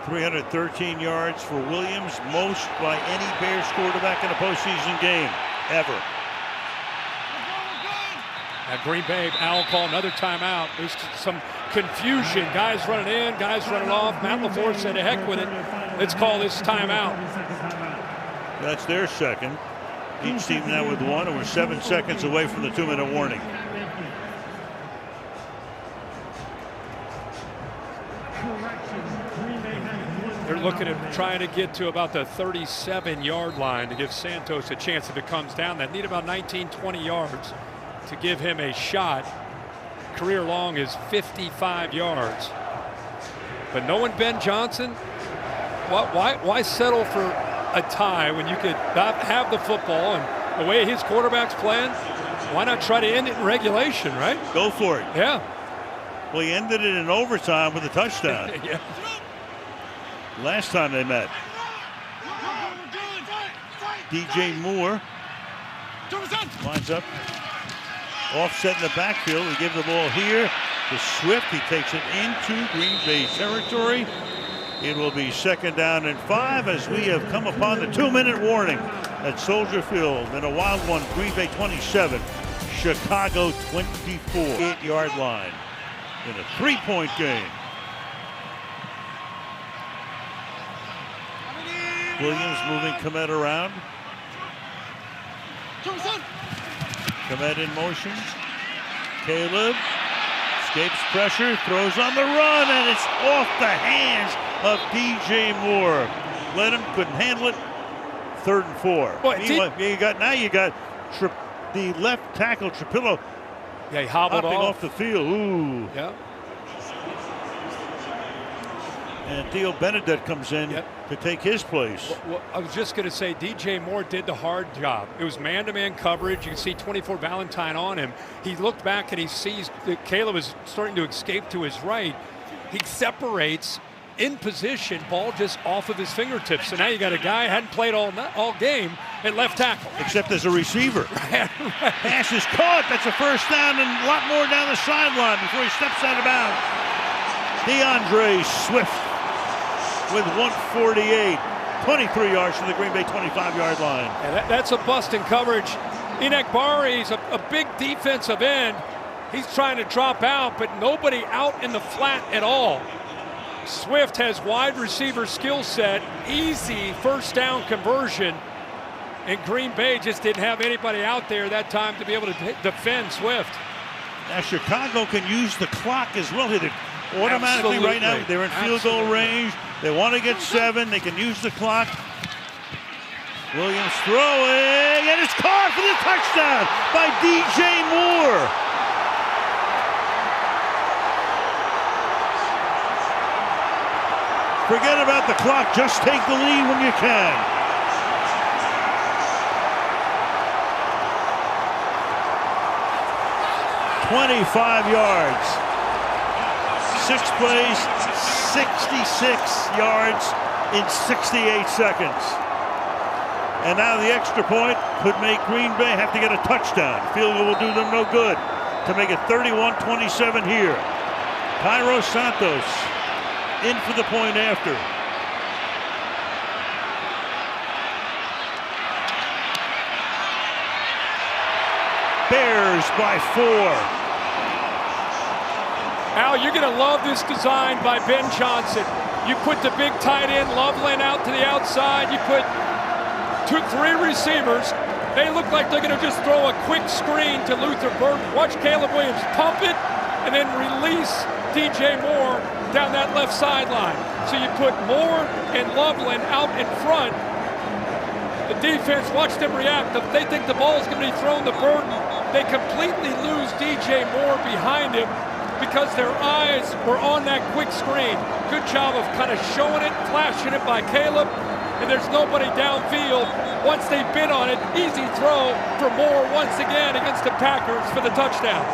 313 yards for Williams, most by any Bears quarterback in a postseason game ever. At Green Bay, Al called another timeout. There's some confusion. Guys running in, guys running off. Matt LaFleur said, "To heck with it. Let's call this timeout." That's their second. Each team now with 1, and we're 7 seconds away from the 2-minute warning. They're looking at trying to get to about the 37-yard line to give Santos a chance if it comes down. They need about 19, 20 yards to give him a shot. Career long is 55 yards. But knowing Ben Johnson, why settle for a tie when you could not have the football, and the way his quarterback's playing, why not try to end it in regulation, right? Go for it. Yeah. Well, he ended it in overtime with a touchdown. Yeah. Last time they met. DJ Moore lines up. Offset in the backfield. We give the ball here to Swift. He takes it into Green Bay territory. It will be 2nd down and 5 as we have come upon the 2-minute warning at Soldier Field. And a wild one, Green Bay 27, Chicago 24. 8-yard line in a 3-point game. Williams moving Komet around. Komet in motion. Caleb escapes pressure, throws on the run, and it's off the hands of DJ Moore. Led him, couldn't handle it. 3rd and 4. You got the left tackle Trapillo. Yeah, he hobbled off the field. Ooh. Yeah. And Theo Benedette comes in to take his place. Well, I was just going to say, DJ Moore did the hard job. It was man-to-man coverage. You can see 24 Valentine on him. He looked back and he sees that Caleb is starting to escape to his right. He separates in position, ball just off of his fingertips. So now you got a guy who hadn't played all game at left tackle. Except as a receiver. Pass is caught. That's a first down and a lot more down the sideline before he steps out of bounds. DeAndre Swift with 148, 23 yards from the Green Bay 25-yard line. Yeah, that's a bust in coverage. Inekbari's a big defensive end. He's trying to drop out, but nobody out in the flat at all. Swift has wide receiver skill set, easy first down conversion, and Green Bay just didn't have anybody out there that time to be able to defend Swift. Now Chicago can use the clock as well. They're automatically Absolutely. right now, they're in field goal range. They want to get 7. They can use the clock. Williams throwing, and it's caught for the touchdown by DJ Moore. Forget about the clock. Just take the lead when you can. $25 yards. 6 plays, 66 yards in 68 seconds. And now the extra point could make Green Bay have to get a touchdown. Field goal will do them no good to make it 31-27 here. Cairo Santos in for the point after. Bears by 4. Al, you're going to love this design by Ben Johnson. You put the big tight end Loveland out to the outside. You put 3 receivers. They look like they're going to just throw a quick screen to Luther Burton. Watch Caleb Williams pump it and then release DJ Moore down that left sideline. So you put Moore and Loveland out in front. The defense, watch them react. If they think the ball is going to be thrown to Burton, they completely lose DJ Moore behind him because their eyes were on that quick screen. Good job of kind of showing it, flashing it by Caleb, and there's nobody downfield. Once they bid on it, easy throw for Moore once again against the Packers for the touchdown.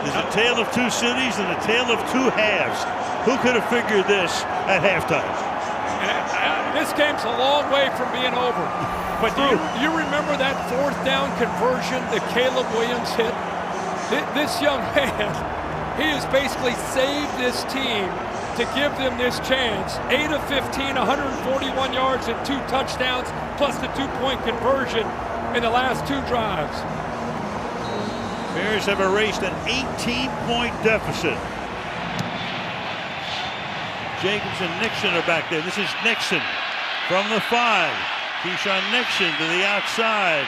There's a tale of 2 cities and a tale of 2 halves. Who could have figured this at halftime? This game's a long way from being over. But do you remember that 4th down conversion that Caleb Williams hit? This young man, he has basically saved this team to give them this chance. 8 of 15, 141 yards and 2 touchdowns, plus the 2-point conversion in the last 2 drives. Bears have erased an 18-point deficit. Jacobs and Nixon are back there. This is Nixon from the 5. Keyshawn Nixon to the outside.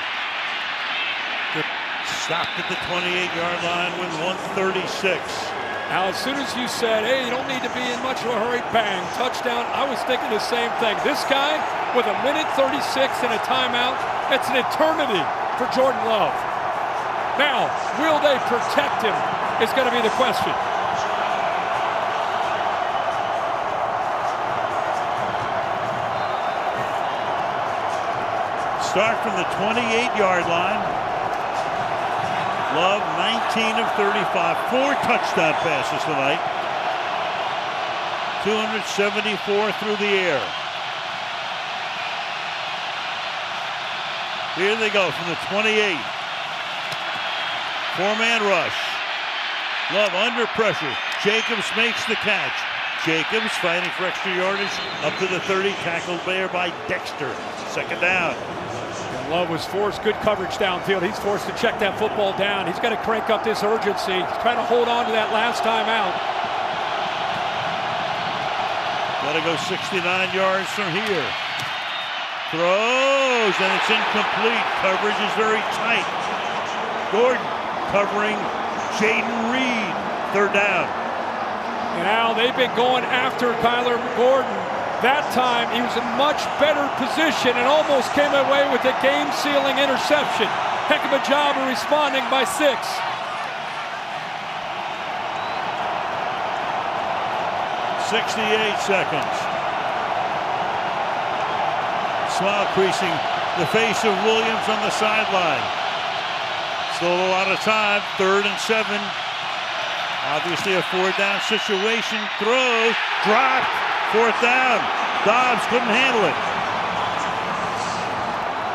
Stopped at the 28-yard line with 1:36. Now, as soon as you said, hey, you don't need to be in much of a hurry, bang, touchdown, I was thinking the same thing. This guy with 1:36 and a timeout, it's an eternity for Jordan Love. Now, will they protect him is going to be the question. Start from the 28-yard line. Love 19 of 35, 4 touchdown passes tonight. 274 through the air. Here they go from the 28. 4-man rush. Love under pressure. Jacobs makes the catch. Jacobs fighting for extra yardage up to the 30, tackled there by Dexter. 2nd down. And Love was forced, good coverage downfield. He's forced to check that football down. He's got to crank up this urgency. He's trying to hold on to that last time out. Got to go 69 yards from here. Throws, and it's incomplete. Coverage is very tight. Gordon covering Jaden Reed. 3rd down. And now they've been going after Kyler Gordon. That time he was in much better position and almost came away with a game-sealing interception. Heck of a job of responding by 6. 68 seconds. Smile creasing the face of Williams on the sideline. Still a lot of time. 3rd and 7. Obviously a 4th down situation. Throws, dropped, 4th down. Dobbs couldn't handle it.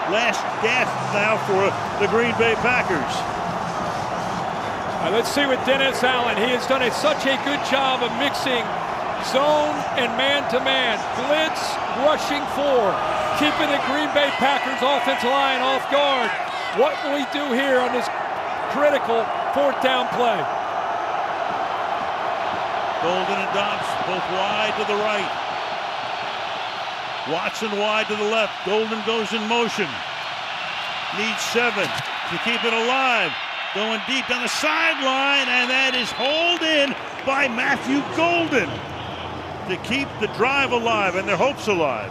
Last gasp now for the Green Bay Packers. Let's see with Dennis Allen. He has done such a good job of mixing zone and man-to-man. Blitz, rushing 4. Keeping the Green Bay Packers offensive line off guard. What will he do here on this critical 4th down play? Golden and Dobbs both wide to the right. Watson wide to the left. Golden goes in motion. Needs 7 to keep it alive. Going deep down the sideline, and that is hauled in by Matthew Golden to keep the drive alive and their hopes alive.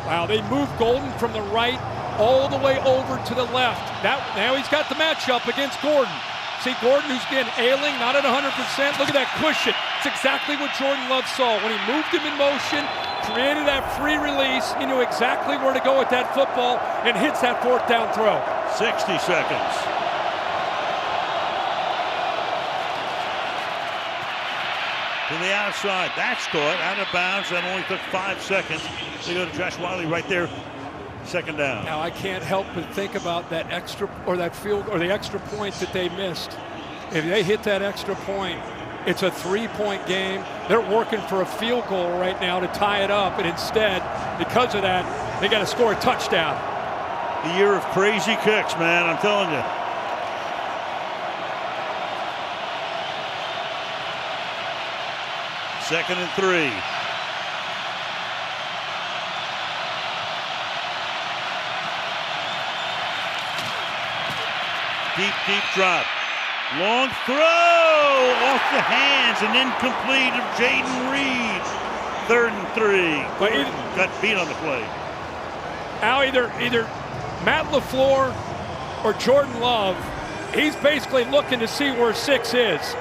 Wow, they moved Golden from the right all the way over to the left. Now he's got the matchup against Gordon. See Gordon, who's been ailing, not at 100%. Look at that cushion. It's exactly what Jordan Love saw. When he moved him in motion, created that free release, he knew exactly where to go with that football and hits that 4th down throw. 60 seconds. To the outside. That's caught out of bounds. That only took 5 seconds. They go to Josh Wiley right there. Second down. Now I can't help but think about that extra or that field or the extra point that they missed. If they hit that extra point, it's a 3-point game. They're working for a field goal right now to tie it up, and instead, because of that, they got to score a touchdown. A year of crazy kicks, man, I'm telling you. Second and 3. Deep drop. Long throw off the hands and incomplete of Jaden Reed. 3rd and 3. But got beat on the play. Al, either Matt LaFleur or Jordan Love, he's basically looking to see where 6 is.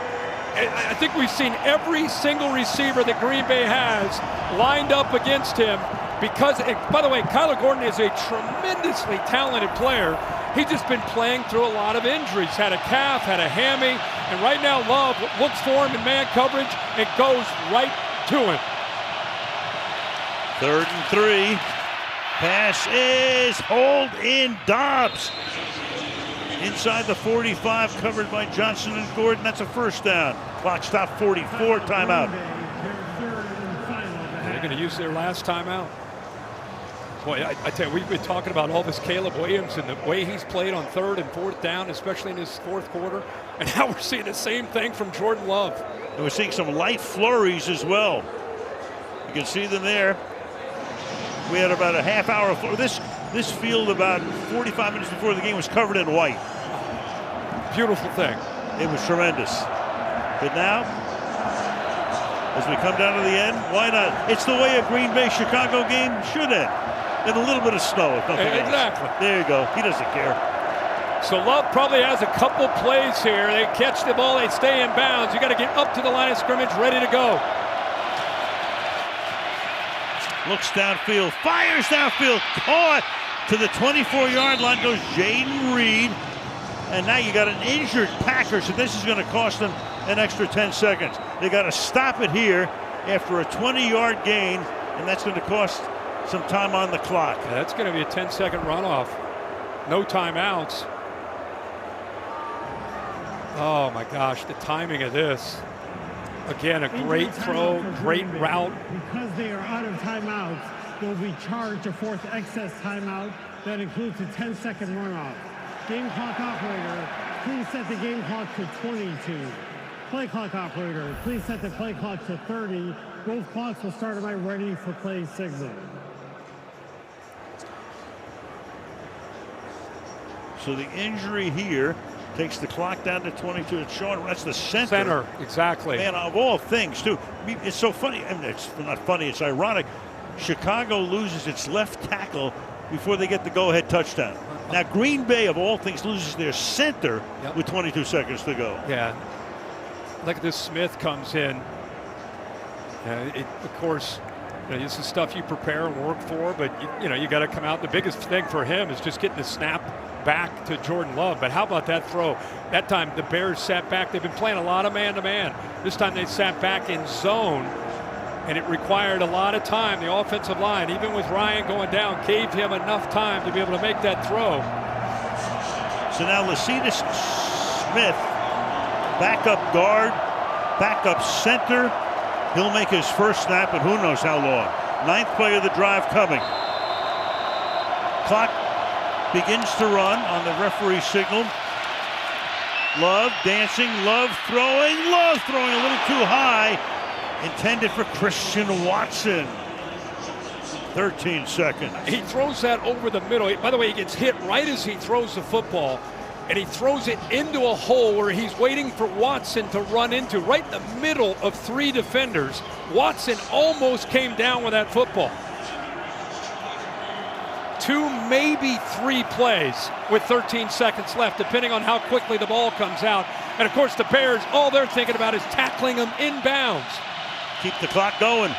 I think we've seen every single receiver that Green Bay has lined up against him because, by the way, Kyler Gordon is a tremendously talented player. He's just been playing through a lot of injuries. Had a calf, had a hammy, and right now Love looks for him in man coverage and goes right to him. 3rd and 3. Pass is hold in Dobbs. Inside the 45, covered by Johnson and Gordon. That's a first down. Clock stop 44, timeout. They're going to use their last timeout. Boy, I tell you, we've been talking about all this Caleb Williams and the way he's played on 3rd and 4th down, especially in his 4th quarter. And now we're seeing the same thing from Jordan Love. And we're seeing some light flurries as well. You can see them there. We had about a half-hour. This field about 45 minutes before the game was covered in white. Beautiful thing. It was tremendous. But now, as we come down to the end, why not? It's the way a Green Bay-Chicago game should end. And a little bit of snow, if nothing else. Exactly. There you go. He doesn't care. So Love probably has a couple plays here. They catch the ball, they stay in bounds. You got to get up to the line of scrimmage, ready to go. Looks downfield, fires downfield, caught to the 24-yard line goes Jaden Reed. And now you got an injured Packer, so this is going to cost them an extra 10 seconds. They got to stop it here after a 20-yard gain, and that's going to cost some time on the clock. Yeah, that's going to be a 10-second runoff. No timeouts. Oh, my gosh, the timing of this. Again, a great throw, great route. Because they are out of timeouts, they'll be charged a 4th excess timeout. That includes a 10-second runoff. Game clock operator, please set the game clock to 22. Play clock operator, please set the play clock to 30. Both clocks will start at my ready for play signal. So the injury here takes the clock down to 22. It's showing that's the center. Center, exactly. Man, of all things, too. It's so funny. I mean, it's not funny. It's ironic. Chicago loses its left tackle before they get the go-ahead touchdown. Now, Green Bay, of all things, loses their center with 22 seconds to go. Yeah. Look at this. Smith comes in. Of course, this is stuff you prepare and work for, but you got to come out. The biggest thing for him is just getting the snap back to Jordan Love. But how about that throw? That time the Bears sat back. They've been playing a lot of man-to-man. This time they sat back in zone, and it required a lot of time. The offensive line, even with Ryan going down, gave him enough time to be able to make that throw. So now Lecitus Smith, backup guard, backup center. He'll make his first snap, and who knows how long. 9th play of the drive coming. Clock begins to run on the referee signal. Love dancing, Love throwing a little too high. Intended for Christian Watson. 13 seconds. He throws that over the middle. By the way, he gets hit right as he throws the football, and he throws it into a hole where he's waiting for Watson to run into, right in the middle of 3 defenders. Watson almost came down with that football. 2, maybe 3 plays with 13 seconds left, depending on how quickly the ball comes out. And of course, the Bears, all they're thinking about is tackling him inbounds. Keep the clock going.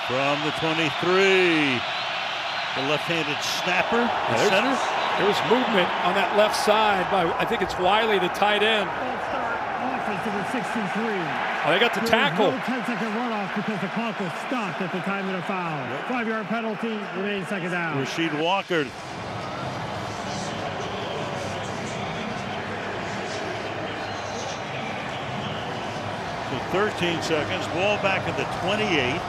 From the 23, the left-handed snapper, the center. There was movement on that left side by, I think it's Wiley, the tight end. Offense number 63. Oh, they got the tackle. No 10-second runoff because the clock was stopped at the time of the foul. 5-yard penalty, remains second down. Rasheed Walker. So 13 seconds, ball back at the 28.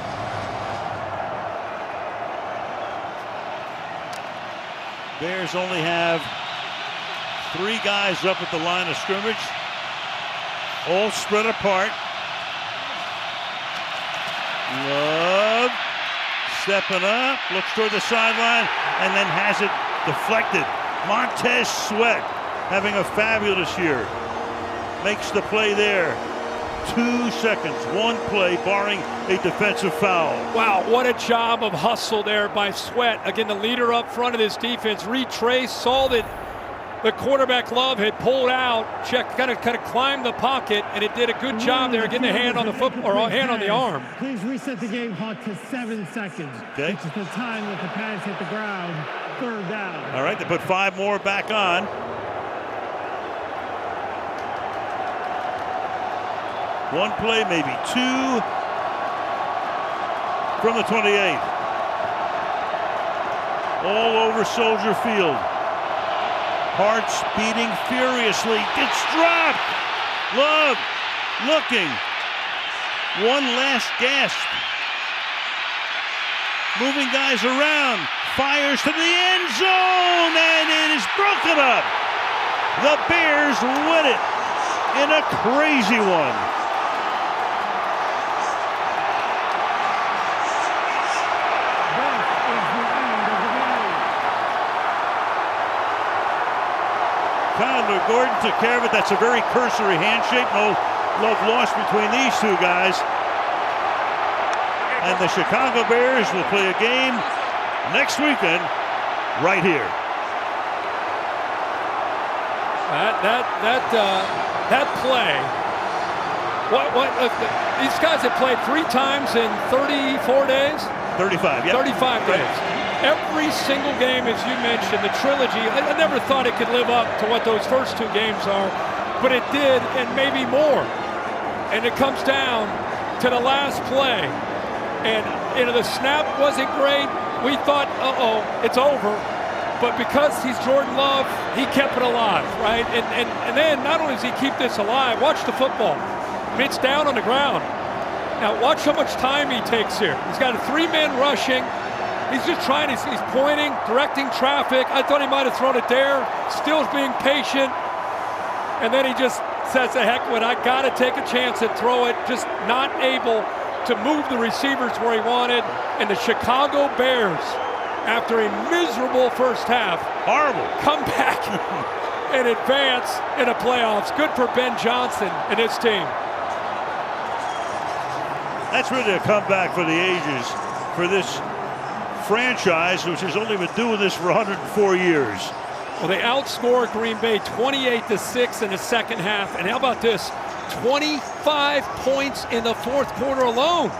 Bears only have 3 guys up at the line of scrimmage, all spread apart. Love stepping up, looks toward the sideline, and then has it deflected. Montez Sweat having a fabulous year. Makes the play there. 2 seconds, 1 play, barring a defensive foul. Wow, what a job of hustle there by Sweat. Again, the leader up front of this defense, retraced, saw that the quarterback Love had pulled out, checked, kind of climbed the pocket, and it did a good job there getting a hand on the football, or a hand on the arm. Please reset the game clock to 7 seconds, okay, which is the time that the pass hit the ground. 3rd down. All right, they put 5 more back on. One play, maybe 2 from the 28. All over Soldier Field. Hearts beating furiously. It's dropped. Love looking. One last gasp. Moving guys around. Fires to the end zone, and it is broken up. The Bears win it in a crazy one. Connor Gordon took care of it. That's a very cursory handshake. No love lost between these 2 guys. And the Chicago Bears will play a game next weekend right here. That play. These guys have played 3 times in 34 days? 35, yeah. 35 days. Every single game, as you mentioned, the trilogy, I never thought it could live up to what those first 2 games are, but it did, and maybe more. And it comes down to the last play. And, the snap wasn't great. We thought, it's over. But because he's Jordan Love, he kept it alive, right? And then not only does he keep this alive, watch the football. I mean, it's down on the ground. Now, watch how much time he takes here. He's got 3 men rushing. He's just trying, he's pointing, directing traffic. I thought he might have thrown it there. Still being patient. And then he just says, the heck with it, I got to take a chance and throw it. Just not able to move the receivers where he wanted. And the Chicago Bears, after a miserable first half, horrible, come back and advance in the playoffs. Good for Ben Johnson and his team. That's really a comeback for the ages for this franchise, which has only been doing this for 104 years. Well, they outscored Green Bay 28-6 in the second half. And how about this? 25 points in the fourth quarter alone.